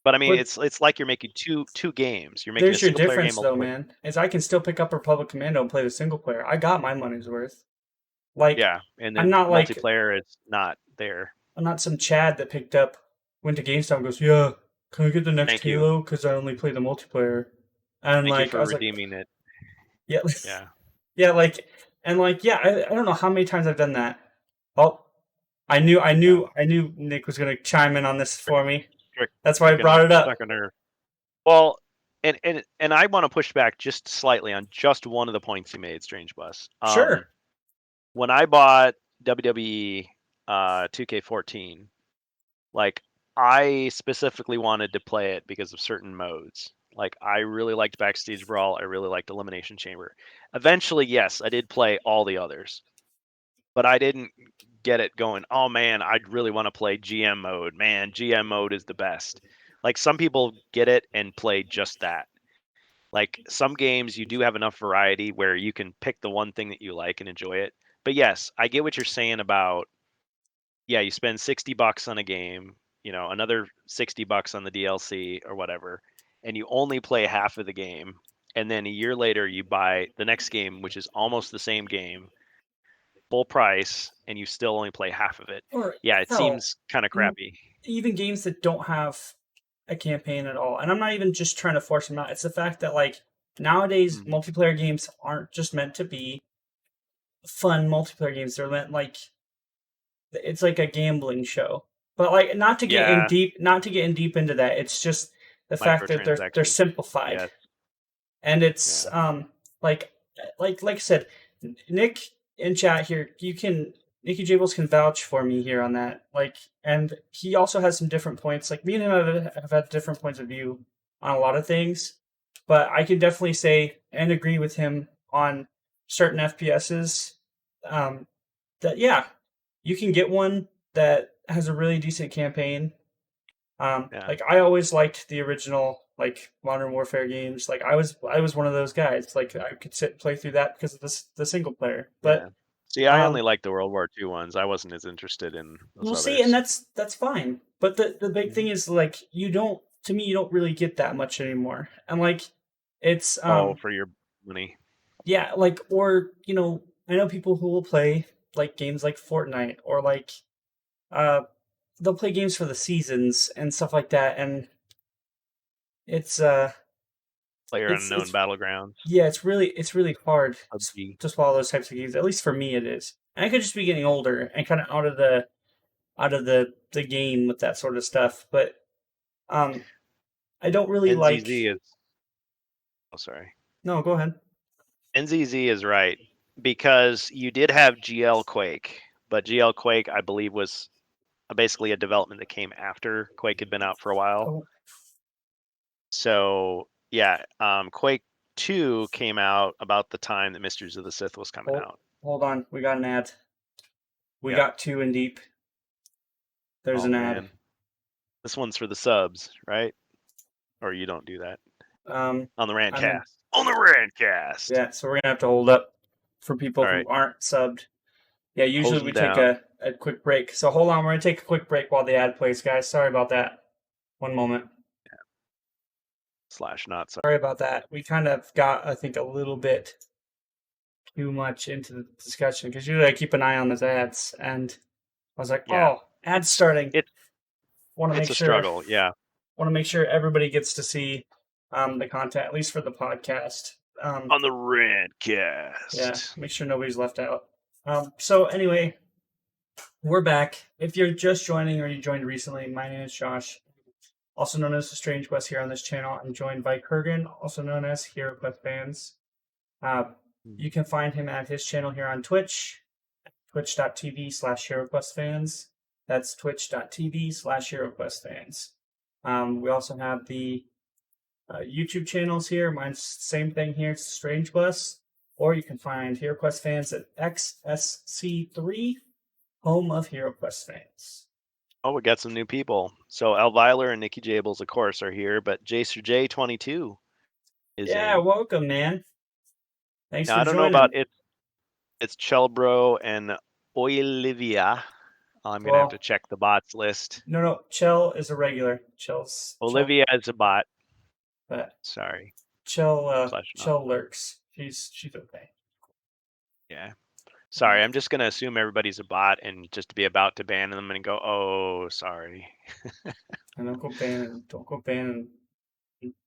But I mean, but it's like you're making two games. You're making a there's your single player game difference though, multiplayer. man. Is I can still pick up Republic Commando and play the single player. I got my money's worth. Like Yeah, and I'm then not like multiplayer is not there. I'm not some Chad that picked up, went to GameStop and goes, yeah, can I get the next Thank you, Halo? Because I only play the multiplayer. And thank you like, I for was like, redeeming it. yeah, Yeah, yeah, like, and like, yeah, I don't know how many times I've done that. Oh, yeah. I knew Nick was going to chime in on this for me. That's why I Struck brought it up. a nerve. Well, and I want to push back just slightly on just one of the points you made, Strange Bus. Sure. When I bought WWE 2K14, like I specifically wanted to play it because of certain modes. Like I really liked Backstage Brawl, I really liked Elimination Chamber. Eventually, yes, I did play all the others, but I didn't get it going. Oh man, I'd really want to play GM mode. Man, GM mode is the best. Like some people get it and play just that. Like some games, you do have enough variety where you can pick the one thing that you like and enjoy it. But yes, I get what you're saying about, yeah, you spend $60 on a game, another $60 on the DLC or whatever, and you only play half of the game. And then a year later, you buy the next game, which is almost the same game, full price, and you still only play half of it. Or Yeah, it hell, seems kind of crappy. even games that don't have a campaign at all. And I'm not even just trying to force them out. It's the fact that like nowadays Mhm. multiplayer games aren't just meant to be fun multiplayer games. They're meant like it's like a gambling show. But like Yeah, not to get in deep into that. It's just the fact that they're microtransactions. simplified. Yes, And it's yeah, like like I said, Nick in chat here, you can NickyJables can vouch for me here on that. Like, and he also has some different points. Like me and him have had different points of view on a lot of things, but I can definitely say and agree with him on certain FPSs. Um, that yeah, you can get one that has a really decent campaign. yeah, Like I always liked the original like Modern Warfare games. Like I was one of those guys. Like I could sit and play through that because of the single player. yeah. But See, I only like the World War II ones. I wasn't as interested in those we'll see, and others. that's fine. But the big thing Mhm. is like you don't to me you don't really get that much anymore. And like it's Oh, for your money. yeah, like or I know people who will play. like games like Fortnite or like they'll play games for the seasons and stuff like that, and it's Player Unknown it's Battlegrounds, yeah, it's really hard PUBG. to swallow those types of games. At least for me, it is. And I could just be getting older and kind of out of the game with that sort of stuff. But um, I don't really NZZ like. is. Oh, sorry. No, go ahead. NZZ is right because you did have GL Quake, but GL Quake, I believe, was basically a development that came after Quake had been out for a while. Oh, So yeah, Quake 2 came out about the time that Mysteries of the Sith was coming hold, out. hold on. We got an ad. We Yep. got two in deep. There's Oh an ad. man, this one's for the subs, right? Or you don't do that on the I'm in. Rantcast. On the Rantcast. Yeah, so we're gonna have to hold up for people All who right, aren't subbed. Yeah, hose usually them we take down. a quick break. So hold on, we're gonna take a quick break while the ad plays, guys. Sorry about that. One moment. Slash not sorry. Sorry about that. We kind of got, I think, a little bit too much into the discussion because usually I keep an eye on those ads, and I was like, Yeah, "Oh, ads starting." it's Want to it's make a sure, struggle. Yeah, everybody gets to see the content, at least for the podcast. on the Yeah, Rantcast. make sure nobody's left out. So anyway, we're back. If you're just joining or you joined recently, my name is Josh, also known as the Strange West here on this channel. I'm joined by Kurgan, also known as HeroQuest Fans. Uh, you can find him at his channel here on Twitch, twitch.tv/HeroQuestFans. That's twitch.tv/HeroQuestFans. We also have the YouTube channels here. Mine's same thing here. It's Strange Quest. Or you can find HeroQuest Fans at XSC3, home of HeroQuest Fans. Oh, we got some new people. So Elviler and NickyJables, of course, are here, but Jacer J22 is Yeah, in. welcome, man. Thanks Now for I don't know about joining. it. It's Chelbro and Olivia. I'm gonna have to Well, check the bots list. no. Chell is a regular. Chell, Olivia is a bot. but Sorry. Slash not. Chell lurks. She's okay. Yeah. Sorry. I'm just gonna assume everybody's a bot and just be about to ban them and go, oh, sorry. And don't go banning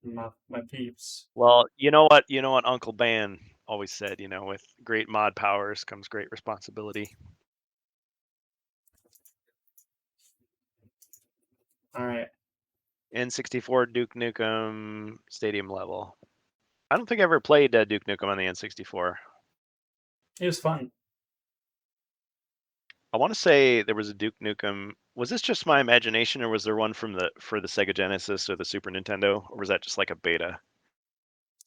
my peeps. Well, you know what? You know what Uncle Ban always said. With great mod powers comes great responsibility. All right. N64 Duke Nukem Stadium level. I don't think I ever played Duke Nukem on the N64. It was fun. I want to say there was a Duke Nukem. Was this just my imagination, or was there one for the Sega Genesis or the Super Nintendo, or was that just like a beta?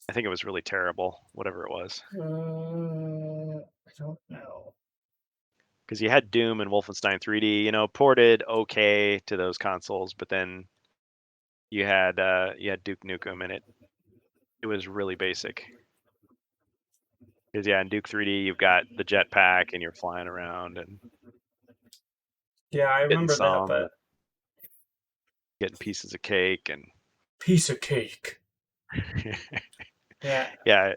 I think it was really terrible, whatever it was, I don't know. because you had Doom and Wolfenstein 3D, ported okay to those consoles, but then you had Duke Nukem, and it was really basic. Because yeah, in Duke 3D you've got the jetpack and you're flying around and Yeah, I getting remember that, some, but but getting pieces of cake and piece of cake. Yeah. yeah.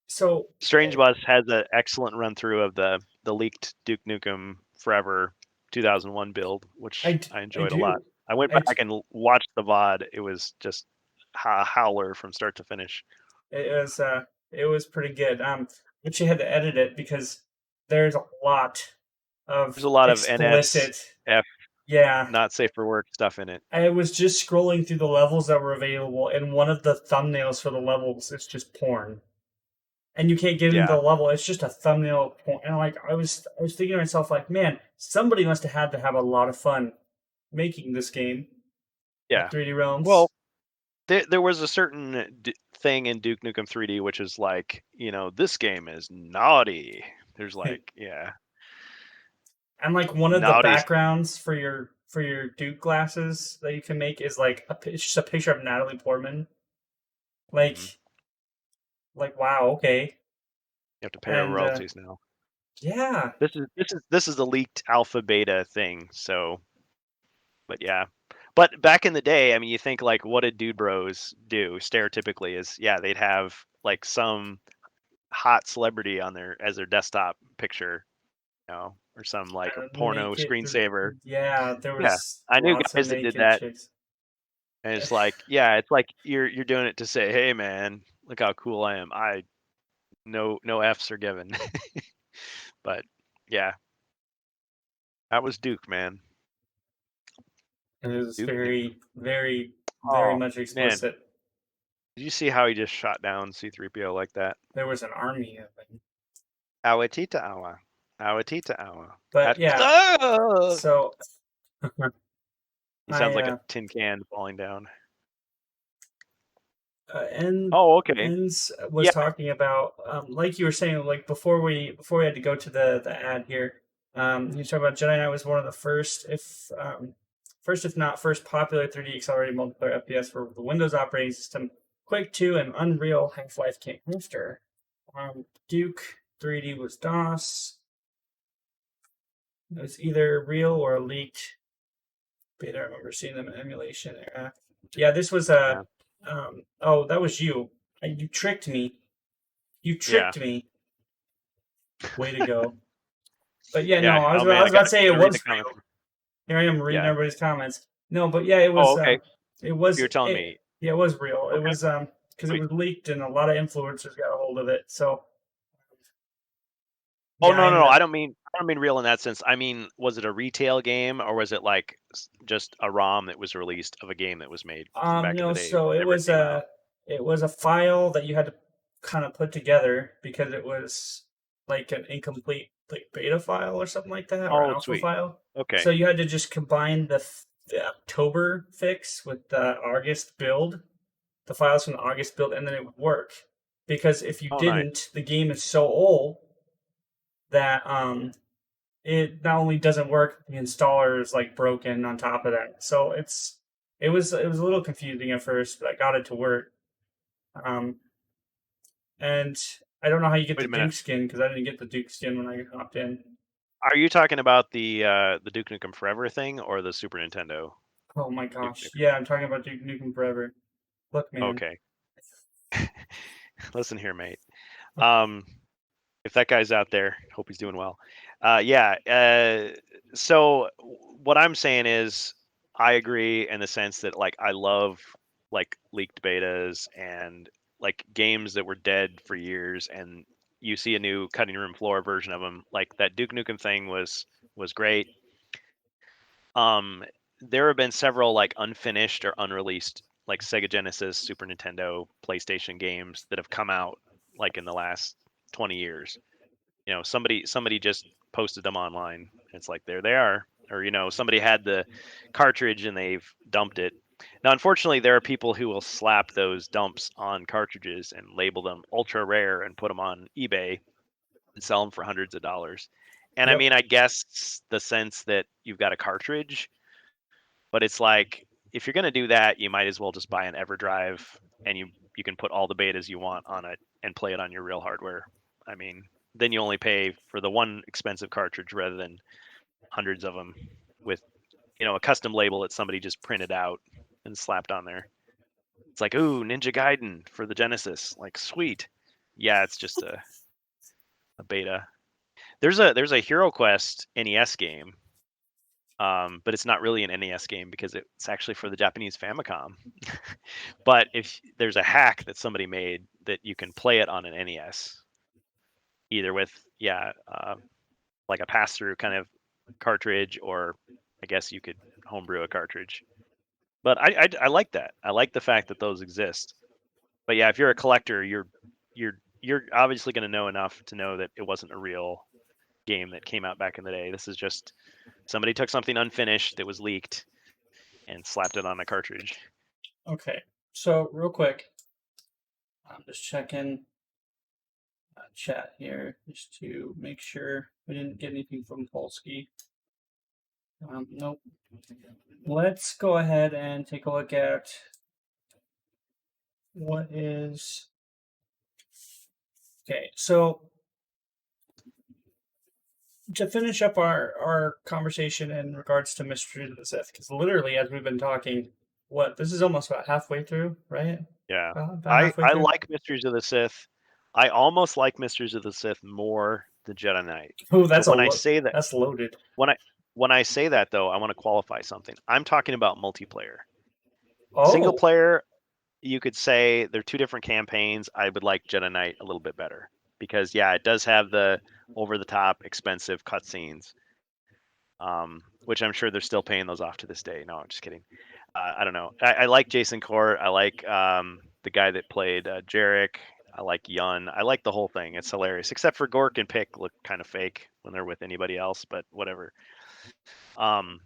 So Strange Bus has an excellent run through of the leaked Duke Nukem Forever 2001 build, which I I enjoyed a lot. do. I went I back and watched the VOD. It was just a howler from start to finish. it was pretty good. But you had to edit it because there's a lot There's of a lot of explicit. NSF, Yeah. not safe for work stuff in it. I was just scrolling through the levels that were available, and one of the thumbnails for the levels is just porn. And you can't get into Yeah, the level. It's just a thumbnail porn. And like I was thinking to myself, like, man, somebody must have had to have a lot of fun making this game at yeah. 3D Realms. Well, there was a certain thing in Duke Nukem 3D which is like, this game is naughty. There's like, yeah, And like one of the naughty. backgrounds for your Duke glasses that you can make is like it's just a picture of Natalie Portman. Mhm. Like wow, okay. You have to pay her And royalties now. yeah, This is the leaked alpha beta thing. So, but yeah, but back in the day, I mean, you think like, what did Dude Bros do? Stereotypically, is yeah, they'd have like some hot celebrity on their as their desktop picture, or some like porno Naked. screensaver. Yeah, there Yeah, was I knew lots of guys that did naked that, chicks. and it's like, yeah, it's like you're doing it to say, hey man, look how cool I am. No Fs are given. But yeah, that was Duke, man. It was Duke Nukem. very, very, very Oh much man, explicit. did you see how he just shot down C-3PO like that? There was an army of them. Awatita awa. Awatita awa. But yeah, Ah! so He sounds I like a tin can falling down. and Oh, okay. Ends was Yeah. talking about like you were saying, like before we had to go to the ad here. You talking about Jedi Knight was one of the first, if not first, popular 3D accelerated multiplayer FPS for the Windows operating system. Quake 2 and Unreal Half-Life came after. Duke 3D was DOS. It was either real or leaked beta. I remember seeing them in emulation era. Yeah, this was a. Yeah. Oh, that was you. You tricked me. You Yeah. tricked me. Way to go. But yeah, no, Yeah. Oh I man, was I about gotta, to say it gotta read the was comments. real. Here I am reading Yeah. everybody's comments. No, but yeah, Oh, okay. You're telling it. me. Yeah, it was real. It Okay. was because it Sweet. was leaked and a lot of influencers got a hold of it. So Oh yeah, I no, no, ended no. up. I don't mean real in that sense. I mean, was it a retail game or was it like just a ROM that was released of a game that was made from back in the No, day so that never came out? it was a file that you had to kind of put together because it was like an incomplete like beta file or something like that or Oh, alpha sweet. file. Okay. So you had to just combine the October fix with the August build, the files from the August build, and then it would work. Because if you Oh, nice. didn't, the game is so old that it not only doesn't work, the installer is like broken on top of that. So it was a little confusing at first, but I got it to work. Um, and I don't know how you get Wait the a minute. Duke skin because I didn't get the Duke skin when I hopped in. Are you talking about the Duke Nukem Forever thing or the Super Nintendo Oh my Duke gosh, Nukem? yeah, I'm talking about Duke Nukem Forever. Look, man. Okay. Listen here, mate. Um, if that guy's out there, hope he's doing well. Yeah. So what I'm saying is, I agree in the sense that like I love like leaked betas and like games that were dead for years, and you see a new cutting room floor version of them. Like that Duke Nukem thing was great. Um, there have been several like unfinished or unreleased like Sega Genesis, Super Nintendo, PlayStation games that have come out like in the last 20 years. Somebody just posted them online. It's like there they are, or somebody had the cartridge and they've dumped it. Now, unfortunately, there are people who will slap those dumps on cartridges and label them ultra rare and put them on eBay and sell them for hundreds of dollars. And I Yep. mean, I guess the sense that you've got a cartridge, but it's like if you're going to do that, you might as well just buy an EverDrive and you can put all the betas you want on it and play it on your real hardware. I mean, then you only pay for the one expensive cartridge rather than hundreds of them with a custom label that somebody just printed out and slapped on there. It's like, ooh, Ninja Gaiden for the Genesis. Like, sweet. Yeah, it's just a beta. There's a HeroQuest NES game, but it's not really an NES game because it's actually for the Japanese Famicom. But if there's a hack that somebody made that you can play it on an NES, either with like a pass-through kind of cartridge, or I guess you could homebrew a cartridge. But I like that. I like the fact that those exist. But yeah, if you're a collector, you're obviously going to know enough to know that it wasn't a real game that came out back in the day. This is just somebody took something unfinished that was leaked and slapped it on a cartridge. Okay. So real quick, I'm just checking chat here just to make sure we didn't get anything from Polsky. Nope. Let's go ahead and take a look at what is. Okay, so to finish up our conversation in regards to Mysteries of the Sith, because literally as we've been talking, this is almost about halfway through, right? Yeah. About I halfway I through. like Mysteries of the Sith. I almost like Mysteries of the Sith more the Jedi Knight. Oh, But that's loaded. when I when I say that though, I want to qualify something. I'm talking about multiplayer. Single Oh, player, you could say they're two different campaigns. I would like Jedi Knight a little bit better because yeah, it does have the over the top expensive cutscenes, which I'm sure they're still paying those off to this day. No, I'm just kidding. I don't know. I like Jason Court. I like the guy that played Jarek. I like Yun. I like the whole thing. It's hilarious, except for Gork and Pick look kind of fake when they're with anybody else, but whatever. Um,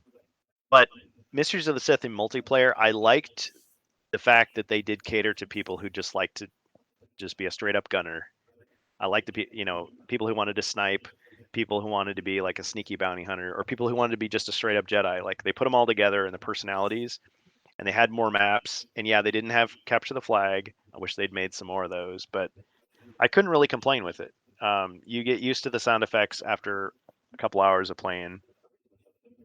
but Mysteries of the Sith in multiplayer, I liked the fact that they did cater to people who just like to just be a straight up gunner. I like people who wanted to snipe, people who wanted to be like a sneaky bounty hunter, or people who wanted to be just a straight up Jedi. Like they put them all together in the personalities, and they had more maps. And yeah, they didn't have capture the flag. I wish they'd made some more of those, but I couldn't really complain with it. You get used to the sound effects after a couple hours of playing,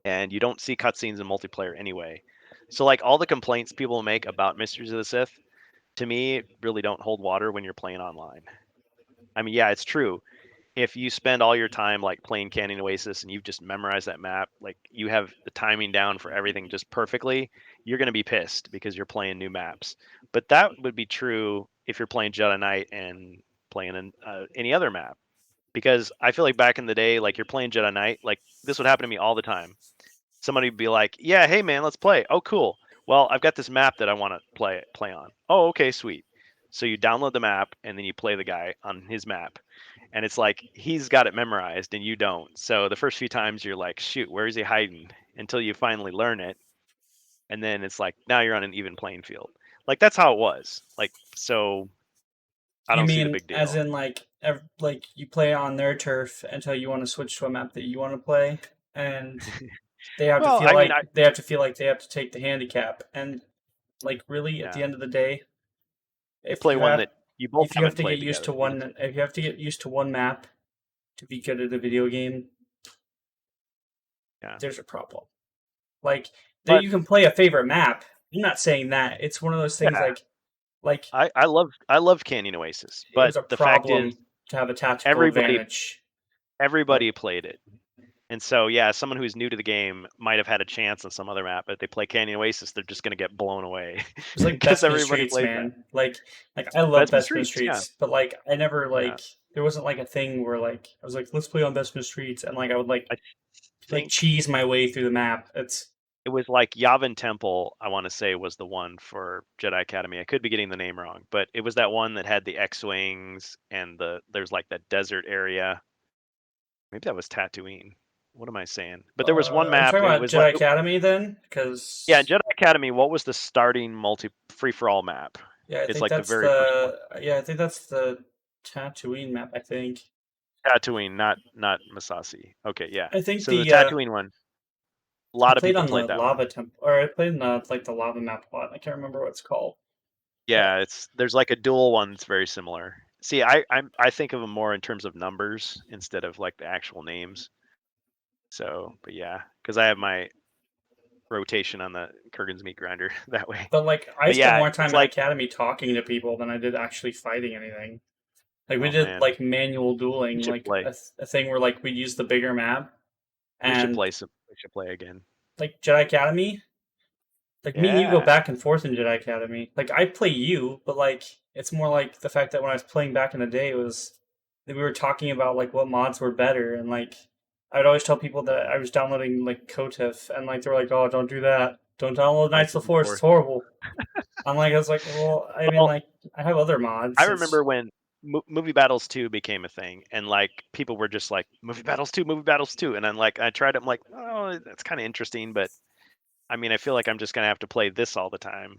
and you don't see cutscenes in multiplayer anyway. So like all the complaints people make about Mysteries of the Sith, to me, really don't hold water when you're playing online. I mean, yeah, it's true. If you spend all your time like playing Canyon Oasis and you've just memorized that map, like you have the timing down for everything just perfectly, you're going to be pissed because you're playing new maps. But that would be true if you're playing Jedi Knight and playing any other map. Because I feel like back in the day, like you're playing Jedi Knight, like this would happen to me all the time. Somebody would be like, "Yeah, hey man, let's play." Oh, cool. Well, I've got this map that I want to play on. Oh, okay, sweet. So you download the map and then you play the guy on his map. And it's like he's got it memorized and you don't. So the first few times you're like, "Shoot, where is he hiding?" until you finally learn it. And then it's like now you're on an even playing field. Like that's how it was. Like so I you don't see the mean big as deal. in like you play on their turf until you want to switch to a map that you want to play, and Well, I mean, I they have to feel like they have to take the handicap, and like really at the yeah, end of the day, you if play you one have that you both to haven't get played used to together. You know? one map to be good at a video game, Yeah. there's a problem. Like there But you can play a favorite map. I'm not saying that. It's one of those things yeah, like I love Canyon Oasis, it but was a the fact is problem to have a tactical everybody advantage. Like everybody played it. And so yeah, someone who's new to the game might have had a chance on some other map, but if they play Canyon Oasis, they're just gonna get blown away it's like because Bespin everybody Streets, plays that. man. Like I love Best in Bespin Streets, yeah, Streets, but like I never yeah. there wasn't like a thing where like I was like let's play on Bespin Streets and like I would I like think cheese my way through the map. It's it was like Yavin Temple, I want to say was the one for Jedi Academy. I could be getting the name wrong, but it was that one that had the X-wings and there's like that desert area. Maybe that was Tatooine. What am I saying? But there was one are you map. talking It about was like Jedi Academy then? yeah, in Because Jedi Academy. What was the starting multi free for all map? yeah, It's like the very first one. I think that's the Tatooine map. I think Tatooine, not Masasi. Okay, yeah. I think So the the Tatooine one, a I lot of played people on the played that one. lava temple, or I played in the like the lava map a lot. I can't remember what it's called, but Yeah, it's there's like a dual one that's very similar. See, I think of them more in terms of numbers instead of like the actual names. So, but yeah, because I have my rotation on the Kurgan's meat grinder that way. like I But spent yeah, more it's time in like, Academy talking to people than I did actually fighting anything. Like we oh did man, like manual we dueling, should like play. a thing where like we use the bigger map We should and play some. We should play again. like Jedi Academy. Like me and you go Yeah, back and forth in Jedi Academy. Like I play you, but like it's more like the fact that when I was playing back in the day, it was that we were talking about like what mods were better, and like I would always tell people that I was downloading like Kotif, and like they were like, "Oh, don't do that. Don't download Knights Knights of of the the Force. It's Force. horrible." I was like, "Well, I mean, Well, like I have other I mods. It's remember when Movie Battles 2 became a thing, and like people were just like Movie Battles 2, Movie Battles 2, and I'm like, I tried it. I'm like, oh, that's kind of interesting, but I mean, I feel like I'm just gonna have to play this all the time.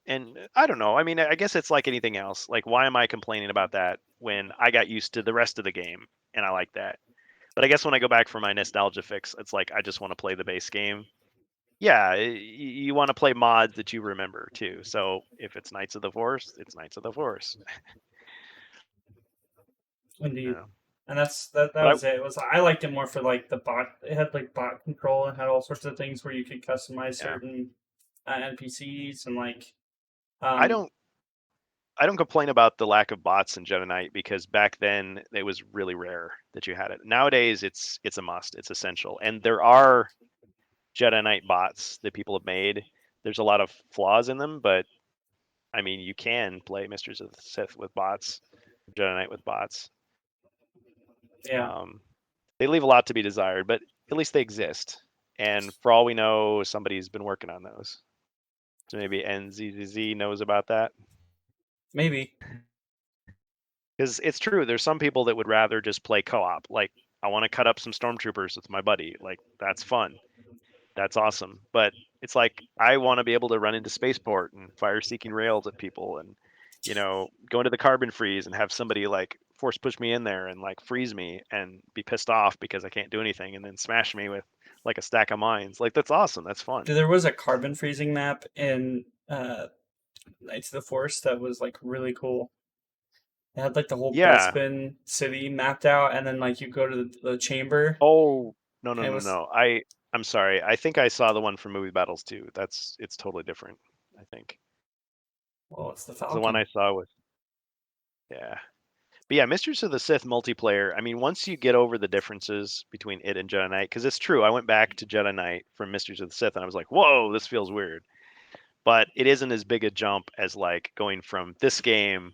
And I don't know. I mean, I guess it's like anything else. Like, why am I complaining about that when I got used to the rest of the game and I like that? But I guess when I go back for my nostalgia fix, it's like I just want to play the base game. Yeah, you want to play mods that you remember too. So if it's Knights of the Force, it's Knights of the Force. indeed." Yeah. And that But was it. It was I liked it more for like the bot. It had like bot control and had all sorts of things where you could customize yeah, certain NPCs and like I um don't. I don't complain about the lack of bots in Jedi Knight because back then it was really rare that you had it. Nowadays it's a must, it's essential. And there are Jedi Knight bots that people have made. There's a lot of flaws in them, but I mean you can play Misters of the Sith with bots, Jedi Knight with bots. Yeah, Um, they leave a lot to be desired, but at least they exist. And for all we know, somebody's been working on those. So maybe NZZ knows about that. maybe. Because it's true, there's some people that would rather just play co-op. Like, I want to cut up some stormtroopers with my buddy. Like, that's fun. That's awesome. But it's like I want to be able to run into spaceport and fire seeking rails at people and go into the carbon freeze and have somebody like force push me in there and like freeze me and be pissed off because I can't do anything and then smash me with like a stack of mines. Like that's awesome. That's fun. There was a carbon freezing map in Knights of the Force that was like really cool. It had like the whole Yeah. Bespin city mapped out, and then like you go to the chamber, Oh, no, no, and it no, was, no. I'm sorry. I think I saw the one from Movie Battles too. It's totally different, I think. well, it's the The one Falcon. I saw was yeah. But yeah, Mistress of the Sith multiplayer. I mean, once you get over the differences between it and Jedi Knight, because it's true, I went back to Jedi Knight from Mistress of the Sith, and I was like, "Whoa, this feels weird." But it isn't as big a jump as like going from this game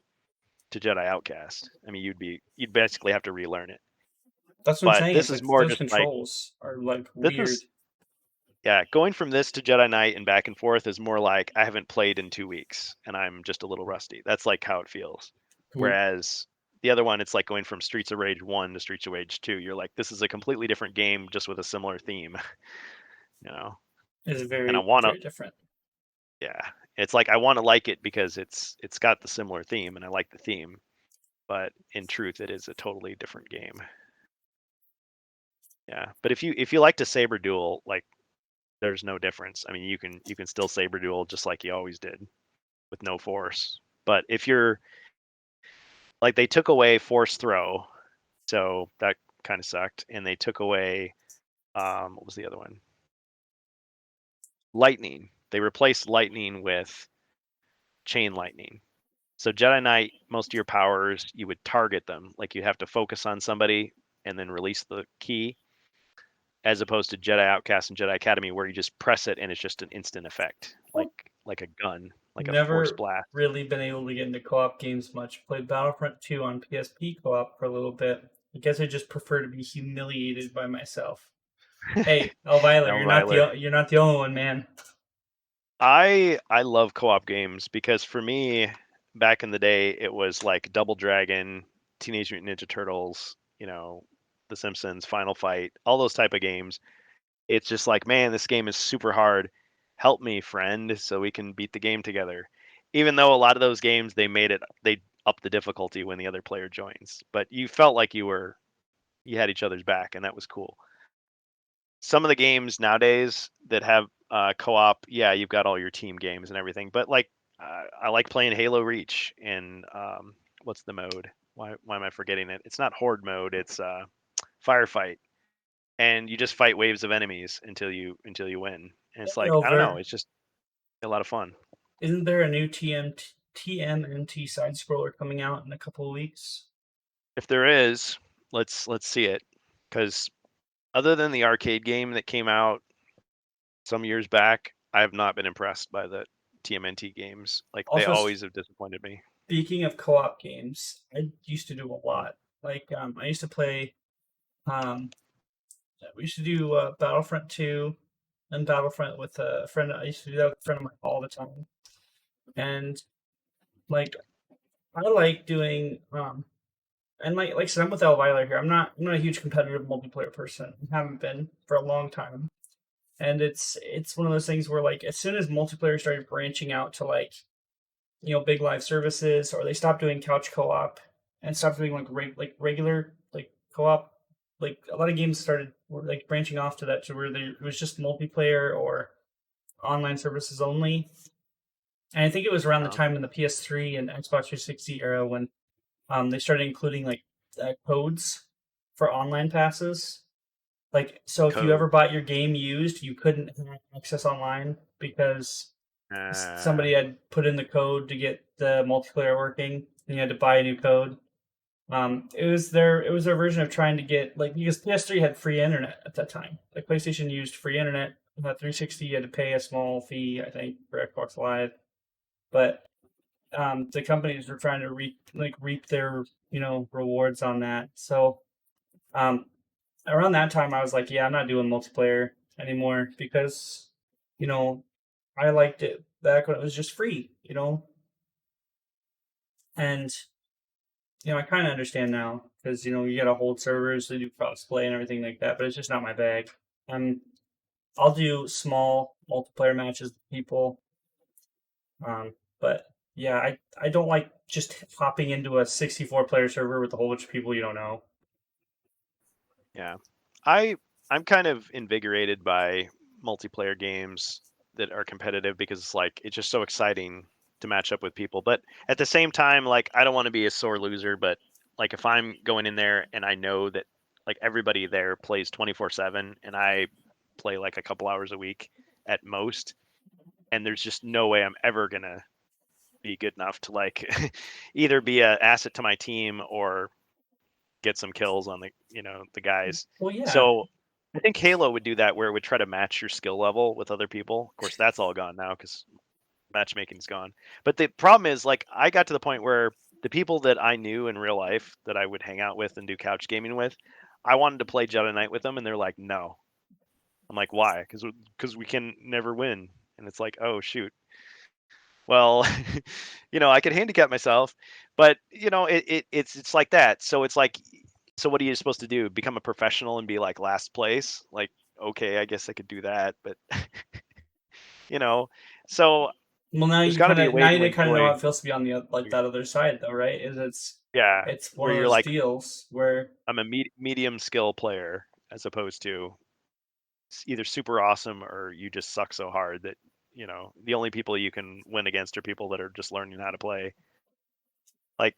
to Jedi Outcast. I mean, you'd basically have to relearn it. That's what I'm But saying. this It's is like more those just like controls are like this weird. is yeah, going from this to Jedi Knight and back and forth is more like I haven't played in 2 weeks and I'm just a little rusty. That's like how it feels. Cool. Whereas the other one, it's like going from Streets of Rage 1 to Streets of Rage 2. You're like, this is a completely different game just with a similar theme, you know? It's And I very want to, very different. yeah. It's like I want to like it because it's got the similar theme and I like the theme, but in truth, it is a totally different game. Yeah. But if you like to saber duel, like there's no difference. I mean, you can still saber duel just like you always did with no force. But if you're like they took away force throw, so that kind of sucked, and they took away what was the other one? Lightning. They replaced lightning with chain lightning. So Jedi Knight, most of your powers you would target them, like you have to focus on somebody and then release the key, as opposed to Jedi Outcast and Jedi Academy where you just press it and it's just an instant effect, like a gun, like a force Never blast. really been able to get into co-op games much. Played Battlefront 2 on PSP co-op for a little bit. I guess I just prefer to be humiliated by myself. Hey, Elvira, Elviler. you're not the only one, man. I love co-op games because for me, back in the day, it was like Double Dragon, Teenage Mutant Ninja Turtles, The Simpsons, Final Fight, all those type of games. It's just like, man, this game is super hard. Help me, friend, so we can beat the game together. Even though a lot of those games they up the difficulty when the other player joins, but you felt like you had each other's back, and that was cool. Some of the games nowadays that have co-op, yeah, you've got all your team games and everything, but like I like playing Halo Reach and what's the mode? Why am I forgetting it? It's not horde mode. It's firefight, and you just fight waves of enemies until you win. And it's Hey, like I don't know, Elver, it's just a lot of fun. isn't there a new TMNT side scroller coming out in a couple of weeks? If there is, let's see it, because other than the arcade game that came out some years back, I have not been impressed by the TMNT games. Like they Also, always have disappointed me. speaking of co-op games, I used to do a lot. Like, I used to play. Um, we used to do Battlefront 2 and Battlefront with a friend. I used to do that with a friend of mine all the time. And like, I like doing. And like I said, I'm with Elvira here. I'm not a huge competitive multiplayer person. I haven't been for a long time. And it's one of those things where like as soon as multiplayer started branching out to like big live services, or they stopped doing couch co-op and stopped doing like regular like co-op, like a lot of games started were like branching off to that, to where it was just multiplayer or online services only. And I think it was around the Uh, time in the PS3 and Xbox 360 era when they started including like codes for online passes. Like, so if you ever Code. bought your game used, you couldn't access online because somebody had put in the code to get the multiplayer working, and you had to buy a new code. It was their version of trying to get, like, because PS3 had free internet at that time. Like PlayStation used free internet. 360 you had to pay a small fee, I think, for Xbox Live. But the companies were trying to reap their rewards on that. So um, around that time, I was like, yeah, I'm not doing multiplayer anymore because you know I liked it back when it was just free, and I kind of understand now because you got to hold servers to do crossplay and everything like that, but it's just not my bag. Um, I'll do small multiplayer matches with people, but yeah, I don't like just hopping into a 64 player server with a whole bunch of people you don't know. Yeah. I'm kind of invigorated by multiplayer games that are competitive because it's like it's just so exciting to match up with people. But at the same time, like I don't want to be a sore loser, but like if I'm going in there and I know that like everybody there plays 24/7 and I play like a couple hours a week at most, and there's just no way I'm ever gonna be good enough to like either be an asset to my team or get some kills on the guys. Well, yeah. So I think Halo would do that where it would try to match your skill level with other people. Of course, that's all gone now because matchmaking's gone. But the problem is, like, I got to the point where the people that I knew in real life that I would hang out with and do couch gaming with, I wanted to play Jedi Knight with them, and they're like, "No." I'm like, "Why?" Because we can never win. And it's like, "Oh shoot." Well, I could handicap myself, but it's like that. So it's like, so what are you supposed to do? Become a professional and be like last place? Like, okay, I guess I could do that, but you know, so Well, now there's you got to kind be a of way now to you kind of know how enjoy, it feels to be on the like that other side, though, right? yeah, It's one where of you're those like, deals where I'm a medium skill player as opposed to either super awesome or you just suck so hard that the only people you can win against are people that are just learning how to play. Like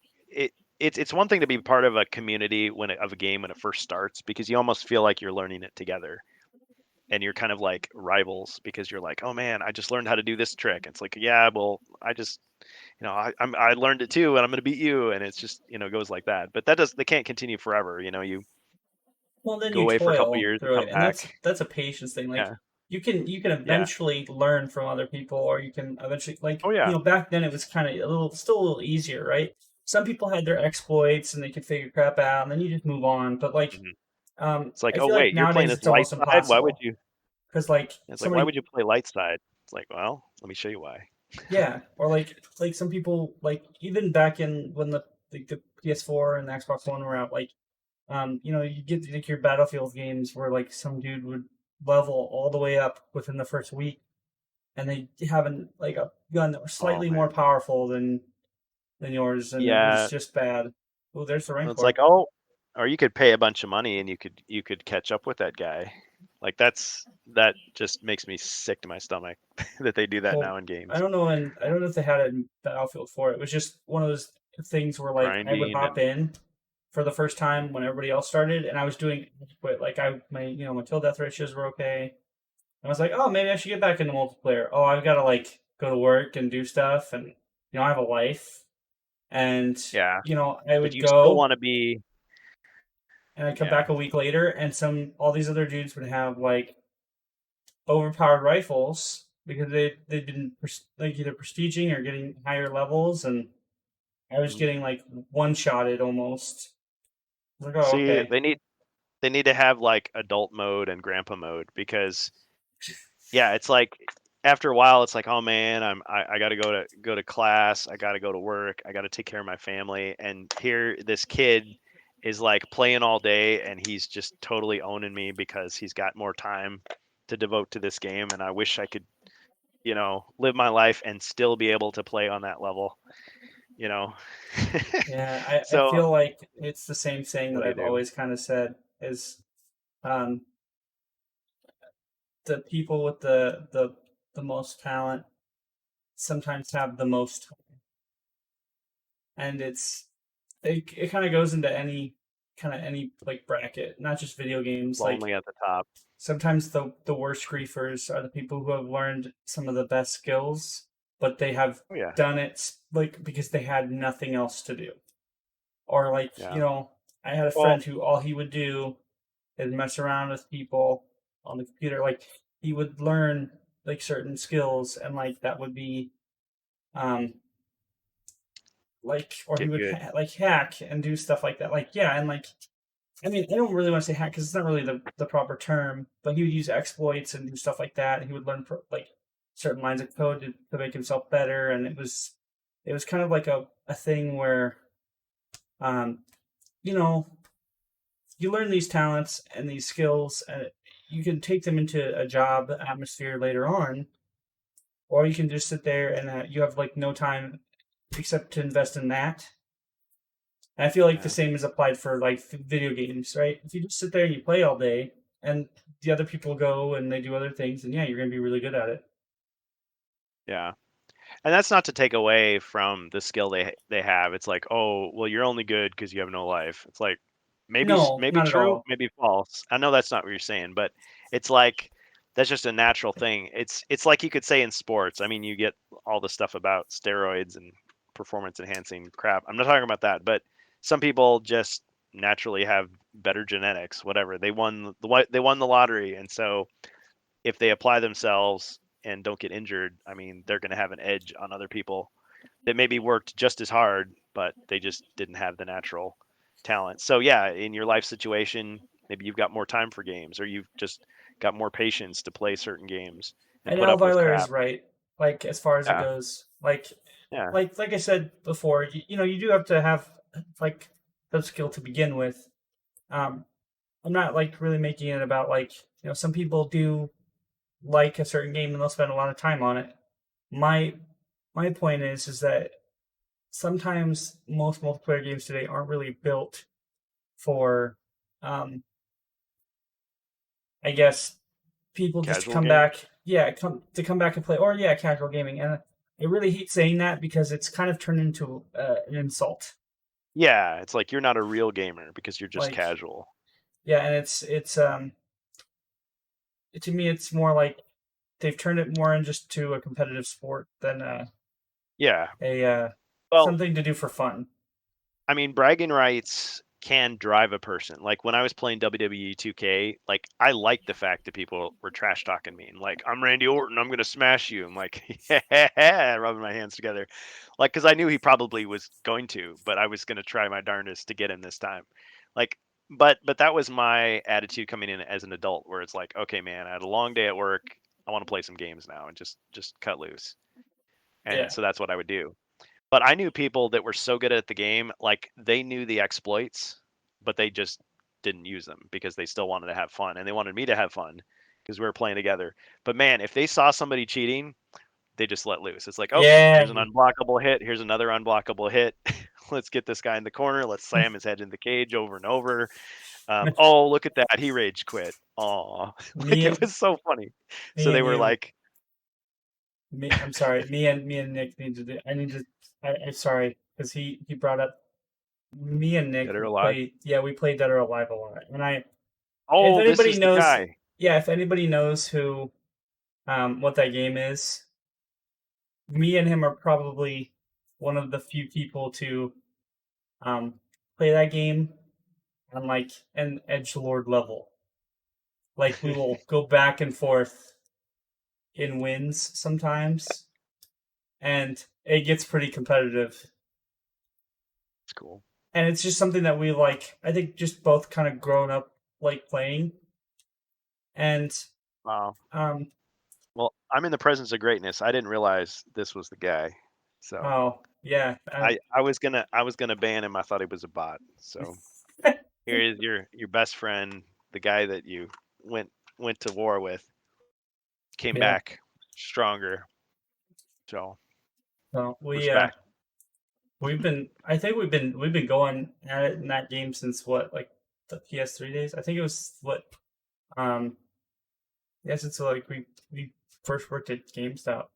it's one thing to be part of a community of a game when it first starts because you almost feel like you're learning it together and you're kind of like rivals because you're like, oh man, I just learned how to do this trick. It's like, yeah, well, I just I learned it too, and I'm gonna beat you, and it's just goes like that. But they can't continue forever. You well, then go you away for a couple toil years and through come it, and that's back. that's a patience thing. Like Yeah, you can yeah, eventually learn from other people, or you can eventually, like, oh yeah, back then it was kind of still a little easier, right? Some people had their exploits and they could figure crap out, and then you just move on. But like, hmm it's like, I oh feel like wait, you're playing nowadays this it's light almost side. Why would impossible you? because like It's like, why somebody, would you play light side? It's like, well, let me show you why. yeah, or like some people, like even back in when the PS4 and the Xbox One were out, like you get like your Battlefield games where like some dude would level all the way up within the first week, and they have like a gun that was Oh slightly more man, powerful than yours, and it was yeah. just bad. Oh, there's the It's like, Rancor. oh, or you could pay a bunch of money and you could catch up with that guy. Like that just makes me sick to my stomach that they do that Well, now in I games. don't know, and I don't know if they had it in Battlefield 4. It was just one of those things where like I would Grinding hop and in for the first time when everybody else started, and I was doing, but like my kill death ratios were okay. I was like, oh, maybe I should get back into multiplayer. Oh, I've got to like go to work and do stuff, and I have a life, and yeah, I but would you still go, want to be and I'd come yeah. back a week later, and all these other dudes would have like overpowered rifles because they'd been like either prestiging or getting higher levels, and I was Mhm. getting like one shotted almost. I was like, oh, See, okay. they need to have like adult mode and grandpa mode because yeah, it's like after a while it's like, oh man, I got to go to class, I got to go to work, I got to take care of my family, and here this kid is like playing all day and he's just totally owning me because he's got more time to devote to this game, and I wish I could live my life and still be able to play on that level you know Yeah, I so feel like it's the same thing what that do you I've do? always kind of said is um, the people with the most talent sometimes have the most time, and it kind of goes into any. kind of any like bracket, not just video games. Like Lonely at the top. sometimes the worst griefers are the people who have learned some of the best skills, but they have Oh yeah, done it like because they had nothing else to do. Or like, yeah. I had a Well, friend who all he would do is mess around with people on the computer. Like he would learn like certain skills and like that would be um like or he get would good. like hack and do stuff like that. Like yeah, and like I mean, I don't really want to say hack because it's not really the proper term, but he would use exploits and do stuff like that. And he would learn like certain lines of code to make himself better, and it was kind of like a thing where um you know you learn these talents and these skills, and you can take them into a job atmosphere later on, or you can just sit there and you have like no time except to invest in that. And I feel like the Yeah, same is applied for like video games, right? If you just sit there and you play all day, and the other people go and they do other things, and yeah, you're gonna be really good at it. yeah. And that's not to take away from the skill they have. It's like, oh, well, you're only good because you have no life. It's like No, maybe not at true, all. maybe false. I know that's not what you're saying, but it's like that's just a natural thing. It's like you could say in sports. I mean, you get all the stuff about steroids and performance enhancing crap. I'm not talking about that, but some people just naturally have better genetics. Whatever they won the lottery, and so if they apply themselves and don't get injured, I mean, they're going to have an edge on other people that maybe worked just as hard, but they just didn't have the natural talent. So yeah, in your life situation, maybe you've got more time for games, or you've just got more patience to play certain games and And put up with Alviler is crap. right. Like as far as it Yeah, goes, like yeah, like I said before, you do have to have like the skill to begin with. Um, I'm not like really making it about like some people do like a certain game and they'll spend a lot of time on it. My my point is that sometimes most multiplayer games today aren't really built for um I guess people just to casual come gaming. back, yeah, come back and play, or yeah, casual gaming. And I really hate saying that because it's kind of turned into an insult. Yeah, it's like you're not a real gamer because you're just Like casual. yeah, and it's to me it's more like they've turned it more in just to a competitive sport than Yeah. a Well, something to do for fun. I mean, bragging rights can drive a person. Like when I was playing WWE 2K, like I liked the fact that people were trash talking me and like, I'm Randy Orton, I'm gonna smash you. I'm like, yeah, rubbing my hands together, like because I knew he probably was going to, but I was gonna try my darndest to get him this time. Like, but that was my attitude coming in as an adult, where it's like, okay, man, I had a long day at work. I want to play some games now and just cut loose. And Yeah, so that's what I would do. But I knew people that were so good at the game, like they knew the exploits, but they just didn't use them because they still wanted to have fun and they wanted me to have fun because we were playing together. But man, if they saw somebody cheating, they just let loose. It's like, oh, yeah, here's an unblockable hit. Here's another unblockable hit. Let's get this guy in the corner. Let's slam his head in the cage over and over. Oh, look at that. He rage quit. Aw. Like it me was so funny. So me they and were you like, me I'm sorry, me and Nick need to do I need to I'm sorry because he brought up me and Nick dead or alive. we played Dead or Alive a lot. And if Oh, this anybody is the knows guy. yeah, if anybody knows who what that game is, me and him are probably one of the few people to um play that game on like an edgelord level. Like we will go back and forth in wins sometimes, and it gets pretty competitive. It's cool. And it's just something that we like. I think just both kind of grown up like playing, and Wow. um Well, I'm in the presence of greatness. I didn't realize this was the guy. So oh yeah, I was gonna ban him. I thought he was a bot. So here is your best friend, the guy that you went went to war with, came yeah. back stronger. So So respect. we've been I think we've been going at it in that game since what like the PS3 days. I think it was what um yeah since like we first worked at GameStop,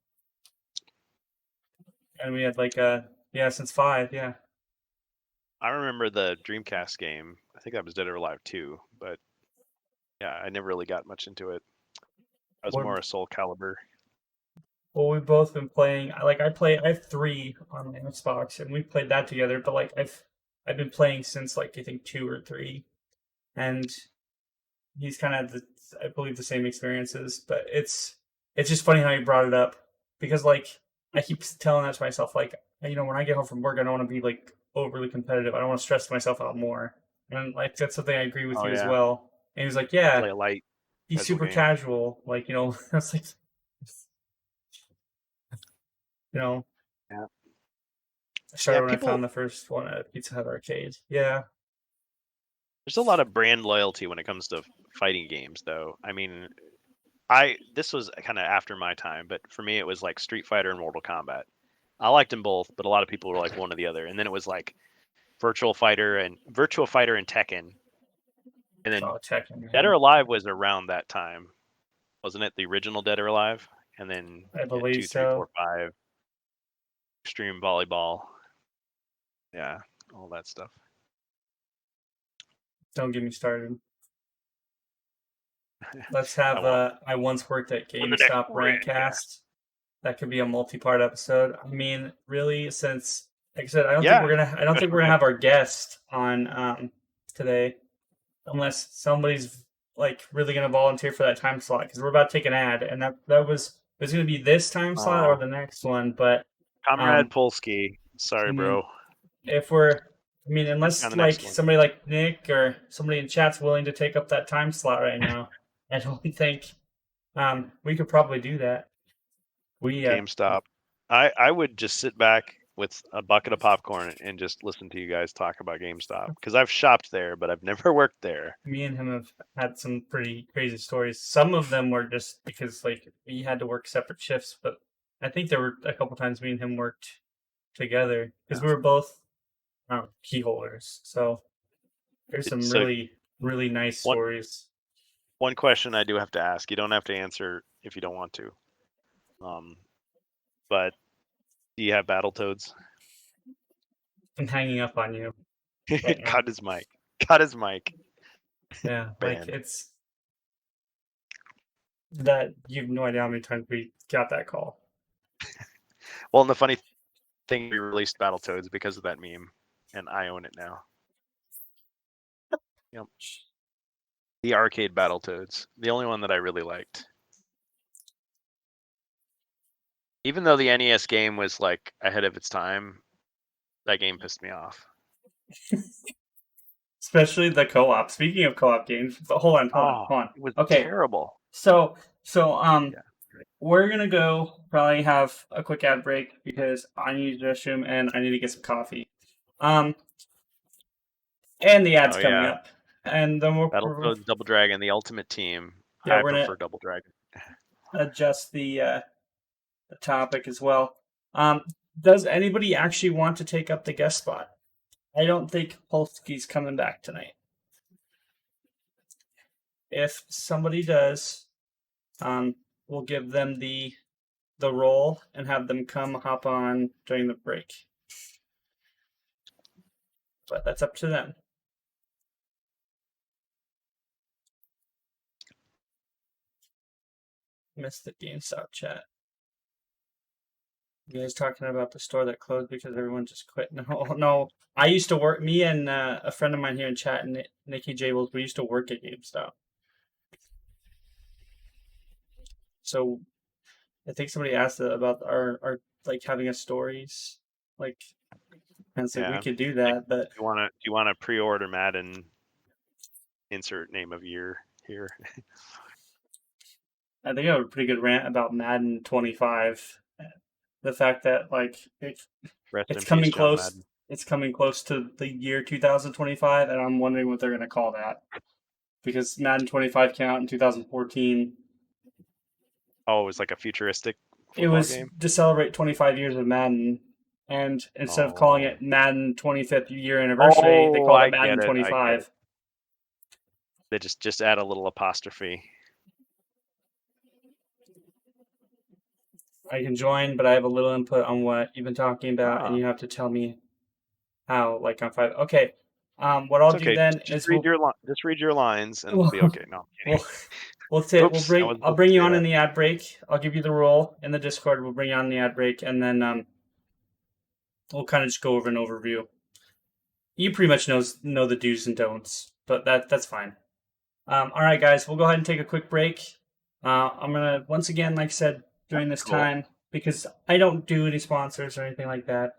and we had like yeah since five, yeah. I remember the Dreamcast game. I think that was Dead or Alive 2, but yeah, I never really got much into it. I was We're, more a Soul Calibur. well, we've both been playing. I have three on my Xbox, and we played that together. But like I've been playing since like I think two or three, and he's kind of I believe the same experiences. But it's just funny how you brought it up because like I keep telling that to myself, like when I get home from work, I don't want to be like overly competitive. I don't want to stress myself out more, and like that's something I agree with Oh you as yeah, well. And he was like, play yeah, a light he's casual super game. casual, like I was like, you know. Yeah, I yeah. started when I found the first one at Pizza Hut Arcade. Yeah, There's a lot of brand loyalty when it comes to fighting games, though. I mean, I this was kind of after my time, but for me, it was like Street Fighter and Mortal Kombat. I liked them both, but a lot of people were like one or the other. And then it was like Virtual Fighter and Tekken, and then oh Tekken, Dead man. or Alive was around that time, wasn't it? The original Dead or Alive, and then I you had believe 2, 3, 4, so. 5, Extreme Volleyball, yeah, all that stuff. Don't get me started. Let's I have won't. I once worked at On the next GameStop Rantcast. Rantcast. That could be a multi-part episode. I mean, really, since like I said, Yeah, I don't think special we're gonna guest. have our guest on today unless somebody's like really gonna volunteer for that time slot because we're about to take an ad and that was it was gonna be this time slot or Oh, the next one, but Comrade um Polsky. I Sorry, mean bro. if we're I mean, Working on unless the like next one. somebody like Nick or somebody in chat's willing to take up that time slot right now, I don't think we could probably do that. We GameStop. I would just sit back with a bucket of popcorn and just listen to you guys talk about GameStop because I've shopped there, but I've never worked there. me and him have had some pretty crazy stories. Some of them were just because like we had to work separate shifts, but I think there were a couple times me and him worked together because Yeah. we were both key holders. So there's some So really nice one stories. one question I do have to ask. You don't have to answer if you don't want to. Um, but do you have Battletoads? I'm hanging up on you right now. Cut his mic. Cut his mic. Yeah, like Banned. it's that you have no idea how many times we got that call. Well, and the funny thing, we released Battletoads because of that meme, and I own it now. Yep. The arcade Battletoads, the only one that I really liked. Even though the NES game was like ahead of its time, that game pissed me off. Especially the co-op. Speaking of co-op games, but Oh, hold on. it was Okay, terrible. so Yeah. we're gonna go probably have a quick ad break because I need to restroom and I need to get some coffee. Um, and the ad's Oh coming yeah, up, and then Battletoads Double Dragon, the Ultimate Team. yeah I we're gonna prefer Double Dragon. adjust the topic as well. Does anybody actually want to take up the guest spot? I don't think Polsky's coming back tonight. If somebody does, we'll give them the role and have them come hop on during the break. But that's up to them. Missed the GameStop chat. You guys talking about the store that closed because everyone just quit? No, no. I used to work. Me and a friend of mine here in chat, NickyJables, we used to work at GameStop. So I think somebody asked about our like having a stories, like, and it's like we Yeah. could do Like, that, but do you wanna pre-order Madden? Insert name of year here. I think I have a pretty good rant about Madden 25. The fact that like Rest it's in peace, coming John close. Madden. It's coming close to the year 2025, and I'm wondering what they're going to call that because Madden 25 came out in 2014. Oh, it was like a futuristic It football was game. to celebrate 25 years of Madden, and instead of calling Oh. it Madden 25th year anniversary, they Oh, called it I Madden get it. I get it. 25. They just add a little apostrophe. I can join, but I have a little input on what you've been talking about, and Ah, you have to tell me How like on 5? Okay. What I'll It's do okay. then Just is read your just read your lines, and we'll be we'll okay. No, I'm we'll kidding. we'll Oops, I bring wasn't I'll supposed to bring you say on in that. the ad break. I'll give you the role in the Discord. We'll bring you on the ad break, and then we'll kind of just go over an overview. You pretty much know the do's and don'ts, but that's fine. All right, guys, we'll go ahead and take a quick break. I'm gonna once again, like I said, during this Cool. time because I don't do any sponsors or anything like that.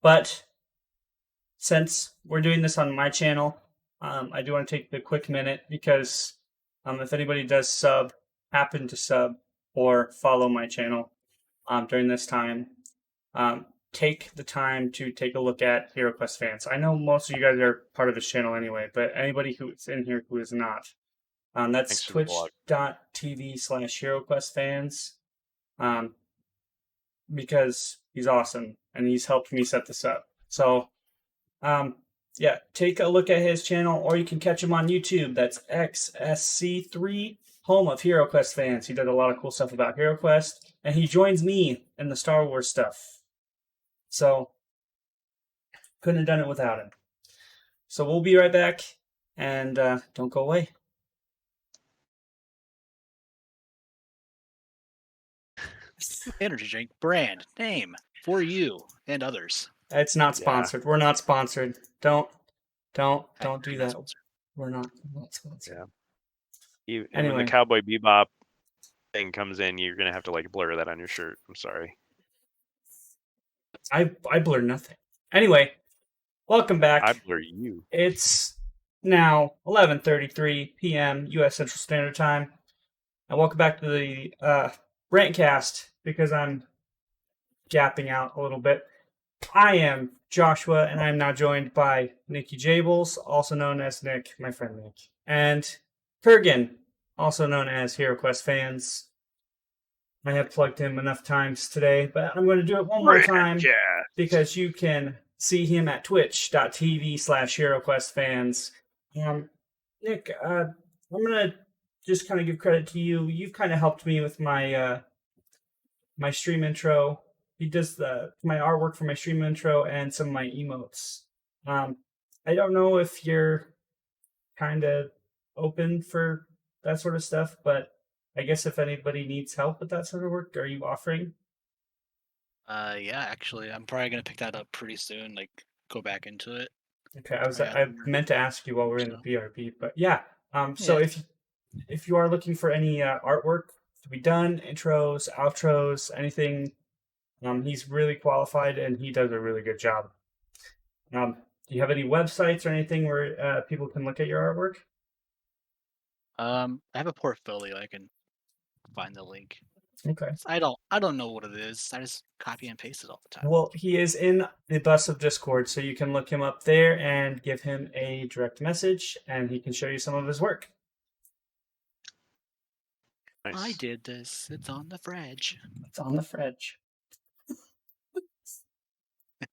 But since we're doing this on my channel, I do want to take the quick minute because if anybody does happen to sub or follow my channel during this time, take the time to take a look at HeroQuest fans. I know most of you guys are part of this channel anyway, but anybody who's in here who is not, that's Thanks for the plug. twitch.tv/HeroQuest fans. Because he's awesome and he's helped me set this up. So, yeah, take a look at his channel, or you can catch him on YouTube. That's XSC3, home of HeroQuest fans. He does a lot of cool stuff about HeroQuest, and he joins me in the Star Wars stuff. So, couldn't have done it without him. So, we'll be right back, and don't go away. Energy drink brand name for you and others. It's not sponsored. Yeah. We're not sponsored. Don't do that. Sponsored. We're not sponsored. Yeah. And Anyway. when the Cowboy Bebop thing comes in, you're gonna have to like blur that on your shirt. I'm sorry. I blur nothing. Anyway, welcome back. I blur you. It's now 11:33 p.m. U.S. Central Standard Time, and welcome back to the Rantcast because I'm gapping out a little bit. I am Joshua, and I am now joined by NickyJables, also known as Nick, my friend Nick, and Kurgan, also known as HeroQuest fans. I have plugged him enough times today, but I'm going to do it one more time because you can see him at twitch.tv/HeroQuestFans. Nick, I'm going to just kind of give credit to you. You've kind of helped me with my my stream intro. He does my artwork for my stream intro and some of my emotes. I don't know if you're kind of open for that sort of stuff, but I guess if anybody needs help with that sort of work, are you offering? Yeah, actually, I'm probably gonna pick that up pretty soon. Like, go back into it. Okay, I meant to ask you while we're in the BRB, but yeah. So Yeah. if you are looking for any artwork to be done, intros, outros, anything, he's really qualified and he does a really good job. Do you have any websites or anything where people can look at your artwork? I have a portfolio. I can find the link. Okay. I don't know what it is. I just copy and paste it all the time. Well, he is in the bus of Discord, so you can look him up there and give him a direct message, and he can show you some of his work. Nice. I did this. It's on the fridge. It's on the fridge.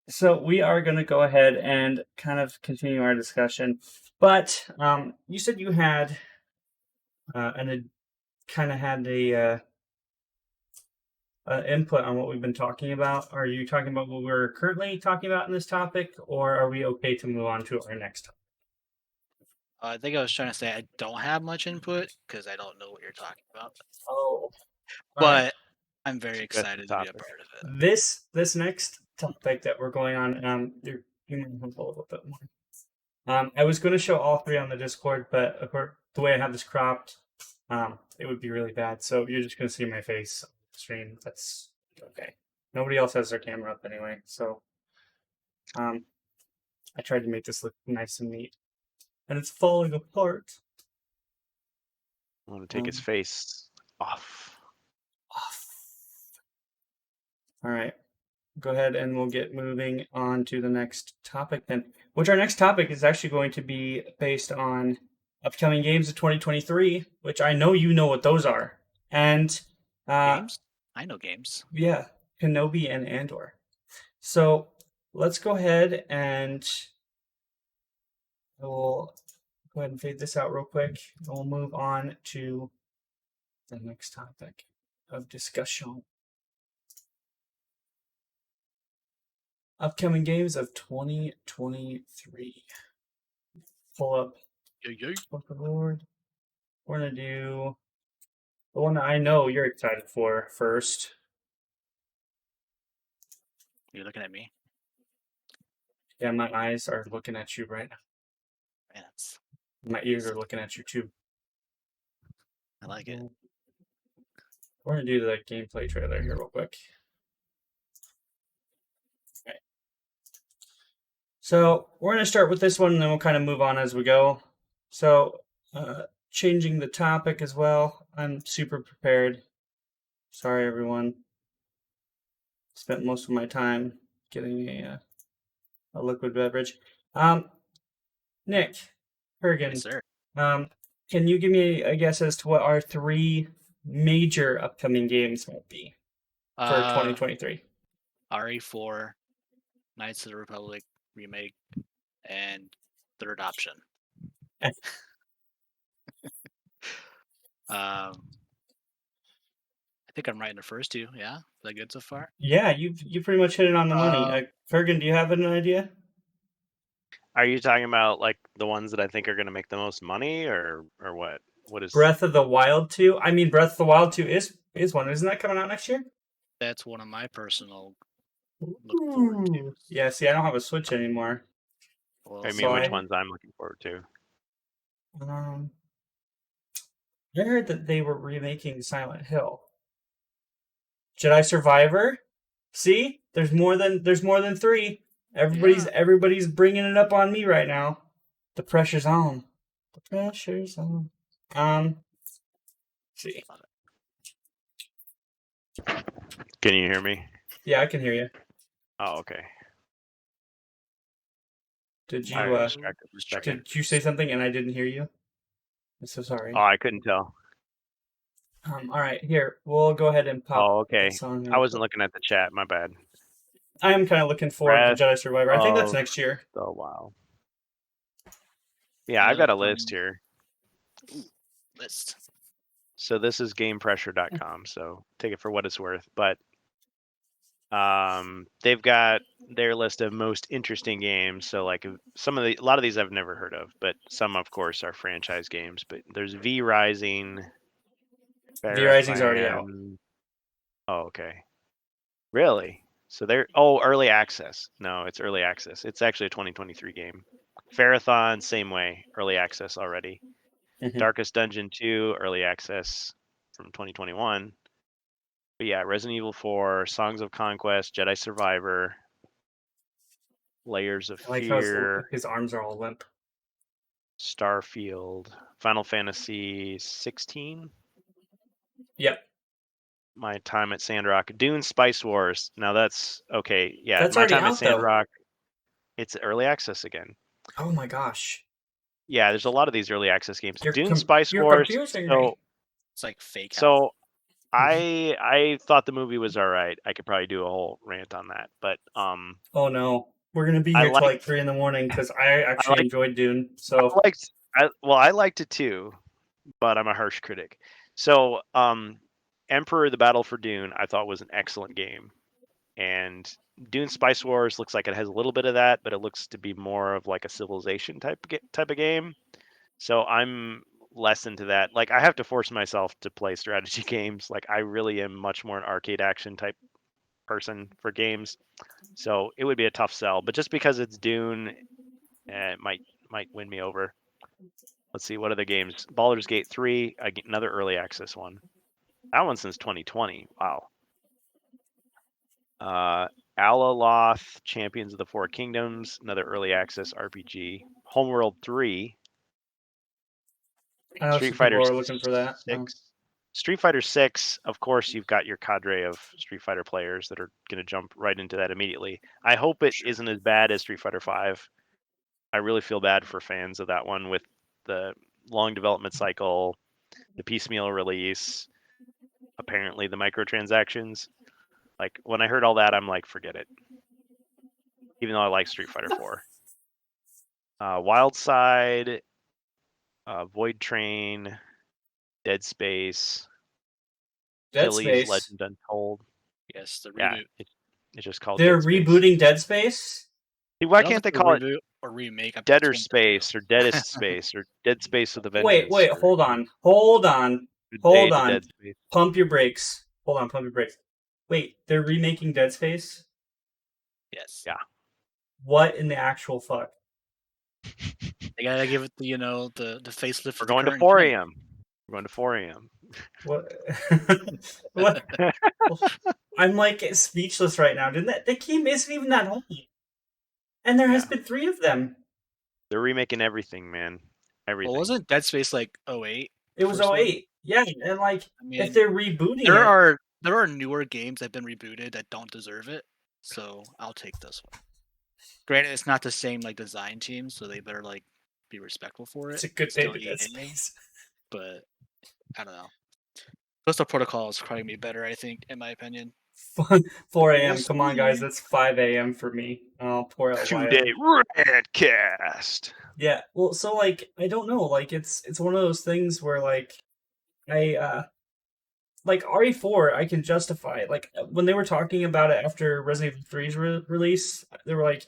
So we are going to go ahead and kind of continue our discussion. But you said you had input on what we've been talking about. Are you talking about what we're currently talking about in this topic, or are we okay to move on to our next topic? I think I was trying to say I don't have much input because I don't know what you're talking about. Oh, but I'm very excited to be a part of it. This next topic that we're going on, you might have a little bit more. I was going to show all three on the Discord, but the way I have this cropped, it would be really bad. So you're just going to see my face on the stream. That's okay. Nobody else has their camera up anyway, so I tried to make this look nice and neat, and it's falling apart. I want to take his face off. All right. Go ahead and we'll get moving on to the next topic then, which our next topic is actually going to be based on upcoming games of 2023, which I know you know what those are. And games? I know games. Yeah, Kenobi and Andor. So let's go ahead and we'll go ahead and fade this out real quick. And we'll move on to the next topic of discussion. upcoming games of 2023. Pull up Book of Lord. We're gonna do the one that I know you're excited for first. You're looking at me. Yeah, my eyes are looking at you right now. Rants. My ears are looking at you too. I like it. We're gonna do the gameplay trailer here real quick. Okay. So we're gonna start with this one, and then we'll kind of move on as we go. So, changing the topic as well. I'm super prepared. Sorry, everyone. Spent most of my time getting a liquid beverage. Nick, Hergen, Yes, sir. can you give me a guess as to what our 3 major upcoming games might be for 2023? RE4, Knights of the Republic remake, and third option. I think I'm right in the first two. Yeah, is that good so far? Yeah, you pretty much hit it on the money. Fergan, do you have an idea? Are you talking about like the ones that I think are going to make the most money, or what? What is Breath of the Wild 2? I mean, Breath of the Wild 2 is one. Isn't that coming out next year? That's one of my personal look forward to. Yeah, see, I don't have a Switch anymore. Well, I mean, So which ones I'm looking forward to? I heard that they were remaking Silent Hill. Jedi Survivor? See? There's more than 3. Everybody's bringing it up on me right now. The pressure's on. The pressure's on. See. Can you hear me? Yeah, I can hear you. Oh, okay. Did I you got distracted for a second. did you say something and I didn't hear you? I'm so sorry. Oh, I couldn't tell. All right, here we'll go ahead and pop. Oh, okay. That song I wasn't looking at the chat. My bad. I am kind of looking forward to Breath Jedi Survivor. I think that's of next year. the Wild. Yeah, I've got a list here. List. So this is GamePressure.com. So take it for what it's worth. But they've got their list of most interesting games. So like a lot of these I've never heard of, but some of course are franchise games. But there's V Rising. V Rising's already out. Oh, okay. Really? So they're early access. No, it's early access. It's actually a 2023 game. Farathon, same way, early access already. Mhm. Darkest Dungeon 2, early access from 2021. But yeah, Resident Evil 4, Songs of Conquest, Jedi Survivor, Layers of I like how Fear, his arms are all limp. Starfield, Final Fantasy 16. Yep. My Time at Sandrock, Dune Spice Wars. Now that's okay. Yeah, That's My already Time at out, though. Sandrock. It's early access again. Oh my gosh. Yeah, there's a lot of these early access games. Dune You're Spice Wars. confusing So me. It's like fake. So I thought the movie was all right. I could probably do a whole rant on that, but Oh no, we're gonna be I here till like like 3 a.m. because I actually enjoyed Dune. So I liked it too, but I'm a harsh critic. So Emperor: The Battle for Dune I thought was an excellent game, and Dune Spice Wars looks like it has a little bit of that, but it looks to be more of like a Civilization type of game. So I'm less into that. Like I have to force myself to play strategy games. Like I really am much more an arcade action type person for games. So it would be a tough sell. But just because it's Dune, it might win me over. Let's see what other games. Baldur's Gate 3, another early access one. That one since 2020. Wow. Alaloth, Champions of the Four Kingdoms, another early access RPG. Homeworld 3, I know Street some people Fighter are looking for that. 6. Street Fighter 6, of course, you've got your cadre of Street Fighter players that are going to jump right into that immediately. I hope it isn't as bad as Street Fighter 5. I really feel bad for fans of that one with the long development cycle, the piecemeal release, apparently the microtransactions. Like when I heard all that, I'm like, forget it. Even though I like Street Fighter 4. Wild Side, Void Train, Dead Space, Dead Philly's Space. Legend Untold. Yes, the Yeah, reboot. It's just called They're Dead Space. rebooting Dead Space. See, why can't they call it reboot or remake? Deader Space or Deadest Space or Dead Space with a Wait, Vengeance? hold on. Hold on. Dead Space. Pump your brakes. Hold on, pump your brakes. Wait, they're remaking Dead Space? Yes. Yeah. What in the actual fuck? They gotta give it the the facelift. We're going to 4 a.m. We're going to 4 a.m. What? What? I'm like speechless right now. Didn't that the game isn't even that old, and there has been 3 of them. They're remaking everything, man. Everything. Well, wasn't Dead Space like 08? It was 08. Yeah, and like I mean, if they're rebooting there are newer games that have been rebooted that don't deserve it, so I'll take this one. Granted, it's not the same like design team, so they better like be respectful for it. it's a good Still day to Dead EA, Space. but I don't know. Coastal Protocol is probably be better, I think, in my opinion. 4 a.m. Come on, guys, that's 5 a.m. for me. Oh, poor Today Rantcast. Yeah, well, so like I don't know, like it's one of those things where like I like RE4 I can justify. Like when they were talking about it after Resident Evil 3's release, they were like,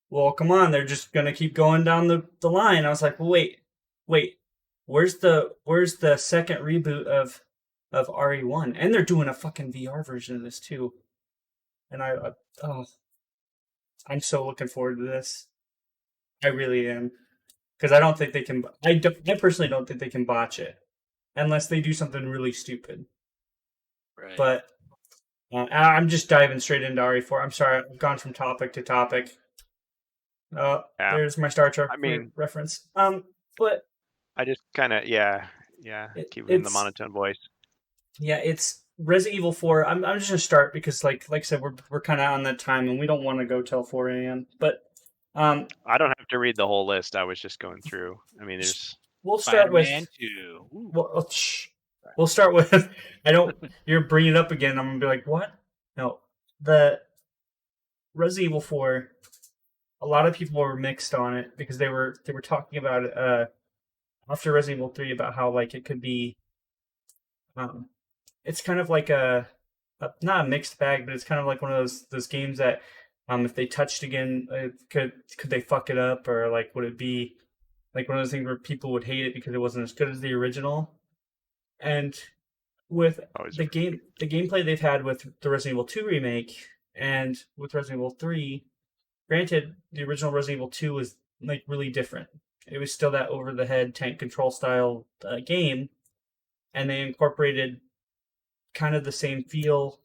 "Well, come on, they're just gonna keep going down the line." I was like, "Well, wait, where's the second reboot of RE1?" And they're doing a fucking VR version of this too. And I'm so looking forward to this. I really am. Because I don't think they can. I personally don't think they can botch it, unless they do something really stupid. Right. But I'm just diving straight into RE4. I'm sorry, I've gone from topic to topic. There's my Star Trek reference. But I just kind of keep it in the monotone voice. Yeah, it's Resident Evil 4. I'm just gonna start because like I said, we're kind of on that time and we don't want to go till 4 a.m. But I don't have to read the whole list. I was just going through. I mean, there's. We'll start with. We'll start with. I don't. You're bringing it up again. I'm gonna be like, what? No, the Resident Evil 4. A lot of people were mixed on it because they were talking about it after Resident Evil 3 about how like it could be. It's kind of like not a mixed bag, but it's kind of like one of those games that if they touched again, could they fuck it up, or like would it be like one of those things where people would hate it because it wasn't as good as the original? And with the gameplay they've had with the Resident Evil 2 remake and with Resident Evil 3, granted the original Resident Evil 2 was like really different. It was still that over the head tank control style game, and they incorporated kind of the same feel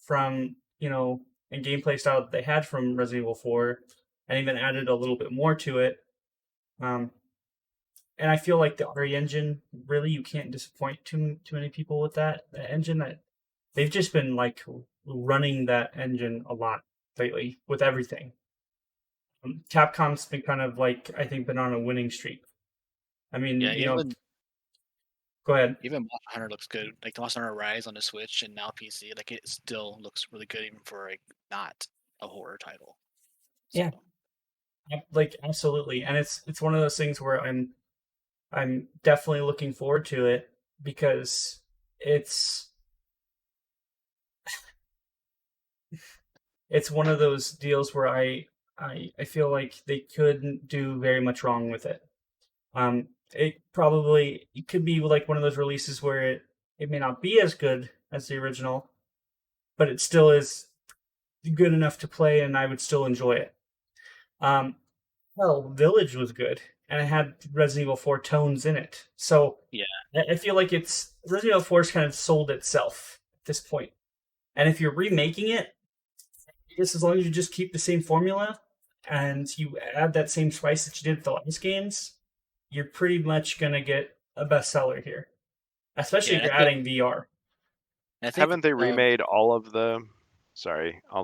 from and gameplay style that they had from Resident Evil 4, and even added a little bit more to it. And I feel like the RE engine, really, you can't disappoint too many people with that engine. That they've just been like running that engine a lot lately with everything. Capcom's been kind of like I think been on a winning streak. I mean, go ahead. Even Monster Hunter looks good. Like the Monster Hunter Rise on the Switch and now PC, like it still looks really good even for like not a horror title. So. Yeah, like absolutely, and it's one of those things where I'm definitely looking forward to it because it's one of those deals where I feel like they couldn't do very much wrong with it. It could be like one of those releases where it may not be as good as the original, but it still is good enough to play, and I would still enjoy it. Village was good, and it had Resident Evil 4 tones in it. So yeah, I feel like Resident Evil 4's kind of sold itself at this point. And if you're remaking it, I guess as long as you just keep the same formula and you add that same spice that you did with the last games, you're pretty much going to get a bestseller here. Especially if you're adding VR. Haven't they remade all the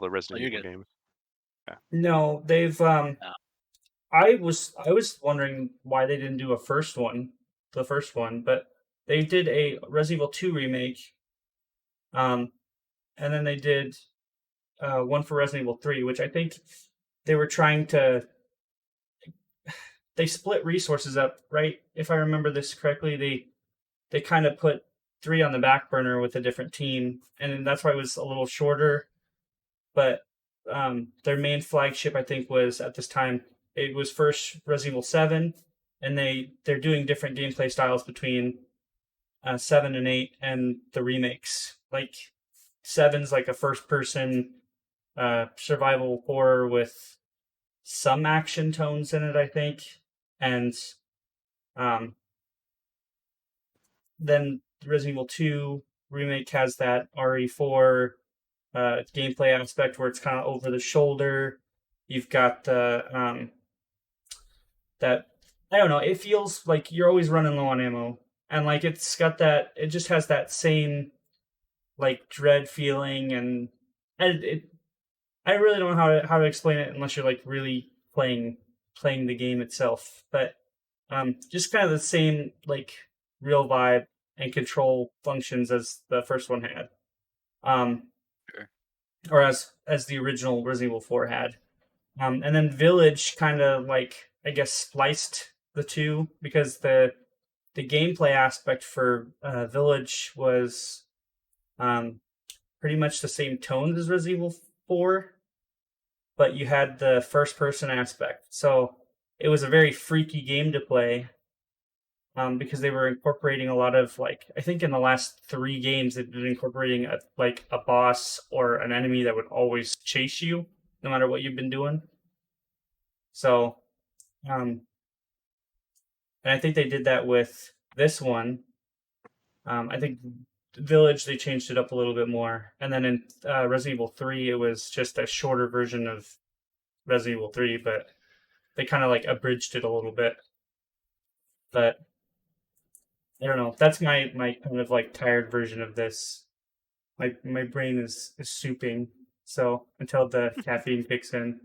Resident Evil games? Yeah. No, they've I was wondering why they didn't do the first one, but they did a Resident Evil 2 remake. And then they did one for Resident Evil 3, which I think they were trying to. They split resources up, right? If I remember this correctly, they kind of put 3 on the back burner with a different team, and that's why it was a little shorter. But their main flagship, I think, was at this time. It was first Resident Evil 7, and they're doing different gameplay styles between 7 and 8 and the remakes. Like 7's like a first person survival horror with some action tones in it, I think, and then Resident Evil 2 remake has that RE4 gameplay aspect where it's kind of over the shoulder. You've got the that I don't know. It feels like you're always running low on ammo, and like it's got that. It just has that same like dread feeling, and I really don't know how to explain it unless you're like really playing the game itself. But just kind of the same like real vibe and control functions as the first one had. Sure. Or as the original Resident Evil 4 had. And then Village kind of like I guess spliced the two because the gameplay aspect for Village was pretty much the same tones as Resident Evil 4, but you had the first person aspect. So it was a very freaky game to play because they were incorporating a lot of like I think in the last 3 games they've been incorporating a boss or an enemy that would always chase you no matter what you've been doing. So, and I think they did that with this one. I think Village they changed it up a little bit more, and then in Resident Evil 3 it was just a shorter version of Resident Evil 3, but they kind of like abridged it a little bit. But I don't know. That's my kind of like tired version of this. My brain is souping. So until the caffeine kicks in.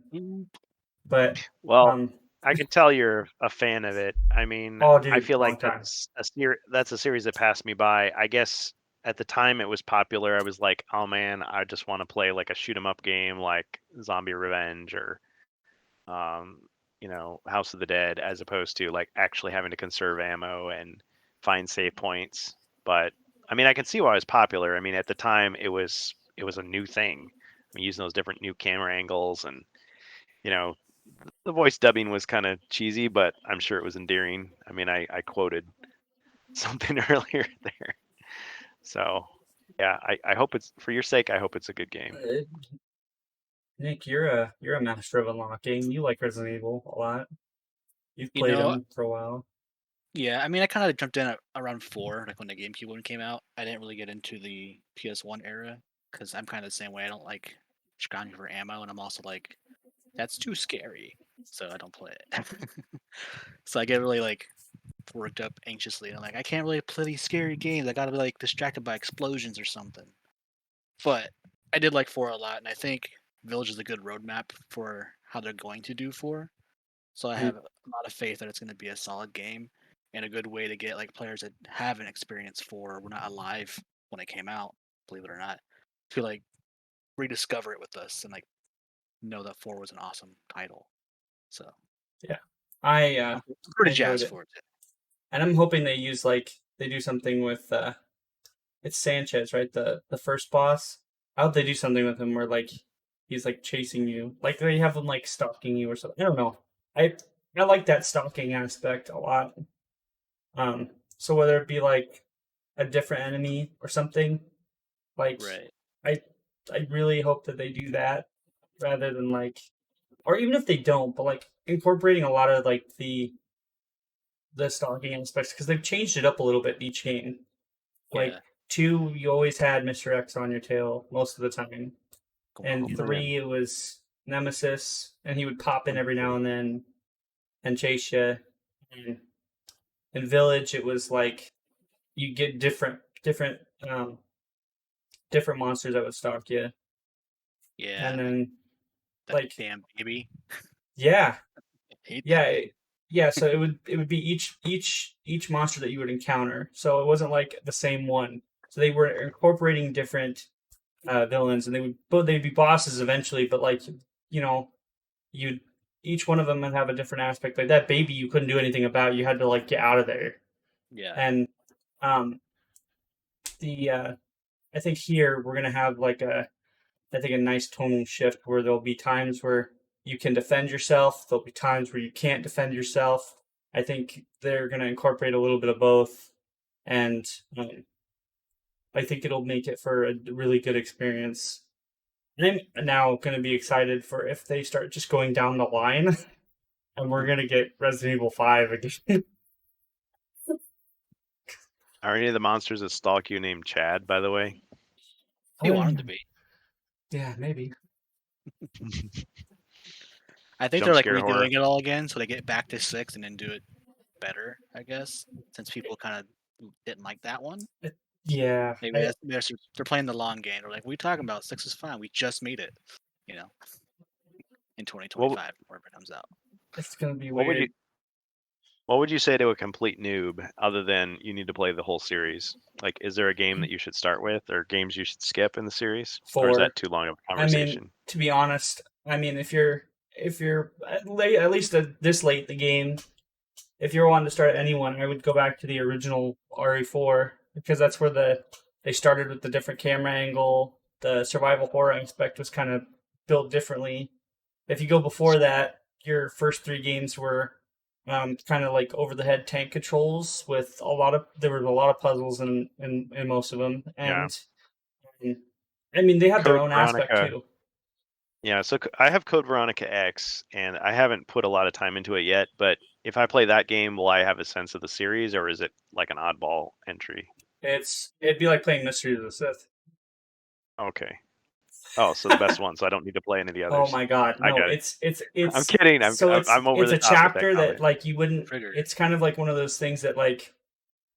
But well, I can tell you're a fan of it. I mean, oh, dude, I feel like long time. that's a series that passed me by. I guess at the time it was popular. I was like, oh man, I just want to play like a shoot 'em up game like Zombie Revenge or House of the Dead, as opposed to like actually having to conserve ammo and find save points. But I mean, I can see why it was popular. I mean, at the time it was a new thing. I mean, using those different new camera angles and the voice dubbing was kind of cheesy, but I'm sure it was endearing. I mean, I quoted something earlier there. So, yeah, I hope it's for your sake. I hope it's a good game. Nick, you're a master of unlocking. You like Resident Evil a lot. You've played them for a while. Yeah, I mean, I kind of jumped in at around 4, like when the GameCube one came out. I didn't really get into the PS1 era because I'm kind of the same way. I don't like scrounging for ammo, and I'm also like, that's too scary, so I don't play it. So I get really like worked up anxiously, and I'm like, I can't really play these scary games. I gotta be like distracted by explosions or something. But I did like 4 a lot, and I think Village is a good roadmap for how they're going to do 4. So I have a lot of faith that it's going to be a solid game and a good way to get like players that haven't experienced 4, were not alive when it came out, believe it or not, to like rediscover it with us and like know that 4 was an awesome title. So yeah, I'm pretty jazzed it. for it. And I'm hoping they use like they do something with it's Sanchez, right? The first boss. I hope they do something with him where like he's like chasing you, like they have him like stalking you or something. I don't know. I like that stalking aspect a lot. So whether it be like a different enemy or something, like right. I really hope that they do that rather than like, or even if they don't, but like incorporating a lot of like the stalking aspects because they've changed it up a little bit in each game. Like 2, you always had Mr. X on your tail most of the time, and 3 it was Nemesis, and he would pop in every now and then and chase you. And in Village, it was like you get different monsters that would stalk you. Yeah. And then that like damn baby. Yeah. Yeah. Yeah, so it would be each monster that you would encounter. So it wasn't like the same one. So they were incorporating different villains, and they'd be bosses eventually. But like each one of them would have a different aspect. Like that baby, you couldn't do anything about. You had to like get out of there. Yeah. And I think here we're gonna have like I think, a nice tonal shift where there'll be times where you can defend yourself. There'll be times where you can't defend yourself. I think they're going to incorporate a little bit of both, and I think it'll make it for a really good experience. And I'm now going to be excited for if they start just going down the line, and we're going to get Resident Evil 5 again. Are any of the monsters that stalk you named Chad, by the way? You want them to be. Yeah, maybe. I think Jump they're like scare redoing horror. it all again, so they get back to 6 and then do it better, I guess, since people kind of didn't like that one. Yeah. Maybe they're playing the long game. They're like, "We talking about 6 is fine. We just made it," you know, in 2025, wherever it comes out. It's going to be What weird. what would you say to a complete noob, other than you need to play the whole series? Like, is there a game that you should start with, or games you should skip in the series, or is 4. that too long of a I mean, conversation? to be honest, I mean, if you're at least this late in the game, if you're wanting to start anyone, I would go back to the original RE4, because that's where they started with the different camera angle. The survival horror aspect was kind of built differently. If you go before that, your first 3 games were kind of like over the head tank controls with there were a lot of puzzles in most of them, Yeah. and I mean they had their Code own aspect Veronica. too. Yeah, so I have Code Veronica X, and I haven't put a lot of time into it yet. But if I play that game, will I have a sense of the series, or is it like an oddball entry? It'd be like playing Mystery of the Sith. Okay. Oh, so the best one. So I don't need to play any of the Oh others. my god, I no! got it. It's I'm kidding. I'm over it's the a top with that chapter that comment. like you wouldn't. Triggered. It's kind of like one of those things that like,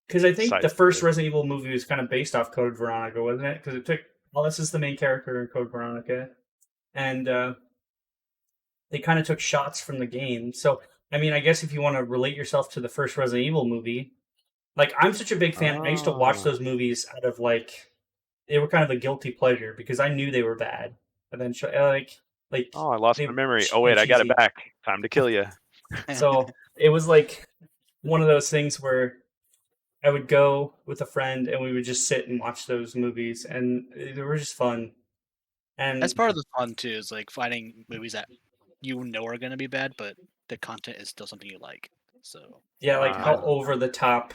because I think the Side first story. Resident Evil movie was kind of based off Code Veronica, wasn't it? Because it took Alice is the main character in Code Veronica, and they kind of took shots from the game. So I mean, I guess if you want to relate yourself to the first Resident Evil movie, like I'm such a big fan. I used to watch Oh. those movies out of like they were kind of a guilty pleasure because I knew they were bad, and then like Oh, I lost they my memory. Oh and wait, I got it cheesy. back. Time to kill you. So it was like one of those things where I would go with a friend and we would just sit and watch those movies, and they were just fun. And That's part of the fun too, is like finding movies that you know are gonna be bad, but the content is still something you like. So yeah, like how Uh, over the top,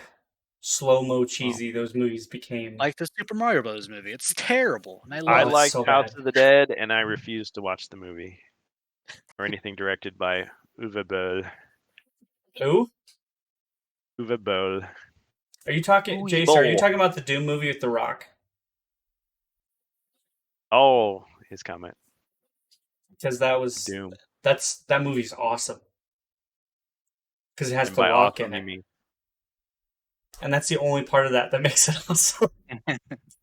slow mo oh. cheesy those movies became. like the Super Mario Bros. Movie, it's terrible, and I I love it's it. liked so House bad. of the Dead, and I refused to watch the movie or anything directed by Uwe Boll. Who? Uwe Boll. Are you talking, Uwe Jason? Are you Boll. talking about the Doom movie with The Rock? Oh, his comment. Because Doom. that movie's awesome. Because it has And The by Rock in awesome, you it, mean and that's the only part of that makes it awesome.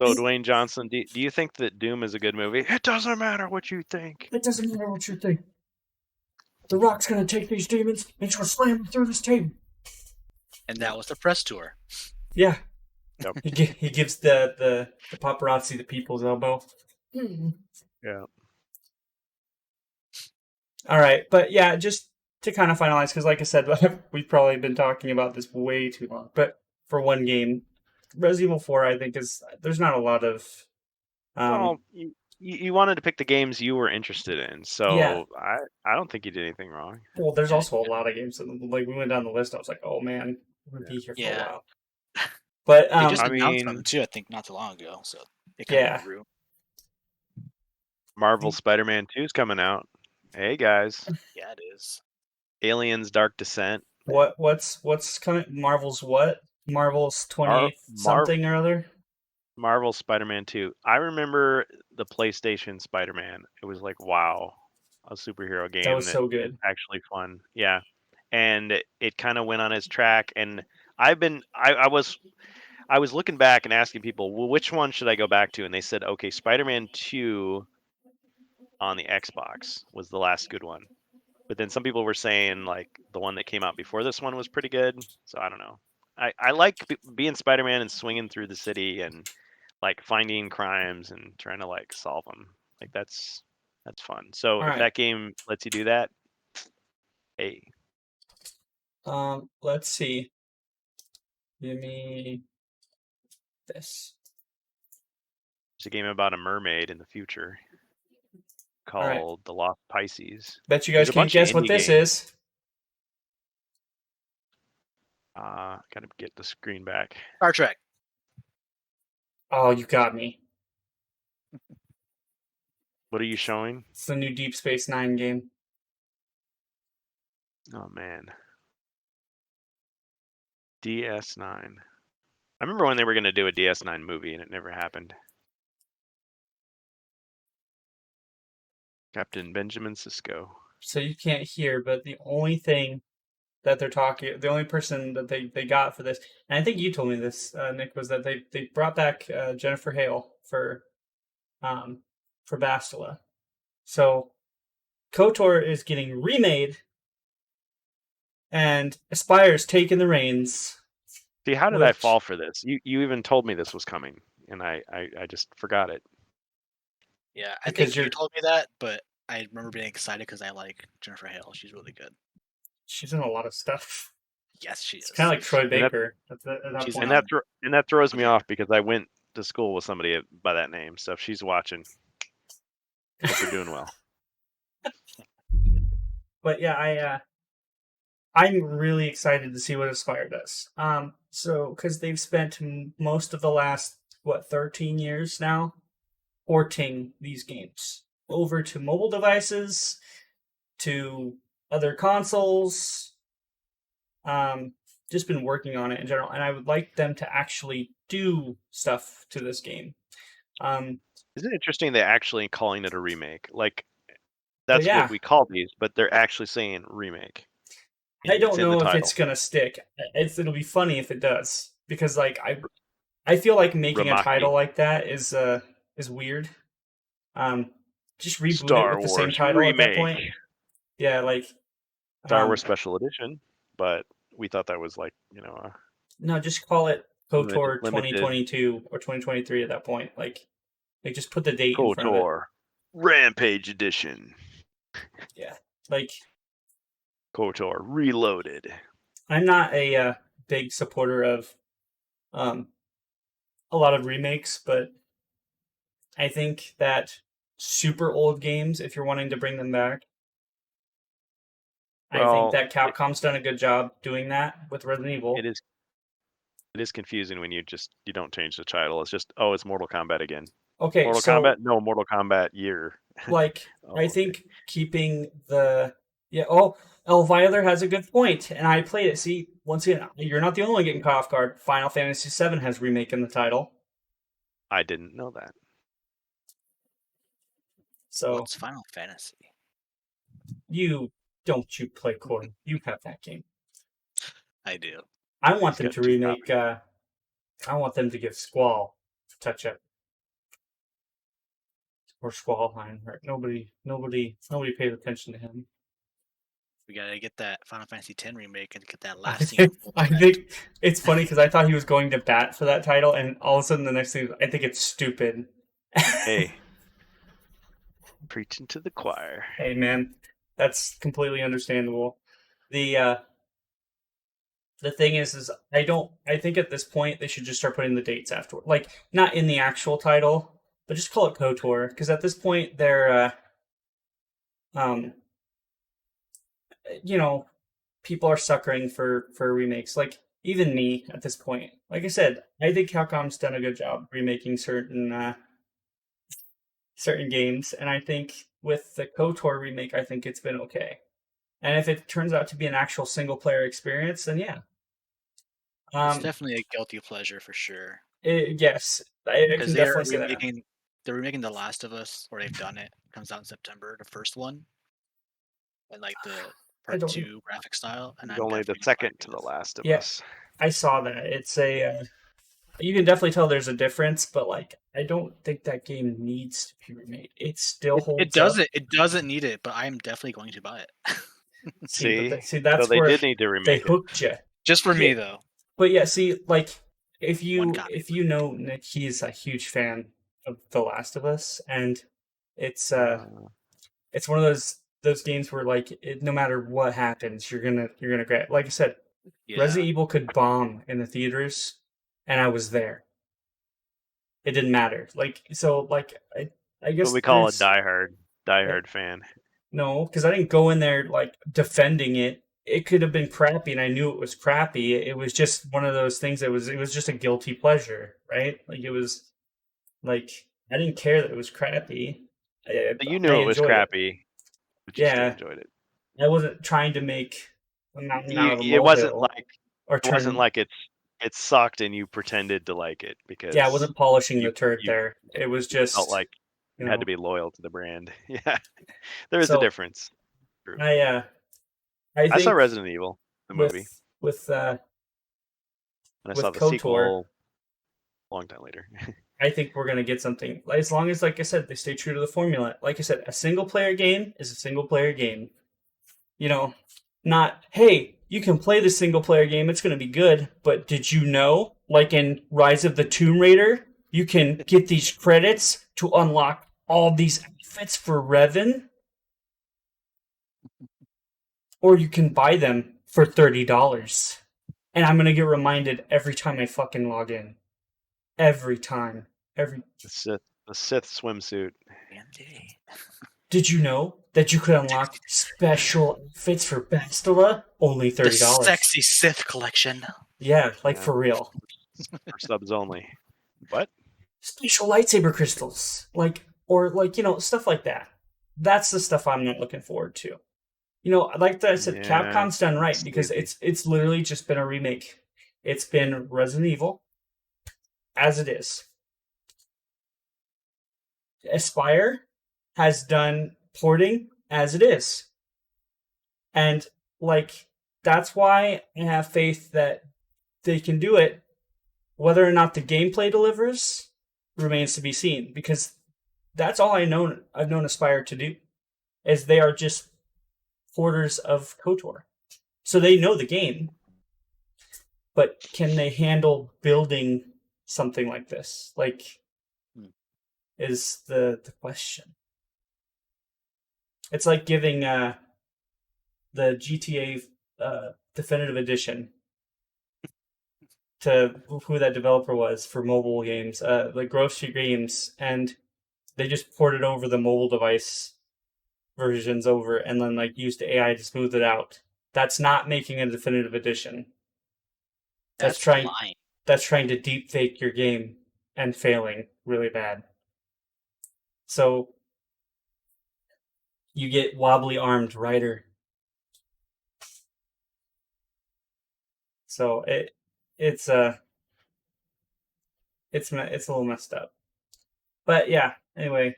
so? Dwayne Johnson. Do you think that Doom is a good movie? It doesn't matter what you think. It doesn't matter what you think. The Rock's gonna take these demons and he's gonna slam them through this table. And that was the press tour. Yeah. Yep. He gives the paparazzi the people's elbow. Yeah. All right, but yeah, just to kind of finalize, because like I said, we've probably been talking about this way too long. But for one game, Resident Evil 4, I think there's not a lot of. Well, you wanted to pick the games you were interested in, so Yeah. I don't think you did anything wrong. Well, there's Yeah. also a lot of games that, like, we went down the list. I was like, oh man, we're gonna be here for a Yeah. while. But They just I announced mean- them too, I think, not too long ago. So it kind yeah, of grew. Marvel Spider-Man 2 is coming out. Hey guys, Yeah, it is. Aliens: Dark Descent. what's coming? Marvel's what? Marvel's 28th something or other. Marvel Spider-Man 2. I remember the PlayStation Spider-Man. It was like, wow, a superhero game That was so good. actually fun. Yeah. And it kind of went on its track, and I was looking back and asking people, well, which one should I go back to? And they said, okay, Spider-Man 2 on the Xbox was the last good one. But then some people were saying like the one that came out before this one was pretty good. So I don't know. I like being Spider-Man and swinging through the city and like finding crimes and trying to like solve them. Like that's fun. So if Alright. that game lets you do that, hey, Let's see. Give me this. it's a game about a mermaid in the future. called The Lost Pisces. Bet you There's guys a can't bunch of guess what indie this games. is. Gotta get the screen back. Star Trek. Oh, you got me. What are you showing? It's the new Deep Space Nine game. Oh man. DS9. I remember when they were gonna do a DS9 movie and it never happened. Captain Benjamin Sisko. So you can't hear, but the only thing that they're talking, the only person that they got for this, and I think you told me this, Nick, was that they brought back Jennifer Hale for Bastila. So KOTOR is getting remade, and Aspire's taking the reins. See, how did I fall for this? You even told me this was coming, and I just forgot it. Yeah, I Because think you told me that, but I remember being excited because I like Jennifer Hale. She's really good. She's in a lot of stuff. Yes, she is. It's kind of like Troy And that- Baker at that She's point. in- And that throws me off because I went to school with somebody by that name. So if she's watching, hope you're doing well. But yeah, I'm really excited to see what Aspire does. So because they've spent most of the last 13 years now porting these games over to mobile devices, to other consoles. Just been working on it in general, and I would like them to actually do stuff to this game. Isn't it interesting they're actually calling it a remake? Like that's yeah. what we call these, but they're actually saying remake. I don't know if it's gonna stick. It'll be funny if it does, because like I feel like making a title like that is weird. Just reboot Star it with the Wars same title remake. at that point. Yeah, like Star Wars Special Edition, but we thought that was like no, just call it KOTOR limited. 2022 or 2023 at that point. Like just put the date in front of it. KOTOR Rampage Edition. Yeah, like KOTOR Reloaded. I'm not a big supporter of a lot of remakes, but I think that super old games, if you're wanting to bring them back, I think that Capcom's done a good job doing that with Resident Evil. It is confusing when you don't change the title. It's just it's Mortal Kombat again. Okay, Mortal Kombat? No, Mortal Kombat year. Like I think keeping the Elvira has a good point, and I played it. See, once again, you're not the only one getting caught off guard. Final Fantasy VII has remake in the title. I didn't know that. So what's Final Fantasy? You play Corey. You have that game. I do. I want them to remake. I want them to give Squall a touch up. Or Squall Line, right? Nobody pays attention to him. We gotta get that Final Fantasy X remake and get that last scene. I think it's funny because I thought he was going to bat for that title, and all of a sudden the next thing, I think it's stupid. Hey, preaching to the choir. Hey man, that's completely understandable. The thing is I think at this point they should just start putting the dates afterward, like not in the actual title, but just call it KOTOR, because at this point they're people are suckering for remakes. Like even me at this point. Like I said, I think Capcom's done a good job remaking certain games, and I think with the KOTOR remake, I think it's been okay. And if it turns out to be an actual single player experience, then yeah. It's definitely a guilty pleasure for sure. Yes, I can definitely say that. They're remaking The Last of Us, or they've done it. It comes out in September, the first one, and like the part 2 graphic style. And I'm only the second to The Last of Us. I saw that. It's a. You can definitely tell there's a difference, but like I don't think that game needs to be remade. It still holds. It doesn't. It doesn't need it, but I'm definitely going to buy it. see, that's so they where did need to remake they hooked you. Just for me though. But yeah, see, like if you know Nick, he's a huge fan of The Last of Us, and it's one of those games where like no matter what happens, you're gonna get. Like I said, Resident Evil could bomb in the theaters, and I was there. It didn't matter. Like so, like I guess what we call a diehard. diehard fan. No, because I didn't go in there like defending it. It could have been crappy, and I knew it was crappy. It was just one of those things. It was just a guilty pleasure, right? Like it was like I didn't care that it was crappy. But you I knew it was enjoyed it. crappy, but you still Yeah, enjoyed it. I wasn't trying to make a mountain out of a It wasn't molehill like or turn. it sucked and you pretended to like it Yeah, I because wasn't polishing you the turd you there. It was felt just like you you had to know. be loyal to the brand. Yeah, there is a So difference. True. I I saw think Resident Evil, the movie, with and I saw the KOTOR, sequel a long time later. I think we're gonna get something. As long as, like I said, they stay true to the formula. Like I said, a single player game is a single player game. You know, not hey, you can play the single player game, it's gonna be good, but did you know, like in Rise of the Tomb Raider, you can get these credits to unlock all these outfits for Revan? Or you can buy them for $30. And I'm gonna get reminded every time I fucking log in. Every time. The Sith swimsuit. Did you know that you could unlock special outfits for Bastila? Only The $30. sexy Sith collection. Yeah, like Yeah. for real. For subs only. What? Special lightsaber crystals. Stuff like that. That's the stuff I'm not looking forward to. Like I said, Yeah, Capcom's done right it's because sleazy. it's literally just been a remake. It's been Resident Evil as it is. Aspire has done porting as it is. And that's why I have faith that they can do it. Whether or not the gameplay delivers remains to be seen, because that's all I've known Aspire to do, is they are just porters of KOTOR. So they know the game, but can they handle building something like this? Is the question. It's like giving the GTA Definitive Edition to who that developer was for mobile games, like Grove Street Games, and they just ported over the mobile device versions over and then used AI to smooth it out. That's not making a definitive edition. That's trying to deep fake your game and failing really bad. So you get wobbly armed Ryder. So it's a little messed up. But yeah, anyway.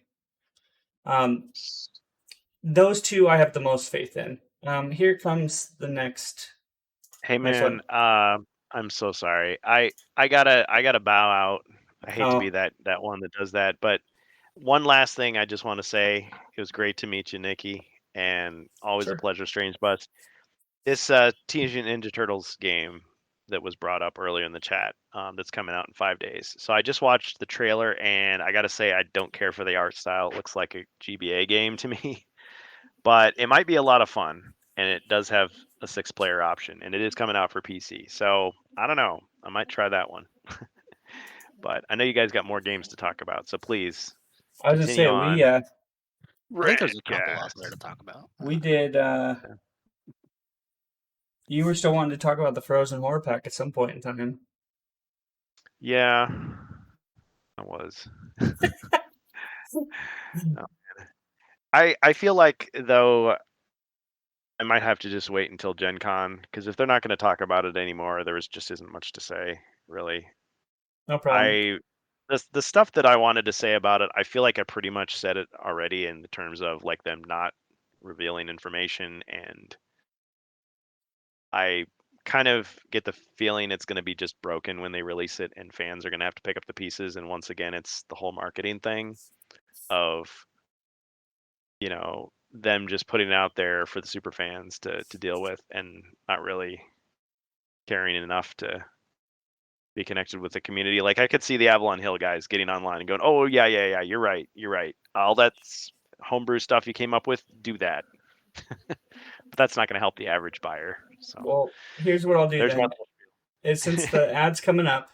Those two I have the most faith in. Here comes the next. Hey Next man, one. I'm so sorry. I gotta bow out. I hate to be that one that does that, but one last thing I just want to say. It was great to meet you, Nicky, and always Sure. a pleasure, Strange Butts. This Teenage Mutant Ninja Turtles game that was brought up earlier in the chat, that's coming out in 5 days. So I just watched the trailer, and I gotta say I don't care for the art style. It looks like a GBA game to me, but it might be a lot of fun, and it does have a 6-player option, and it is coming out for PC. So I don't know. I might try that one. But I know you guys got more games to talk about, so please I was continue gonna say on. I think there's a couple out there to talk about. we did. You were still wanting to talk about the Frozen Horror Pack at some point in time. Yeah, I was. Oh, I feel like though I might have to just wait until Gen Con, because if they're not going to talk about it anymore, just isn't much to say, really. No problem. The stuff that I wanted to say about it, I feel like I pretty much said it already in terms of them not revealing information, and I kind of get the feeling it's going to be just broken when they release it, and fans are going to have to pick up the pieces. And once again, it's the whole marketing thing of them just putting it out there for the super fans to deal with, and not really caring enough to be connected with the community. Like I could see the Avalon Hill guys getting online and going, "Oh yeah, you're right. All that's homebrew stuff you came up with, do that." But that's not going to help the average buyer. So Well, here's what I'll do then. Since the ad's coming up,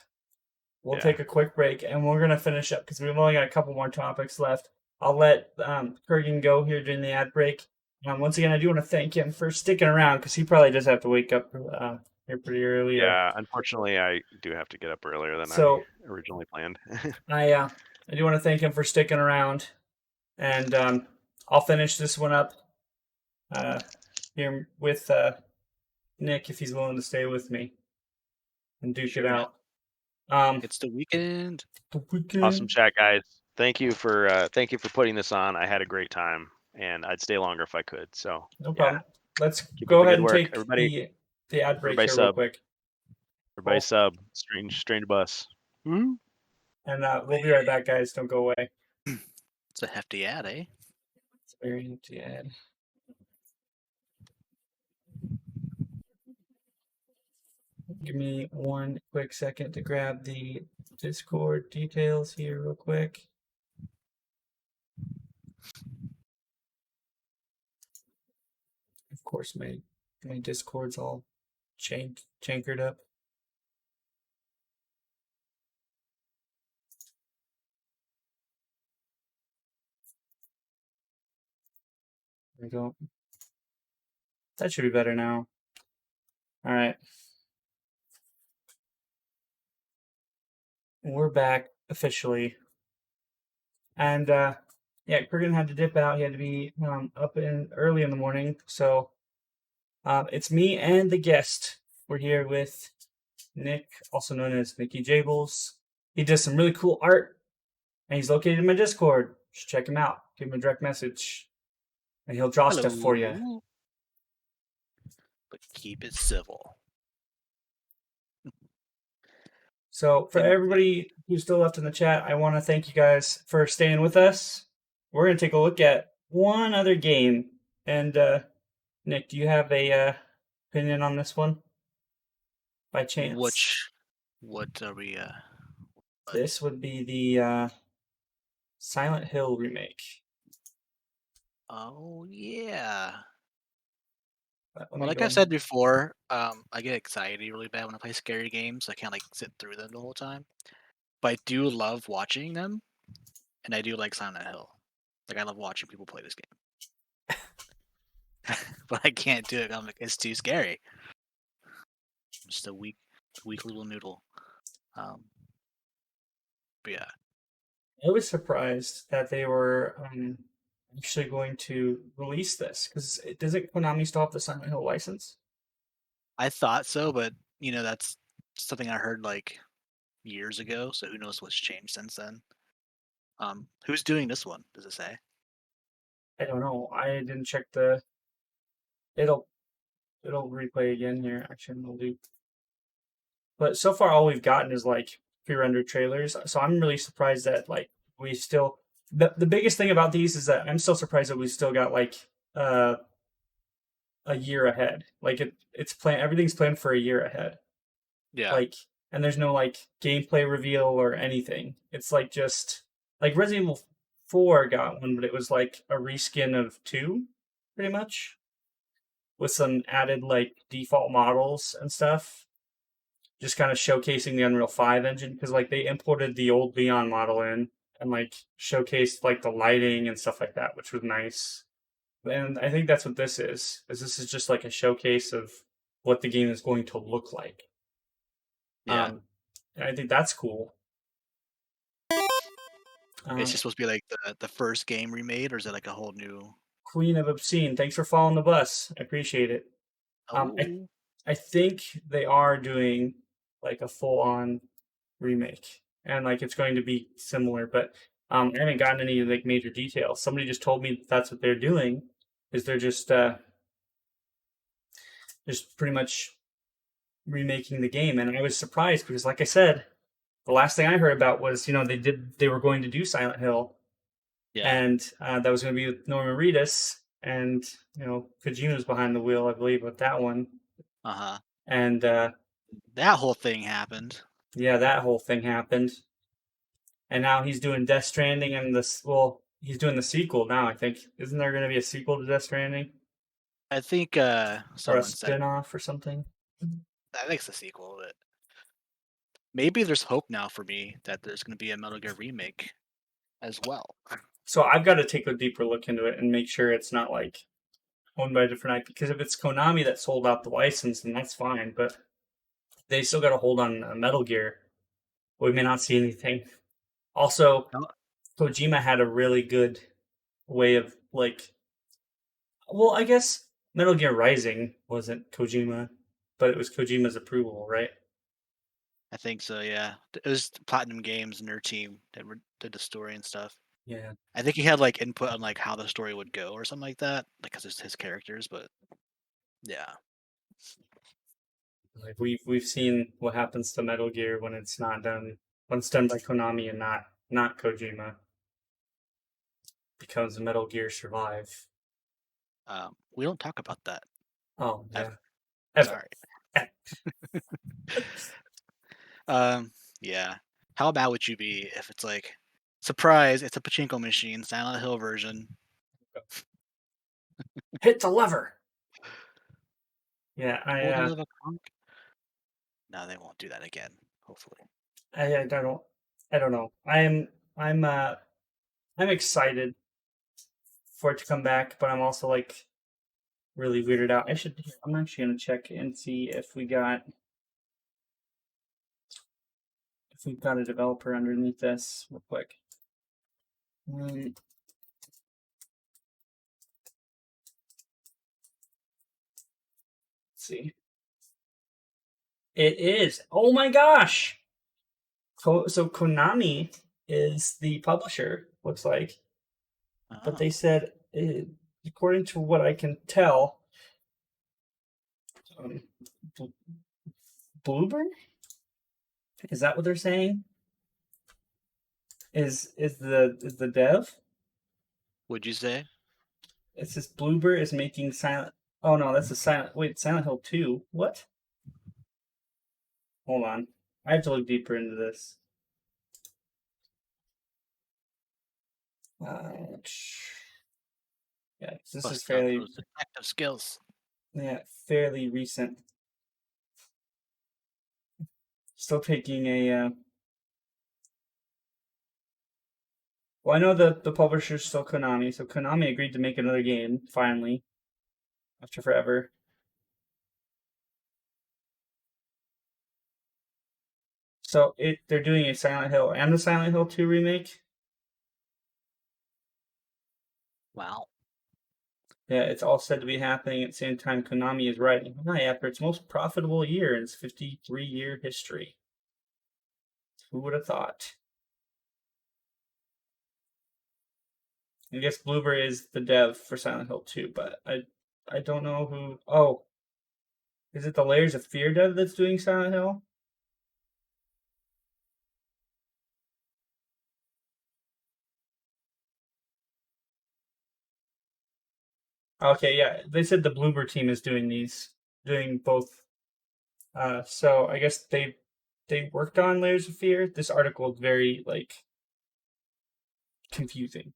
we'll take a quick break and we're gonna finish up because we've only got a couple more topics left. I'll let Kurgan go here during the ad break. Once again, I do want to thank him for sticking around because he probably does have to wake up here pretty early. Yeah, unfortunately, I do have to get up earlier than So I originally planned. I do want to thank him for sticking around, and I'll finish this one up here with Nick if he's willing to stay with me and duke Sure, it man. out. It's the weekend. The weekend. Awesome chat, guys. Thank you for putting this on. I had a great time, and I'd stay longer if I could. So No problem. Let's keep go up the ahead good and work, take everybody. the ad break Everybody here real sub. quick. Everybody Cool. sub. Strange bus. Woo. And we'll be right back, guys. Don't go away. It's a hefty ad, eh? It's a very empty ad. Give me one quick second to grab the Discord details here real quick. Of course, my Discord's all chankered up. There we go. That should be better now. All right. We're back officially. And yeah, Kurgan had to dip out. He had to be up early in the morning. So it's me and the guest. We're here with Nick, also known as NickyJables. He does some really cool art, and he's located in my Discord. Just check him out. Give him a direct message, and he'll draw stuff for you. Hello. But keep it civil. So for everybody who's still left in the chat, I want to thank you guys for staying with us. We're going to take a look at one other game. And Nick, do you have a opinion on this one? By chance? What are we? This would be the Silent Hill remake. Oh yeah. Well, Like I've said before, I get anxiety really bad when I play scary games. I can't like sit through them the whole time. But I do love watching them, and I do like Silent Hill. Like I love watching people play this game. But I can't do it. I'm like, it's too scary. I'm just a weak little noodle. But yeah. I was surprised that they were actually going to release this because doesn't Konami still have the Silent Hill license? I thought so, but that's something I heard like years ago. So who knows what's changed since then? Who's doing this one? Does it say? I don't know. I didn't check the. It'll replay again here. Actually, we'll do. But so far, all we've gotten is like pre-rendered trailers. So I'm really surprised that like we still. The biggest thing about these is that I'm still surprised that we still got like a year ahead. Like it's planned. Everything's planned for a year ahead. Yeah. Like, and there's no like gameplay reveal or anything. It's like just like Resident Evil 4 got one, but it was like a reskin of 2, pretty much, with some added like default models and stuff. Just kind of showcasing the Unreal 5 engine because like they imported the old Leon model in and like showcased like the lighting and stuff like that, which was nice. And I think that's what this is this is just like a showcase of what the game is going to look like. Yeah. And I think that's cool. It's just supposed to be like the first game remade, or is it like a whole new? Queen of Obscene, thanks for following the bus. I appreciate it. Oh. I think they are doing like a full-on remake, and like it's going to be similar, but I haven't gotten any like major details. Somebody just told me that's what they're doing. Is they're just pretty much remaking the game, and I was surprised because, like I said, the last thing I heard about was they were going to do Silent Hill, and that was going to be with Norman Reedus, and Kojima's behind the wheel, I believe, with that one. And that whole thing happened. Yeah, that whole thing happened, and now he's doing Death Stranding, and he's doing the sequel now. I think isn't there going to be a sequel to Death Stranding? I think or a someone said spin-off or something. I think it's a sequel, but maybe there's hope now for me that there's going to be a Metal Gear remake as well. So I've got to take a deeper look into it and make sure it's not like owned by a different IP. Because if it's Konami that sold out the license, then that's fine. But they still got a hold on Metal Gear. We may not see anything. Also, No, Kojima had a really good way of like. Well, I guess Metal Gear Rising wasn't Kojima, but it was Kojima's approval, right? I think so. Yeah, it was Platinum Games and their team that did the story and stuff. Yeah. I think he had like input on like how the story would go or something like that, like because it's his characters. But yeah, Like we've seen what happens to Metal Gear when it's not done when it's done by Konami and not Kojima. Becomes Metal Gear Survive. we don't talk about that Oh ever. yeah. Ever. Sorry. Yeah. How bad would you be if it's like, surprise, it's a pachinko machine, Silent Hill version. Hit the lever. Yeah, Pull the lever, Kronk. No, they won't do that again. Hopefully. I don't know. I'm excited for it to come back, but I'm also like really weirded out. I'm actually gonna check and see if we've got a developer underneath this real quick. Let's see. It is. Oh my gosh! So Konami is the publisher. Looks like, but they said, according to what I can tell, um, Bloober? Is that what they're saying? Is the dev? Would you say? It says Bloober is making Silent. Oh no, that's a Silent. Wait, Silent Hill 2. What? Hold on. I have to look deeper into this. Yeah, this is Bust out fairly those detective skills. fairly recent. Still taking a. Well, I know the publisher's still Konami, so Konami agreed to make another game finally, after forever. So they're doing a Silent Hill and the Silent Hill 2 remake. Wow. Yeah, it's all said to be happening at the same time Konami is riding high after its most profitable year in its 53-year history. Who would have thought? I guess Blueberry is the dev for Silent Hill 2, but I don't know who. Oh, is it the Layers of Fear dev that's doing Silent Hill? Okay, yeah, they said the Bloober team is doing both. So I guess they worked on Layers of Fear. This article is very like confusing.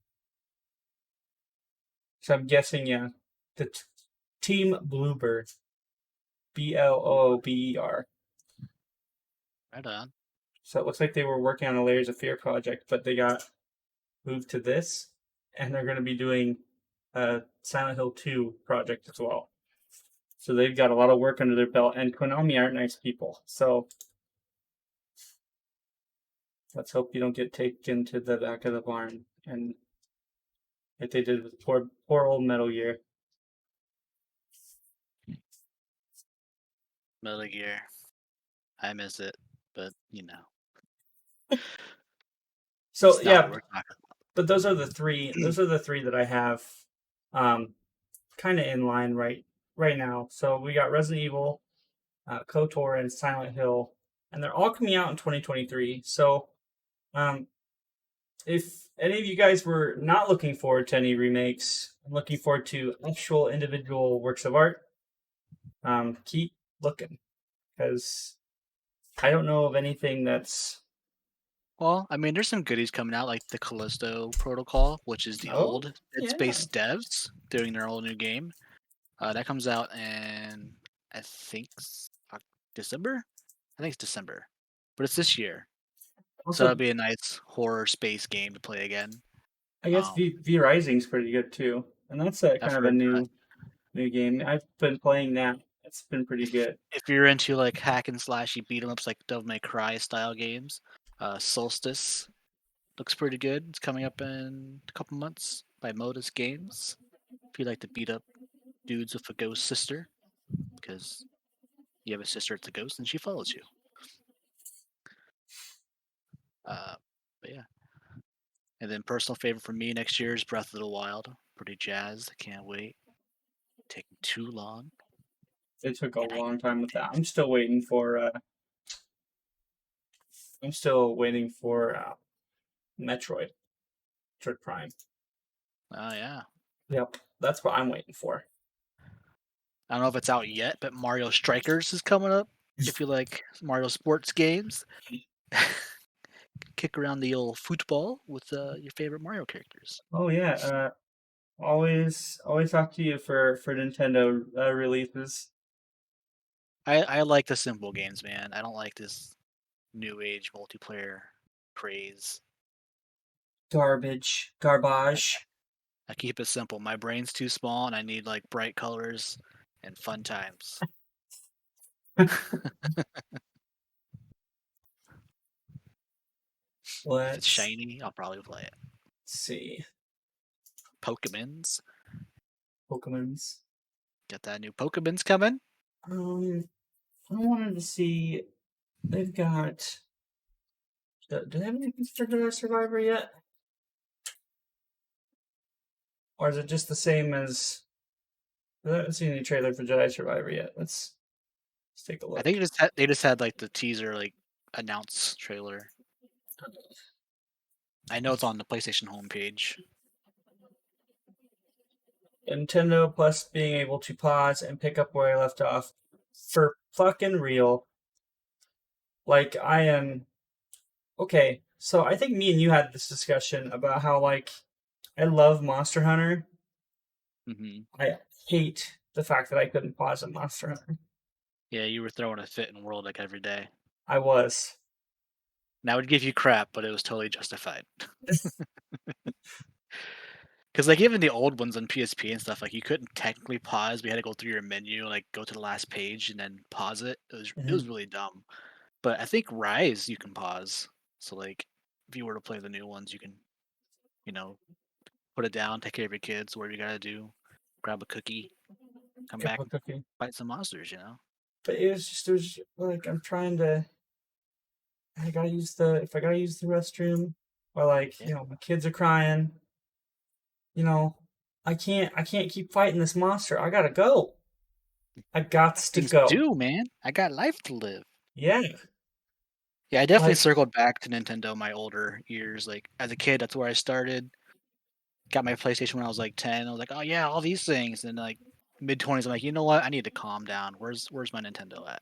So I'm guessing, yeah, the team Bloober, Bloober. Right on. So it looks like they were working on a Layers of Fear project, but they got moved to this, and they're going to be doing a Silent Hill 2 project as well. So they've got a lot of work under their belt, and Konami aren't nice people. So let's hope you don't get taken to the back of the barn, and like they did with poor old Metal Gear. Metal Gear. I miss it, but you know. So It's not yeah, what we're talking about. but those are the three. Those are the three that I have, kind of in line right now. So we got Resident Evil, KOTOR, and Silent Hill, and they're all coming out in 2023. So, if any of you guys were not looking forward to any remakes, I'm looking forward to actual individual works of art. Keep looking, because I don't know of anything that's. Well, I mean, there's some goodies coming out, like the Callisto Protocol, which is the old Dead Yeah. Space devs doing their whole new game. That comes out in, I think, December? I think it's December. But it's this year. So Also, that'll be a nice horror space game to play again. I guess V Rising's pretty good too, and that's a I've kind of a heard new game. I've been playing that. It's been pretty good. if you're into like hack and slashy beat 'em ups like Devil May Cry style games, Solstice looks pretty good. It's coming up in a couple months by Modus Games. If you like to beat up dudes with a ghost sister, because you have a sister that's a ghost and she follows you. But yeah. And then personal favorite for me next year is Breath of the Wild. Pretty jazzed. I can't wait. Taking too long. It took a long time with that. I'm still waiting for. I'm still waiting for Metroid Prime. Oh yeah. Yep, that's what I'm waiting for. I don't know if it's out yet, but Mario Strikers is coming up. If you like Mario sports games, kick around the old football with your favorite Mario characters. Oh yeah, always talk to you for Nintendo releases. I like the simple games, man. I don't like this new age multiplayer craze. Garbage. I keep it simple. My brain's too small, and I need like bright colors and fun times. If it's shiny, I'll probably play it. See. Pokemons. Got that new Pokemons coming? I wanted to see. They've got. Do they have anything for Jedi Survivor yet? Or is it just the same as? I haven't seen any trailer for Jedi Survivor yet. Let's take a look. I think they just had like the teaser like announce trailer. I know it's on the PlayStation homepage. Nintendo Plus being able to pause and pick up where I left off. For fucking real. Like, I am. Okay, so I think me and you had this discussion about how, like, I love Monster Hunter. Mm-hmm. I hate the fact that I couldn't pause a Monster Hunter. Yeah, you were throwing a fit in World like every day. I was. And I would give you crap, but it was totally justified. Because like even the old ones on PSP and stuff, like you couldn't technically pause. We had to go through your menu, like go to the last page and then pause it. It was really dumb. But I think Rise you can pause. So like if you were to play the new ones, you can, you know, put it down, take care of your kids, whatever you gotta do, grab a cookie, come back, fight some monsters, you know. But it was like I'm trying to. If I gotta use the restroom, or like my kids are crying. I can't keep fighting this monster. I gotta go. I got to go. Do man, I got life to live. Yeah. Yeah, I definitely circled back to Nintendo my older years. Like as a kid, that's where I started. Got my PlayStation when I was like 10. I was like, oh yeah, all these things. And like mid-20s, I'm like, you know what? I need to calm down. Where's my Nintendo at?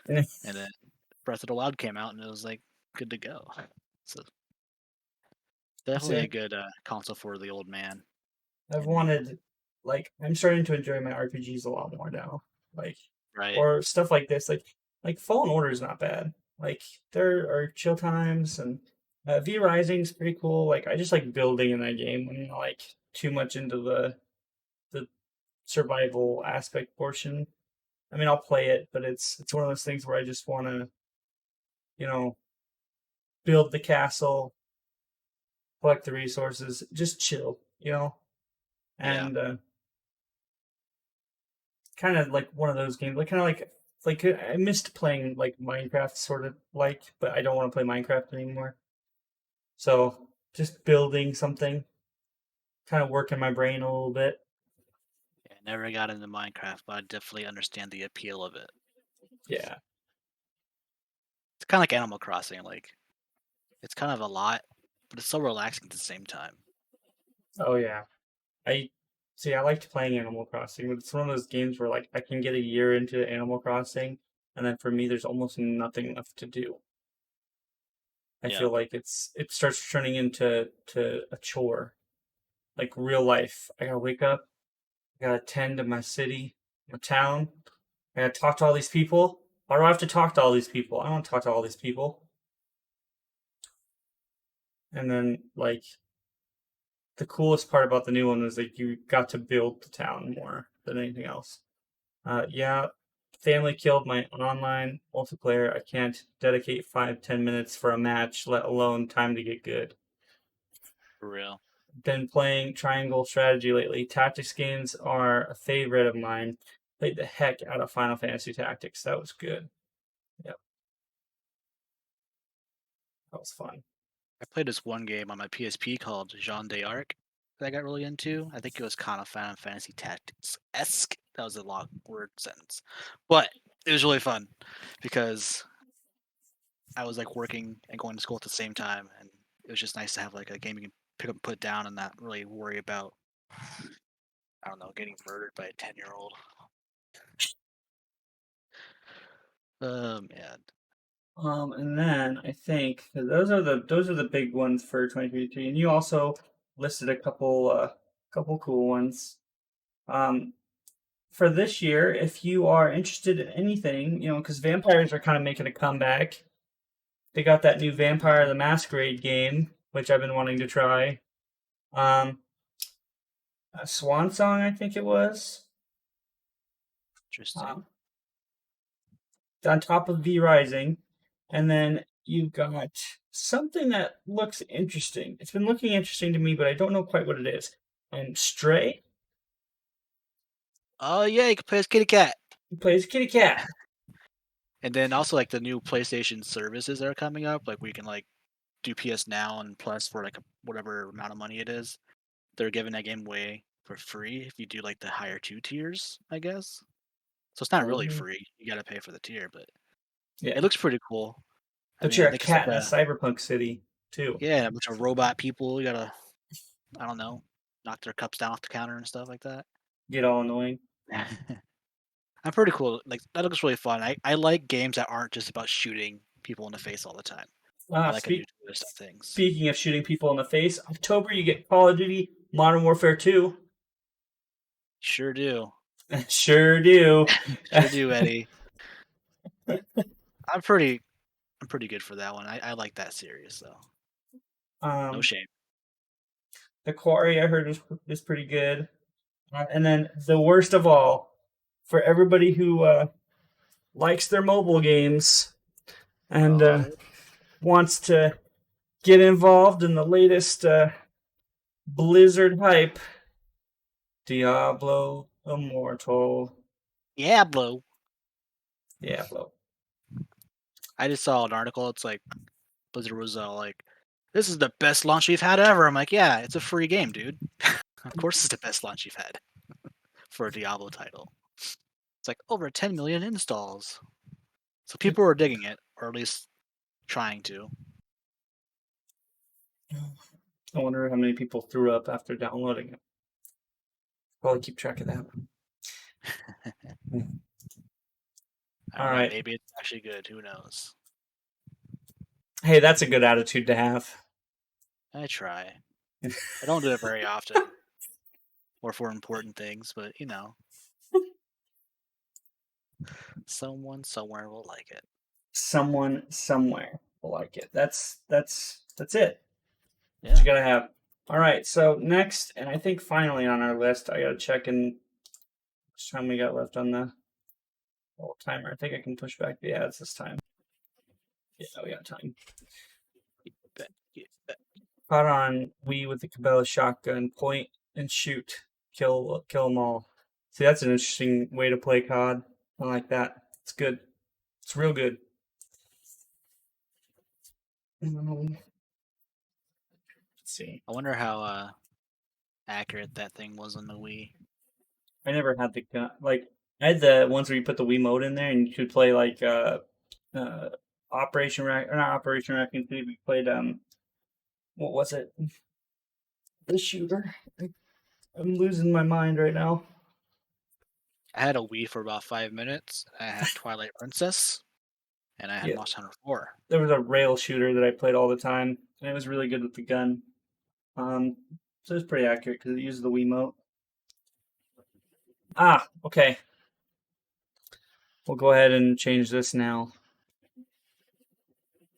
And then Breath of the Wild came out, and it was like good to go. So definitely a good console for the old man. I've wanted, like, I'm starting to enjoy my RPGs a lot more now. Like, right. Or stuff like this. Like Fallen Order is not bad. Like, there are chill times, and V Rising's pretty cool. Like, I just like building in that game when you're not, like, too much into the survival aspect portion. I mean, I'll play it, but it's one of those things where I just want to, build the castle, collect the resources, just chill, and kind of like one of those games, like kind of like I missed playing like Minecraft, sort of like, but I don't want to play Minecraft anymore. So just building something, kind of working my brain a little bit. Yeah, I never got into Minecraft, but I definitely understand the appeal of it. Yeah. It's kind of like Animal Crossing. Like, it's kind of a lot, but it's so relaxing at the same time. Oh yeah, I liked playing Animal Crossing, but it's one of those games where like I can get a year into Animal Crossing, and then for me, there's almost nothing left to do. I feel like it starts turning into a chore, like real life. I gotta wake up, I gotta tend to my city, my town. I gotta talk to all these people. Why do I have to talk to all these people? I don't want to talk to all these people. And then like the coolest part about the new one was that you got to build the town more than anything else. Yeah, family killed my online multiplayer. I can't dedicate 5-10 minutes for a match, let alone time to get good. For real. Been playing Triangle Strategy lately. Tactics games are a favorite of mine. Played the heck out of Final Fantasy Tactics. That was good. Yep. That was fun. I played this one game on my PSP called Jean d'Arc that I got really into. I think it was kind of Final Fantasy Tactics-esque. That was a long word sentence. But it was really fun because I was like working and going to school at the same time, and it was just nice to have like a game you can pick up and put down and not really worry about, I don't know, getting murdered by a 10-year-old. Oh man. And then I think those are the big ones for 2023. And you also listed a couple cool ones. For this year, if you are interested in anything, because vampires are kind of making a comeback. They got that new Vampire the Masquerade game, which I've been wanting to try. A Swan Song, I think it was. Interesting. On top of V Rising. And then you've got something that looks interesting. It's been looking interesting to me, but I don't know quite what it is. And Stray. Oh yeah, you can play as Kitty Cat. He plays Kitty Cat. And then also like the new PlayStation services that are coming up, like we can like do PS Now and Plus for like whatever amount of money it is. They're giving that game away for free if you do like the higher 2 tiers, I guess. So it's not really free. You got to pay for the tier, but Yeah. it looks pretty cool. But I you're a think cat it's in like a cyberpunk city, too. yeah, a bunch of robot people. You gotta, I don't know, knock their cups down off the counter and stuff like that. Get all annoying. I'm pretty cool. Like that looks really fun. I like games that aren't just about shooting people in the face all the time. I like a new twist on things. Speaking of shooting people in the face, October you get Call of Duty Modern Warfare 2. Sure do. Sure do. Sure do, Eddie. I'm pretty good for that one. I like that series, so no shame. The Quarry I heard is pretty good. And then the worst of all, for everybody who likes their mobile games and wants to get involved in the latest Blizzard hype, Diablo Immortal. Diablo. I just saw an article. It's like Blizzard was like, "This is the best launch we've had ever." I'm like, "Yeah, it's a free game, dude. Of course, it's the best launch you've had for a Diablo title." It's like over 10 million installs, so people are digging it, or at least trying to. I wonder how many people threw up after downloading it. Probably keep track of that. All right, maybe it's actually good. Who knows? Hey, that's a good attitude to have. I try. I don't do it very often, or for important things, but you know, someone somewhere will like it. Someone somewhere will like it. That's it. Yeah. You gotta have. All right. So next, and I think finally on our list, I gotta check in. Which time we got left on the little timer? I think I can push back the ads this time. Yeah, we got time. Caught on Wii with the Cabela shotgun, point and shoot, kill them all. See, that's an interesting way to play COD. I like that. It's good. It's real good. Let's see. I wonder how accurate that thing was on the Wii. I never had the gun. Like, I had the ones where you put the Wii mode in there and you could play like Operation Raccoon, or not Operation Raccoon City. We played what was it? The shooter. I'm losing my mind right now. I had a Wii for about 5 minutes. I had Twilight Princess, and I had Monster Hunter 4. There was a rail shooter that I played all the time, and it was really good with the gun. So it was pretty accurate because it used the Wiimote. Okay. We'll go ahead and change this now.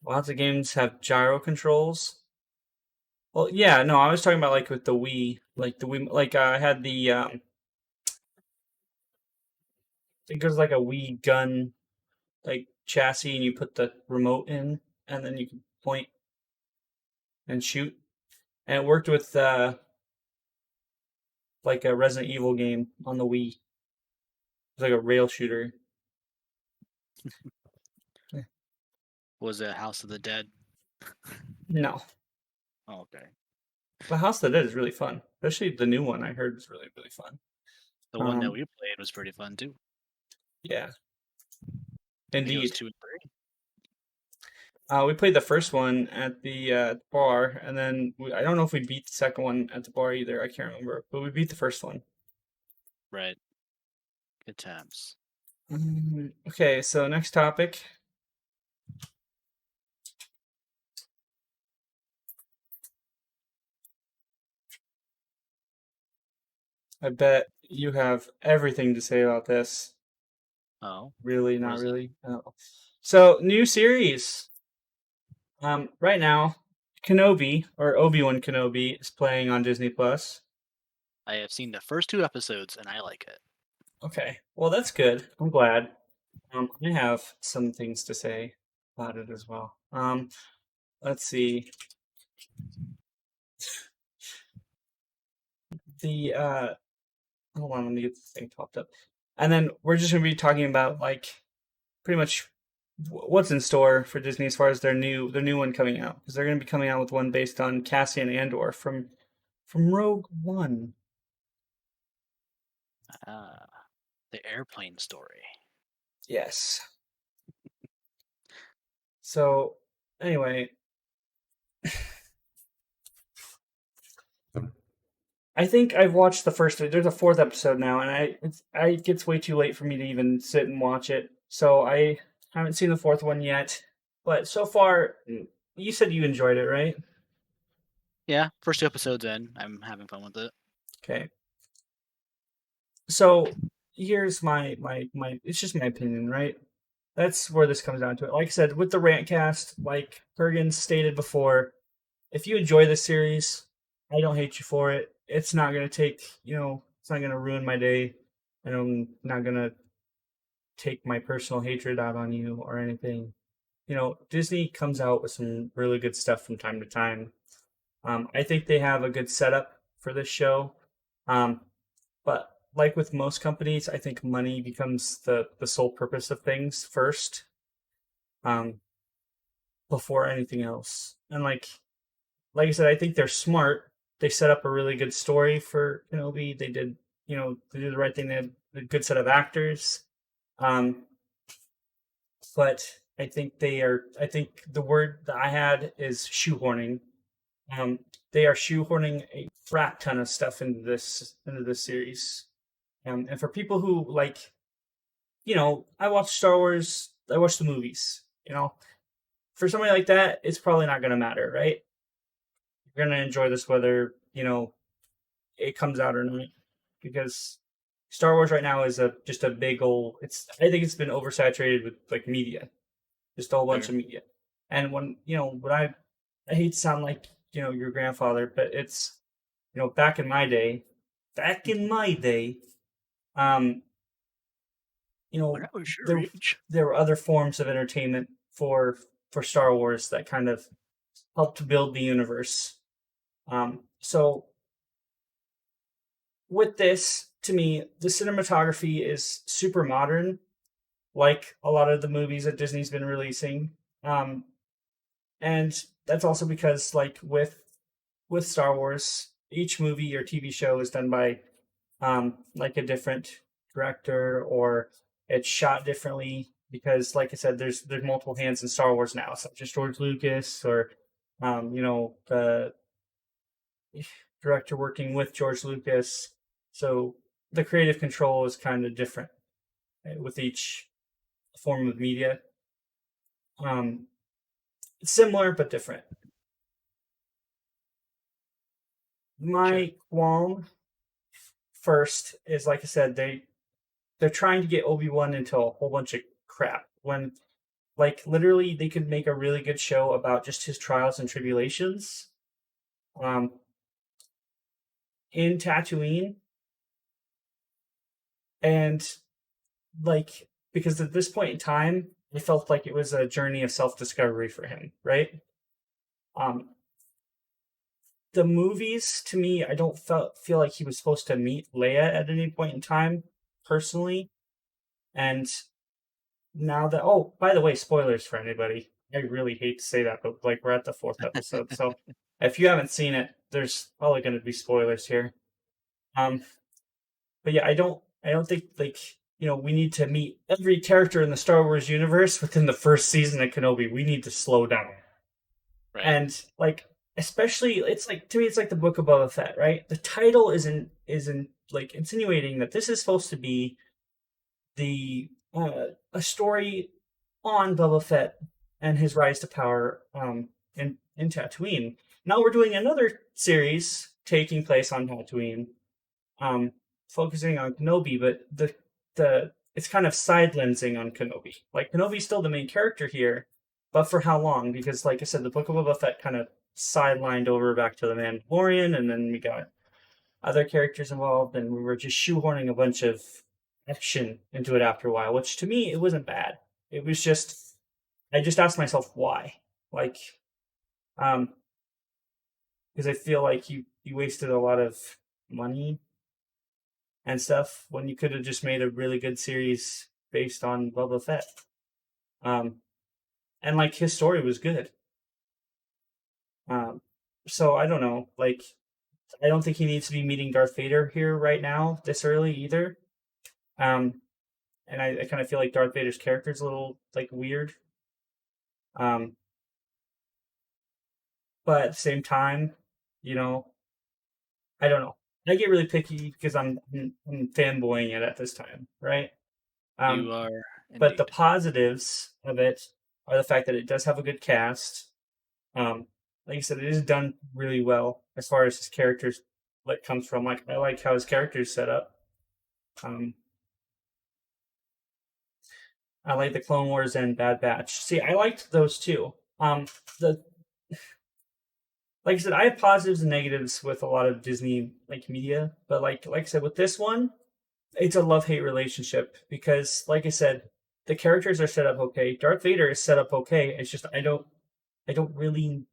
Lots of games have gyro controls. Well, yeah, no, I was talking about like with the Wii, like the Wii, like I had the I think there's like a Wii gun like chassis, and you put the remote in, and then you can point and shoot, and it worked with like a Resident Evil game on the Wii. It's like a rail shooter. Was it House of the Dead? No, Oh, okay. but House of the Dead is really fun, especially the new one. I heard is really really fun. The one that we played was pretty fun too. Yeah, I think it was indeed. 2 and 3. We played the first one at the bar, and then I don't know if we beat the second one at the bar either. I can't remember, but we beat the first one. Right. Good times. Okay, so next topic. I bet you have everything to say about this. Oh. Really, What not is it? really. Oh. So, new series. Right now, Kenobi or Obi-Wan Kenobi is playing on Disney Plus. I have seen the first 2 episodes and I like it. Okay, well that's good. I'm glad. I have some things to say about it as well. Let's see. The hold on, let me get this thing popped up. And then we're just gonna be talking about like pretty much what's in store for Disney as far as their new one coming out, because they're gonna be coming out with one based on Cassian Andor from Rogue One. Ah, the airplane story. Yes. So anyway, I think I've watched the first. There's a fourth episode now, and it gets way too late for me to even sit and watch it. So I haven't seen the fourth one yet. But so far, you said you enjoyed it, right? Yeah, first 2 episodes in, I'm having fun with it. Okay. So here's my. It's just my opinion, right? That's where this comes down to it. Like I said, with the Rantcast, like Kurgan stated before, if you enjoy this series, I don't hate you for it. It's not gonna take, it's not gonna ruin my day, and I'm not gonna take my personal hatred out on you or anything. Disney comes out with some really good stuff from time to time. I think they have a good setup for this show, um, but like with most companies, I think money becomes the sole purpose of things first, um, before anything else. And like I said, I think they're smart. They set up a really good story for Kenobi. They did, they did the right thing. They had a good set of actors. But I think I think the word that I had is shoehorning. They are shoehorning a crap ton of stuff into this series. And for people who I watch Star Wars, I watch the movies. For somebody like that, it's probably not going to matter, right? You're going to enjoy this whether it comes out or not, because Star Wars right now is just a big old. I think it's been oversaturated with like media, just a whole bunch of media. And when I hate to sound like your grandfather, but it's back in my day, um, When I was your age. there were other forms of entertainment for Star Wars that kind of helped build the universe. So with this, to me, the cinematography is super modern, like a lot of the movies that Disney's been releasing. And that's also because like with Star Wars, each movie or TV show is done by like a different director, or it's shot differently because like I said, there's multiple hands in Star Wars now, such as George Lucas or the director working with George Lucas. So the creative control is kind of different with each form of media. Similar but different. My qualm first is, like I said, they're trying to get Obi-Wan into a whole bunch of crap when like literally they could make a really good show about just his trials and tribulations, in Tatooine, and like because at this point in time, I felt like it was a journey of self-discovery for him, right? Um, the movies to me, I don't feel like he was supposed to meet Leia at any point in time, personally. And now that by the way, spoilers for anybody. I really hate to say that, but like we're at the 4th episode, so if you haven't seen it, there's probably going to be spoilers here. But yeah, I don't think like we need to meet every character in the Star Wars universe within the first season of Kenobi. We need to slow down. Right. And like especially it's like to me it's like the Book of Boba Fett, right? The title isn't like insinuating that this is supposed to be the a story on Boba Fett and his rise to power in Tatooine. Now we're doing another series taking place on Tatooine, um, focusing on Kenobi, but the it's kind of side lensing on Kenobi. Like Kenobi's still the main character here, but for how long? Because like I said, the Book of Boba Fett kind of sidelined over back to the Mandalorian, and then we got other characters involved, and we were just shoehorning a bunch of action into it after a while. Which to me, it wasn't bad. It was just I just asked myself why, like, because I feel like you wasted a lot of money and stuff when you could have just made a really good series based on Boba Fett. And like his story was good. So I don't know. Like, I don't think he needs to be meeting Darth Vader here right now, this early either. And I kind of feel like Darth Vader's character is a little like weird. But at the same time, you know, I don't know. I get really picky because I'm fanboying it at this time, right? You are But the indeed. positives of it are the fact that it does have a good cast. Like I said, it is done really well as far as his characters like comes from. Like I like how his character's set up. I like the Clone Wars and Bad Batch. See, I liked those too. The like I said, I have positives and negatives with a lot of Disney like media, but like I said, with this one, it's a love hate relationship because, like I said, the characters are set up okay. Darth Vader is set up okay. It's just I don't really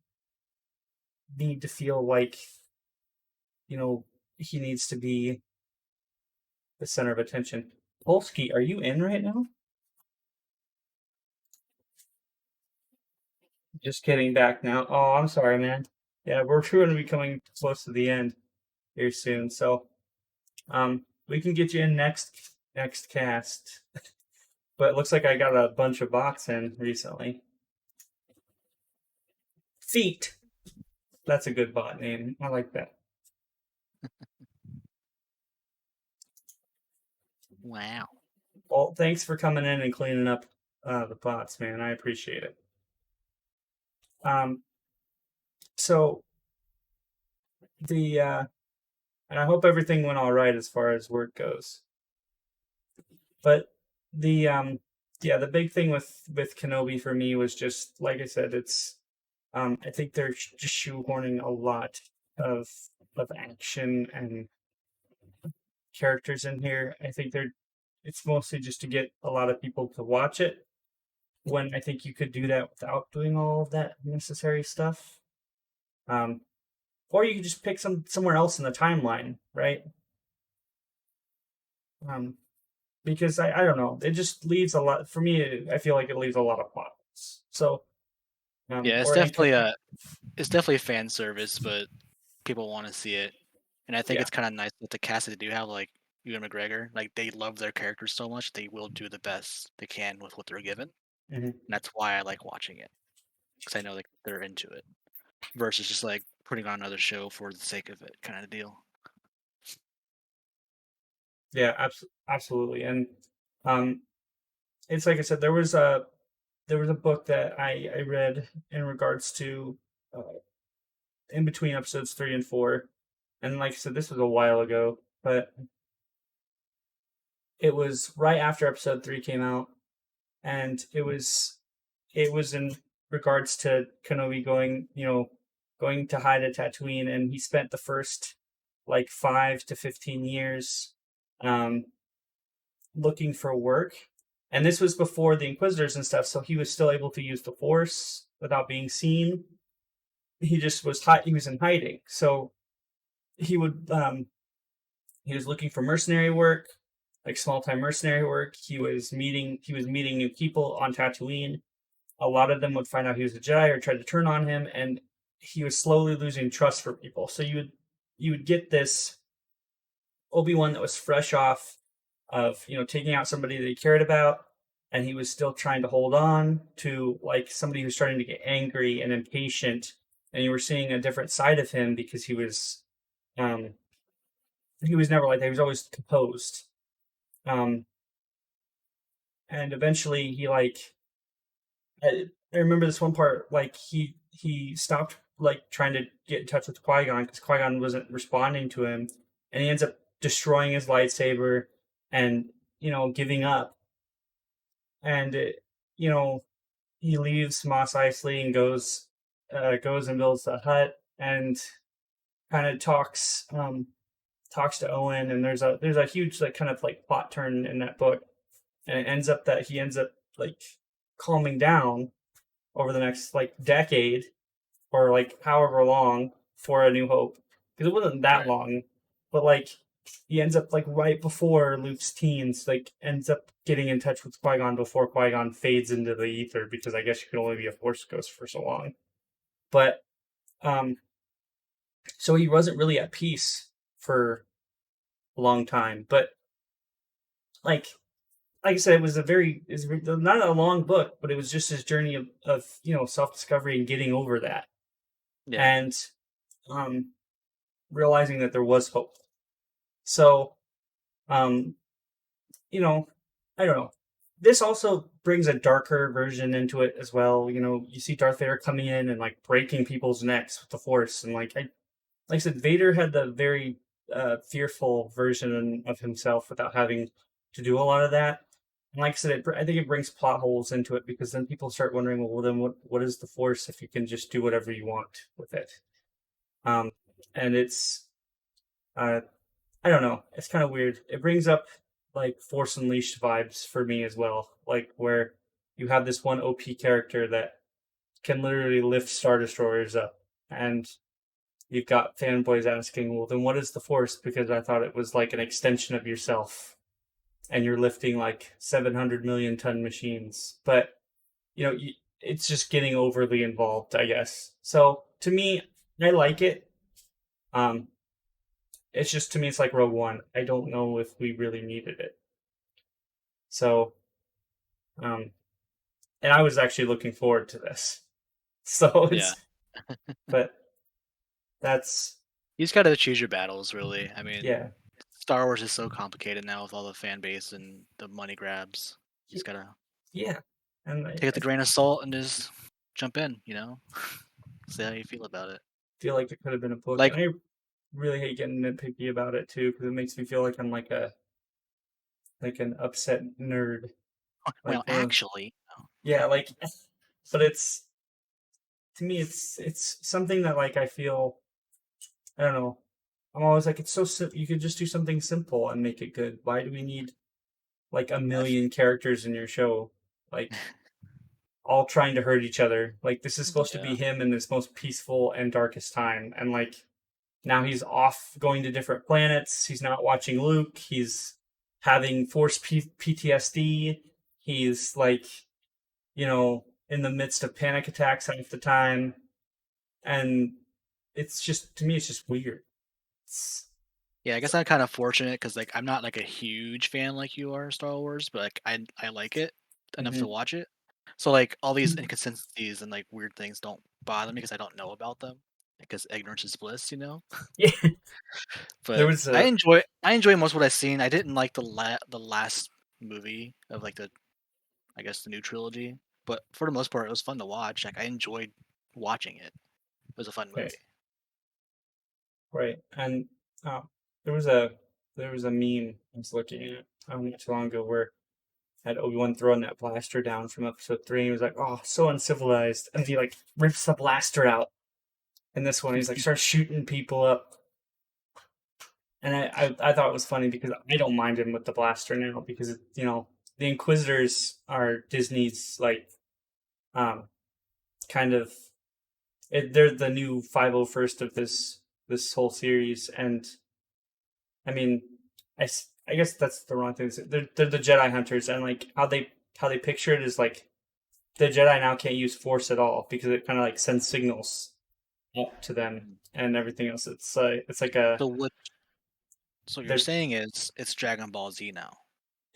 need to feel like he needs to be the center of attention. Polsky, are you in right now? Just kidding, back now. Oh, I'm sorry, man. Yeah, we're going to be coming close to the end here soon, so we can get you in next cast. But it looks like I got a bunch of bots in recently. Feet. That's a good bot name. I like that. Wow. Well, thanks for coming in and cleaning up the bots, man. I appreciate it. So and I hope everything went all right as far as work goes. But the big thing with Kenobi for me was just like I said, it's I think they're just shoehorning a lot of action and characters in here. I think it's mostly just to get a lot of people to watch it, when I think you could do that without doing all of that necessary stuff. Or you could just pick somewhere else in the timeline, right? Because I don't know, it just leaves a lot for me. I feel like it leaves a lot of plot holes. So Yeah, or it's definitely fan service, but people want to see it, and I think Yeah. it's kind of nice that the cast that they do have, like Ewan McGregor, like they love their characters so much they will do the best they can with what they're given, Mhm. and that's why I like watching it because I know like they're into it versus just like putting on another show for the sake of it kind of deal. Yeah, absolutely. And it's like I said, there was a book that I read in regards to in between episodes 3 and 4, and like I said, this was a while ago, but it was right after episode 3 came out, and it was in regards to Kenobi going, going to hide at Tatooine, and he spent the first like 5 to 15 years looking for work. And this was before the Inquisitors and stuff, so he was still able to use the Force without being seen. He just was he was in hiding. So he would he was looking for mercenary work, like small time mercenary work. He was meeting new people on Tatooine. A lot of them would find out he was a Jedi or try to turn on him, and he was slowly losing trust for people. So you would get this Obi-Wan that was fresh off of, you know, taking out somebody that he cared about, and he was still trying to hold on to like somebody who's starting to get angry and impatient, and you were seeing a different side of him because he was never like that. He was always composed. And eventually he like I remember this one part, like he stopped like trying to get in touch with Qui-Gon because Qui-Gon wasn't responding to him, and he ends up destroying his lightsaber and, you know, giving up. And you know, he leaves Mos Eisley and goes and builds a hut and kind of talks to Owen, and there's a huge like kind of like plot turn in that book, and it ends up that he ends up like calming down over the next like decade or like however long for A New Hope, because it wasn't that long, but like he ends up like right before Luke's teens, like ends up getting in touch with Qui-Gon before Qui-Gon fades into the ether, because I guess you could only be a Force ghost for so long. But so he wasn't really at peace for a long time. But like I said, it was not a long book, but it was just his journey of you know, self-discovery and getting over that. Yeah. And realizing that there was hope. So you know, I don't know. This also brings a darker version into it as well. You know, you see Darth Vader coming in and like breaking people's necks with the Force, and like I said, Vader had the very fearful version of himself without having to do a lot of that. And like I said, I think it brings plot holes into it, because then people start wondering, well, then what is the Force if you can just do whatever you want with it? And it's I don't know. It's kind of weird. It brings up like Force Unleashed vibes for me as well, like where you have this one OP character that can literally lift Star Destroyers up, and you've got fanboys asking, well, then what is the Force? Because I thought it was like an extension of yourself, and you're lifting like 700 million ton machines. But, you know, it's just getting overly involved, I guess. So to me, I like it. It's just, to me, it's like Rogue One. I don't know if we really needed it. So, and I was actually looking forward to this. So it's, but that's... You just gotta choose your battles, really. I mean, yeah. Star Wars is so complicated now with all the fan base and the money grabs. You just gotta and take it with a grain of salt and just jump in, you know? See how you feel about it. Feel like it could have been a book. Like, and I really hate getting nitpicky about it too, because it makes me feel like I'm like an upset nerd. well, actually, yeah, like, but it's, to me, it's something that like I feel, I don't know. I'm always like, it's so simple. You could just do something simple and make it good. Why do we need like a million characters in your show, like all trying to hurt each other? Like, this is supposed to be him in this most peaceful and darkest time, and like now he's off going to different planets. He's not watching Luke. He's having Force PTSD. He's like, you know, in the midst of panic attacks half the time, and it's just, to me, it's just weird. Yeah, I guess I'm kind of fortunate because like I'm not like a huge fan like you are of Star Wars, but like I like it enough to watch it. So like all these inconsistencies and like weird things don't bother me because I don't know about them, because ignorance is bliss, you know. Yeah. But I enjoy most of what I've seen. I didn't like the last movie of like the, I guess, the new trilogy, but for the most part it was fun to watch. Like I enjoyed watching it. It was a fun movie. Right. And there was a meme I was looking at not too long ago where had Obi-Wan throwing that blaster down from episode 3, and he was like, oh, so uncivilized, and he like rips the blaster out, in this one. He's like starts shooting people up. And I thought it was funny because I don't mind him with the blaster now because you know the Inquisitors are Disney's like kind of they're the new 501st of this whole series, and I mean I guess that's the wrong thing to say. They're the Jedi hunters, and like how they picture it is like the Jedi now can't use Force at all because it kind of like sends signals up to them and everything else. It's like a So what you're saying is it's Dragon Ball Z now.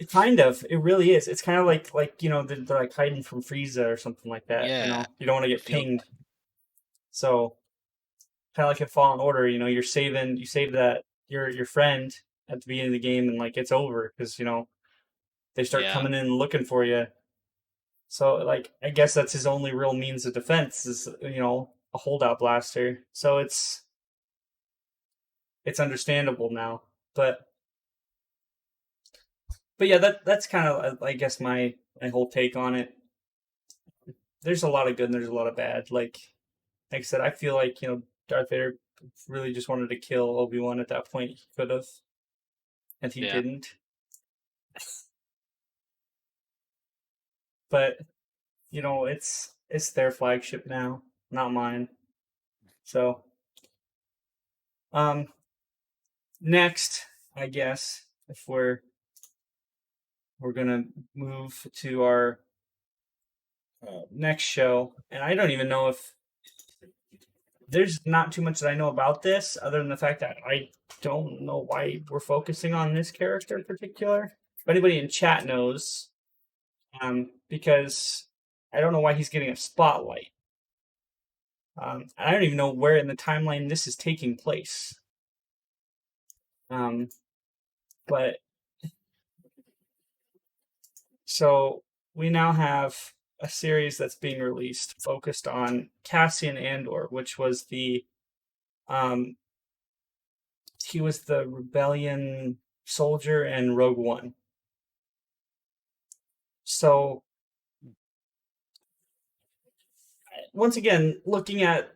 kind of. It really is. It's kind of like you know they're like hiding from Frieza or something like that. Yeah, you know you don't want to get feel pinged. So kind of like in Fallen Order, you know you save that your friend at the beginning of the game and like it's over because you know they start coming in and looking for you. So like I guess that's his only real means of defense is you know a holdout blaster. So it's understandable now, but yeah, that's kind of I guess my whole take on it. There's a lot of good and there's a lot of bad. Like I said, I feel like you know Darth Vader really just wanted to kill Obi-Wan at that point. He could have, and he didn't. But you know, it's their flagship now, not mine. So, next, I guess if we're gonna move to our next show, and I don't even know if there's not too much that I know about this, other than the fact that I don't know why we're focusing on this character in particular. If anybody in chat knows, because I don't know why he's getting a spotlight. I don't even know where in the timeline this is taking place. But so we now have a series that's being released focused on Cassian Andor, which was he was the rebellion soldier in Rogue One. So once again, looking at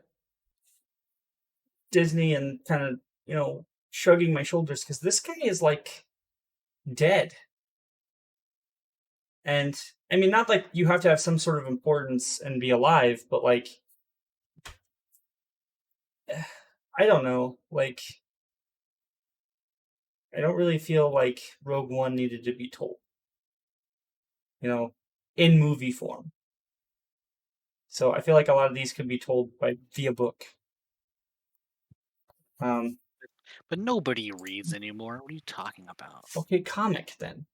Disney and kind of, you know, shrugging my shoulders because this guy is like dead. And I mean, not like you have to have some sort of importance and be alive, but like, I don't know. Like, I don't really feel like Rogue One needed to be told, you know, in movie form. So I feel like a lot of these could be told via book. But nobody reads anymore. What are you talking about? Okay, comic then.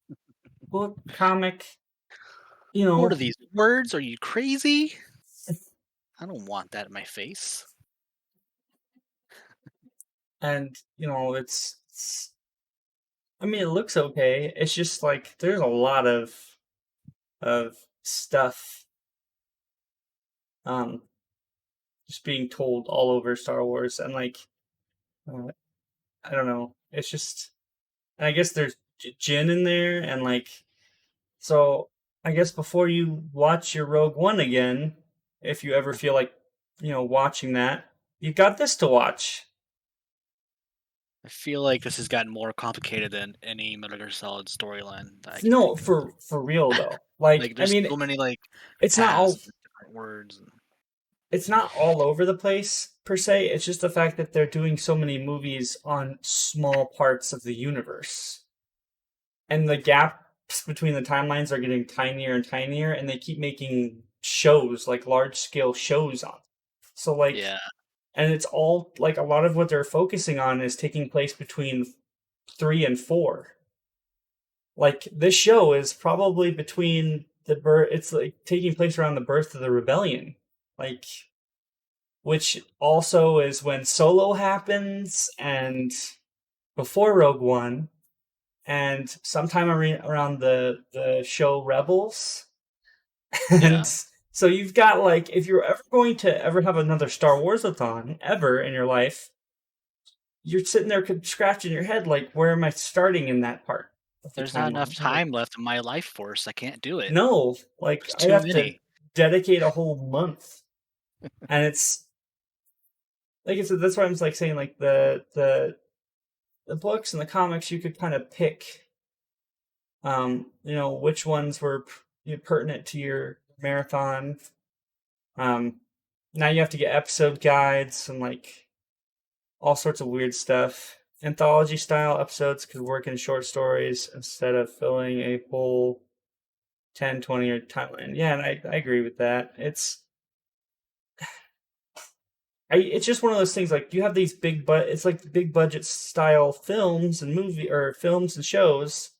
Book, comic, you know. What are these words? Are you crazy? I don't want that in my face. And, you know, it's I mean, it looks okay. It's just like there's a lot of stuff just being told all over Star Wars, and like I don't know. It's just, and I guess there's Jin in there, and like so. I guess before you watch your Rogue One again, if you ever feel like you know watching that, you got this to watch. I feel like this has gotten more complicated than any Metal Gear Solid storyline. No, for real though. Like there's I mean, so many like it's not all different words. It's not all over the place per se. It's just the fact that they're doing so many movies on small parts of the universe, and the gaps between the timelines are getting tinier and tinier, and they keep making shows like large scale shows on. So like, and it's all like a lot of what they're focusing on is taking place between 3 and 4. Like this show is probably between the birth. It's like taking place around the birth of the rebellion. Like, which also is when Solo happens and before Rogue One, and sometime around the show Rebels. And so you've got like, if you're ever going to ever have another Star Wars-a-thon ever in your life, you're sitting there scratching your head like, where am I starting in that part? There's not enough time left in my life force. I can't do it. No, like I have to dedicate a whole month. And it's like I said, that's why I'm like saying like the books and the comics you could kind of pick, which ones were pertinent to your marathon. Now you have to get episode guides and like all sorts of weird stuff. Anthology style episodes could work in short stories instead of filling a whole 10, 20-year timeline. Yeah, and I agree with that. It's just one of those things. Like you have these it's like big budget style films and shows,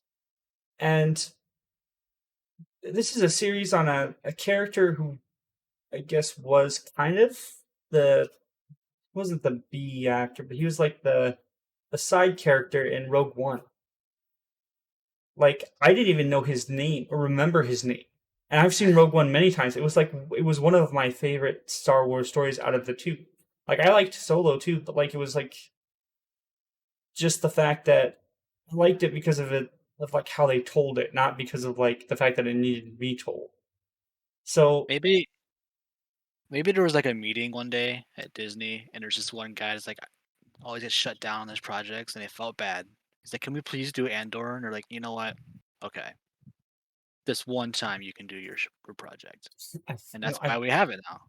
and this is a series on a character who I guess was kind of the wasn't the B actor, but he was like the side character in Rogue One. Like I didn't even know his name or remember his name. And I've seen Rogue One many times. It was one of my favorite Star Wars stories out of the two. Like I liked Solo too, but like it was like just the fact that I liked it because of like how they told it, not because of like the fact that it needed to be told. So Maybe there was like a meeting one day at Disney, and there's just one guy that's like always gets shut down on his projects, and they felt bad. He's like, "Can we please do Andor?" And they're like, "You know what? Okay, this one time you can do your project," and that's why we have it now.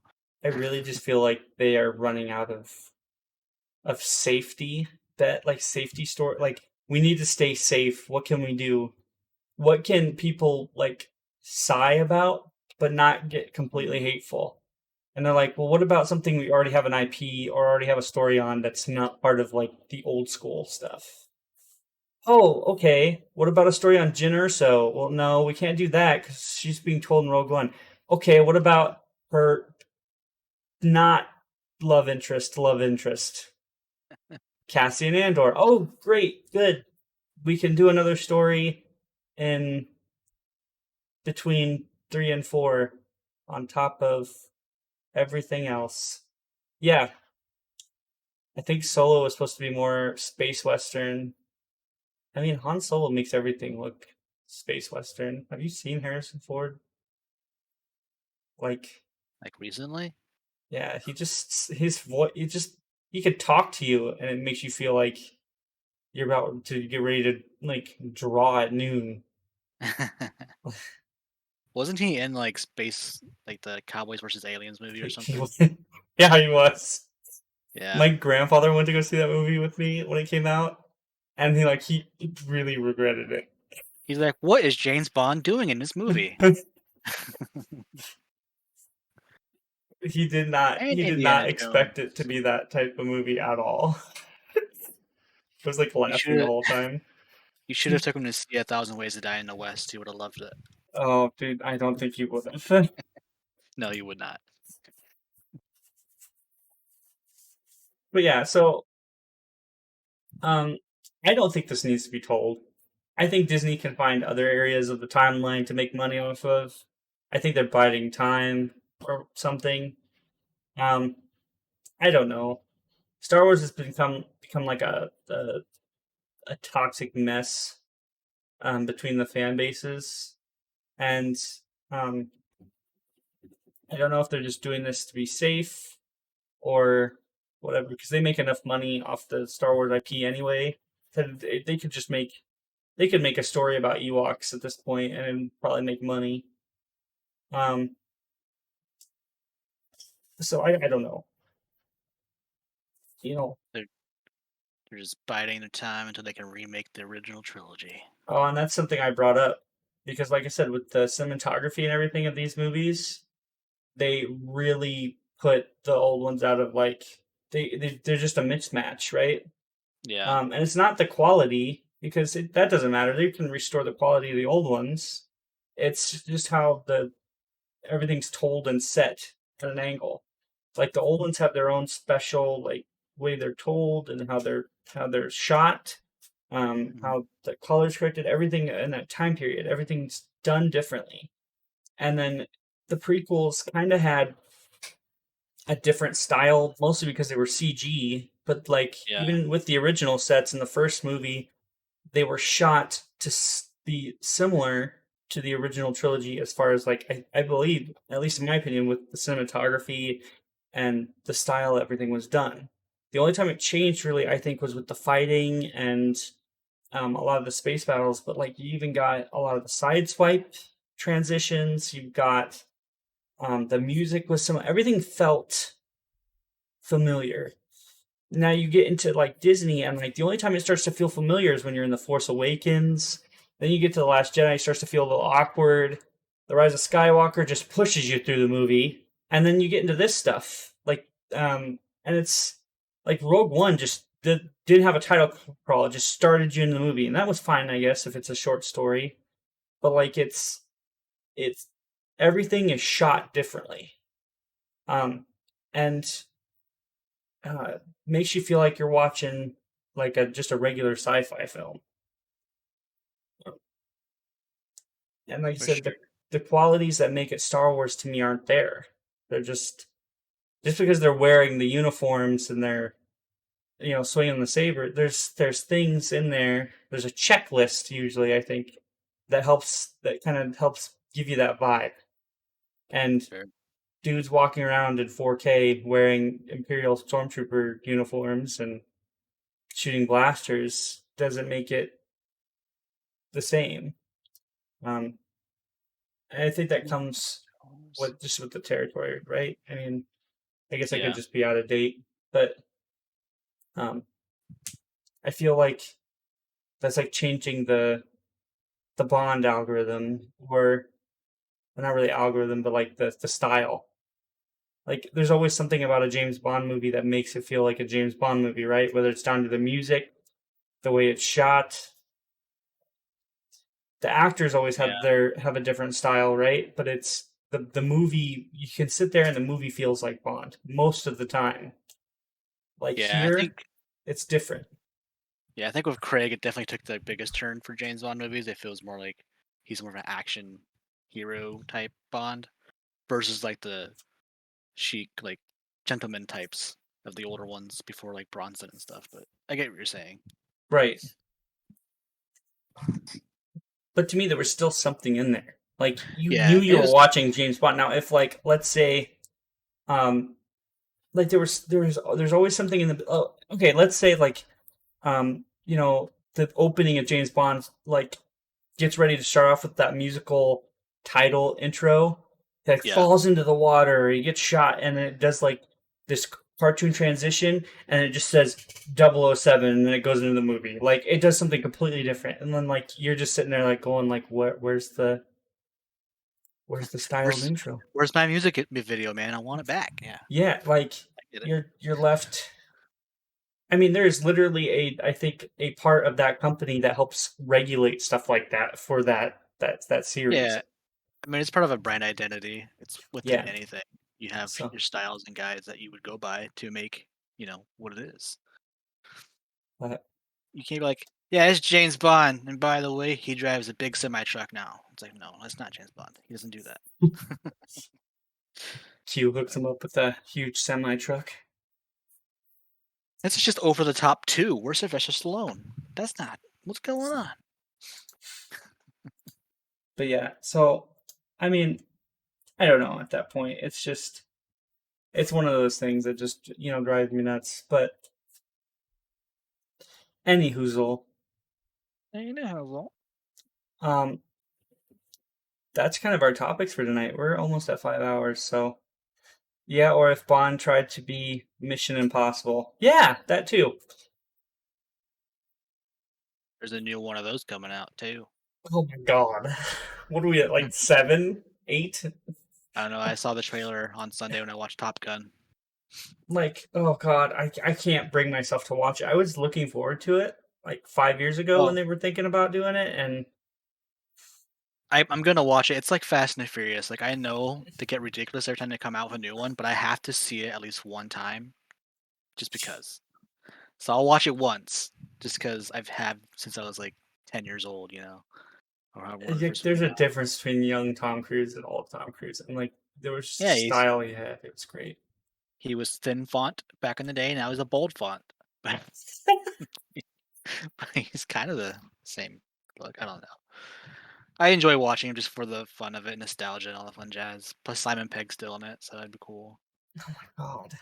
I really just feel like they are running out of safety safety store. Like we need to stay safe. What can we do? What can people like sigh about but not get completely hateful? And they're like, well, what about something we already have an IP or already have a story on that's not part of like the old school stuff? Oh, okay. What about a story on Jyn Erso? Well, no, we can't do that because she's being told in Rogue One. Okay, what about her not love interest? Cassian Andor. Oh, great, good. We can do another story in between 3 and 4 on top of everything else. Yeah. I think Solo was supposed to be more space western. I mean, Han Solo makes everything look space western. Have you seen Harrison Ford? Like recently? Yeah, his voice, he could talk to you and it makes you feel like you're about to get ready to like draw at noon. Wasn't he in like space, like the Cowboys versus Aliens movie or something? Yeah, he was. Yeah. My grandfather went to go see that movie with me when it came out, and he really regretted it. He's like, "What is James Bond doing in this movie?" He did not expect it to be that type of movie at all. It was like laughing the whole time. You should have took him to see 1,000 Ways to Die in the West. He would have loved it. Oh, dude, I don't think you would have. No, you would not. But yeah, so I don't think this needs to be told. I think Disney can find other areas of the timeline to make money off of. I think they're biding time or something. I don't know. Star Wars has become like a toxic mess between the fan bases, and I don't know if they're just doing this to be safe or whatever, because they make enough money off the Star Wars IP anyway that they could just make a story about Ewoks at this point and probably make money. So I don't know. They're just biding their time until they can remake the original trilogy. Oh, and that's something I brought up because, like I said, with the cinematography and everything of these movies, they really put the old ones out of like they're just a mismatch, right? Yeah. And it's not the quality because that doesn't matter. They can restore the quality of the old ones. It's just how everything's told and set at an angle. Like the old ones have their own special like way they're told and how they're shot, how the color's corrected, everything in that time period, everything's done differently. And then the prequels kind of had a different style, mostly because they were CG. But like even with the original sets in the first movie, they were shot to be similar to the original trilogy as far as like I believe, at least in my opinion, with the cinematography and the style everything was done. The only time it changed really, I think, was with the fighting and a lot of the space battles. But like you even got a lot of the side swipe transitions. You've got the music was everything felt familiar. Now you get into like Disney, and like the only time it starts to feel familiar is when you're in The Force Awakens. Then you get to The Last Jedi, it starts to feel a little awkward. The Rise of Skywalker just pushes you through the movie, and then you get into this stuff. And it's like Rogue One just didn't have a title crawl; it just started you in the movie, and that was fine, I guess, if it's a short story. But like it's everything is shot differently, and makes you feel like you're watching like just a regular sci-fi film. And like you For said, sure. the qualities that make it Star Wars to me aren't there. They're just because they're wearing the uniforms and they're swinging the saber. There's things in there. There's a checklist usually, I think, that kind of helps give you that vibe. And Fair. dudes walking around in 4K wearing Imperial Stormtrooper uniforms and shooting blasters doesn't make it the same. I think that comes with the territory, right? I mean, I guess I could Yeah. just be out of date, but I feel like that's like changing the Bond algorithm, or not really algorithm, but like the style. Like, there's always something about a James Bond movie that makes it feel like a James Bond movie, right? Whether it's down to the music, the way it's shot. The actors always Yeah. have a different style, right? But it's the movie. You can sit there and the movie feels like Bond most of the time. Like Yeah, I here, think it's different. yeah, I think with Craig, it definitely took the biggest turn for James Bond movies. It feels more like he's more of an action hero type Bond versus like the chic, like gentleman types of the older ones before like Bronson and stuff. But I get what you're saying. Right. But to me, there was still something in there. Like you Yeah, knew it you were was. watching James Bond. Now, if like let's say, like there's always something in the. Oh, okay, let's say like, the opening of James Bond like gets ready to start off with that musical title intro. He like Yeah, falls into the water, he gets shot, and it does like this cartoon transition, and it just says 007, and then it goes into the movie. Like it does something completely different, and then like you're just sitting there like going like, where's the styled where's intro? where's my music video, man? I want it back. Yeah, Yeah, like I get it. you're left. I mean, there is literally I think a part of that company that helps regulate stuff like that for that series. Yeah, I mean it's part of a brand identity. It's within Yeah. anything. You have So your styles and guides that you would go by to make what it is. uh, You can't be like, yeah, it's James Bond, and by the way, he drives a big semi truck now. It's like, no, that's not James Bond. He doesn't do that. Q hooks him up with a huge semi truck. This is just over the top too. Where's Sylvester Stallone? That's not. What's going on? But yeah, so I mean, I don't know at that point. It's one of those things that just drives me nuts. But any hoozle, um, that's kind of our topics for tonight. We're almost at 5 hours, so yeah. Or if Bond tried to be Mission Impossible, yeah, that too. There's a new one of those coming out too. Oh my god, what are we at? Like 7, 8? I don't know. I saw the trailer on Sunday when I watched Top Gun. Like, oh god, I can't bring myself to watch it. I was looking forward to it like 5 years ago when Well, they were thinking about doing it, and I'm gonna watch it. It's like Fast and the Furious. Like I know they get ridiculous every time they come out with a new one, but I have to see it at least one time, just because. So I'll watch it once, just because I've had since I was like 10 years old, or however the first one there's came a out. difference between young Tom Cruise and old Tom Cruise, and like there was just a Yeah, style he had. It was great. he was thin font back in the day. Now he's a bold font, but he's kind of the same look. I don't know. I enjoy watching him just for the fun of it, nostalgia, and all the fun jazz. Plus Simon Pegg's still in it, so that'd be cool. Oh my god.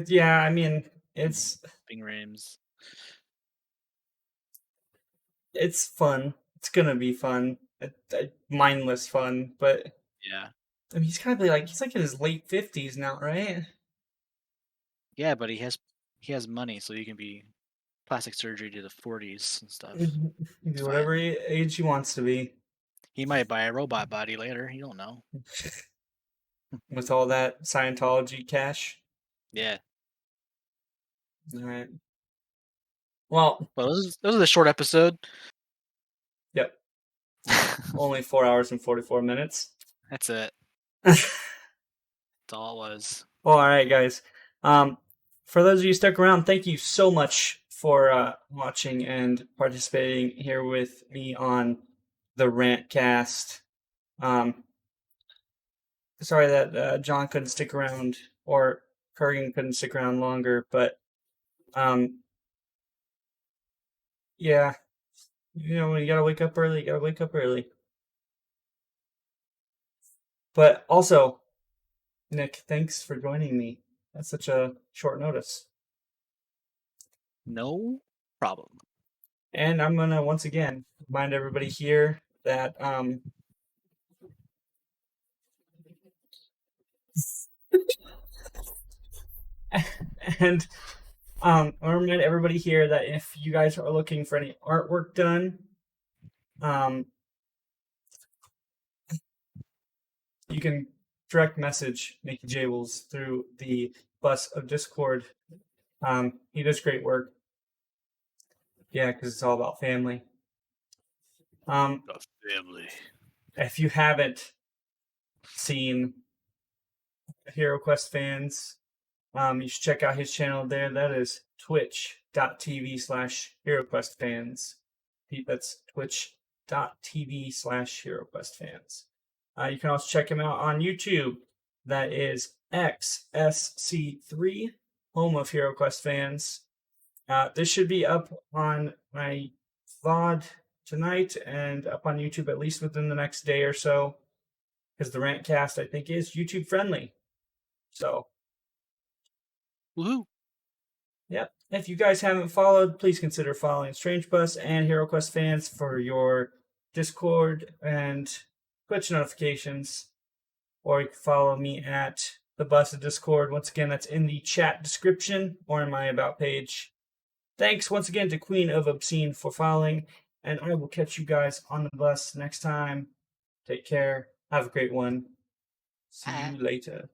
Yeah, I mean, It's Bing Rames. it's fun. It's gonna be fun. Mindless fun, but Yeah. I mean, he's like in his late 50s now, right? Yeah, but he has money, so he can be plastic surgery to the 40s and stuff. He can It's do fine. whatever age he wants to be. He might buy a robot body later. You don't know. With all that Scientology cash. Yeah. All right. Well, Well, this is a short episode. yep. Only 4 hours and 44 minutes. That's it. That's all it was. Well, all right, guys. For those of you stuck around, thank you so much for watching and participating here with me on the Rantcast. Sorry that John couldn't stick around or Kurgan couldn't stick around longer, but yeah, when you gotta wake up early, you gotta wake up early. But also, Nick, thanks for joining me. That's such a short notice. No problem. And I'm gonna once again remind everybody here that and I want to remind everybody here that if you guys are looking for any artwork done, you can direct message NickyJables through the bus of Discord. He does great work. Yeah, because it's all about family. Family. If you haven't seen HeroQuest fans, you should check out his channel there. That is twitch.tv/HeroQuestFans. That's twitch.tv/HeroQuestFans. You can also check him out on YouTube. That is XSC3, home of HeroQuest fans. This should be up on my VOD tonight and up on YouTube at least within the next day or so, because the Rantcast, I think, is YouTube friendly. So, woohoo! Yep. If you guys haven't followed, please consider following Strange Bus and HeroQuest fans for your Discord and Twitch notifications. Or you can follow me at the Bus of Discord. Once again, that's in the chat description or in my About page. Thanks once again to Queen of Obscene for following, and I will catch you guys on the bus next time. Take care. Have a great one. See you later.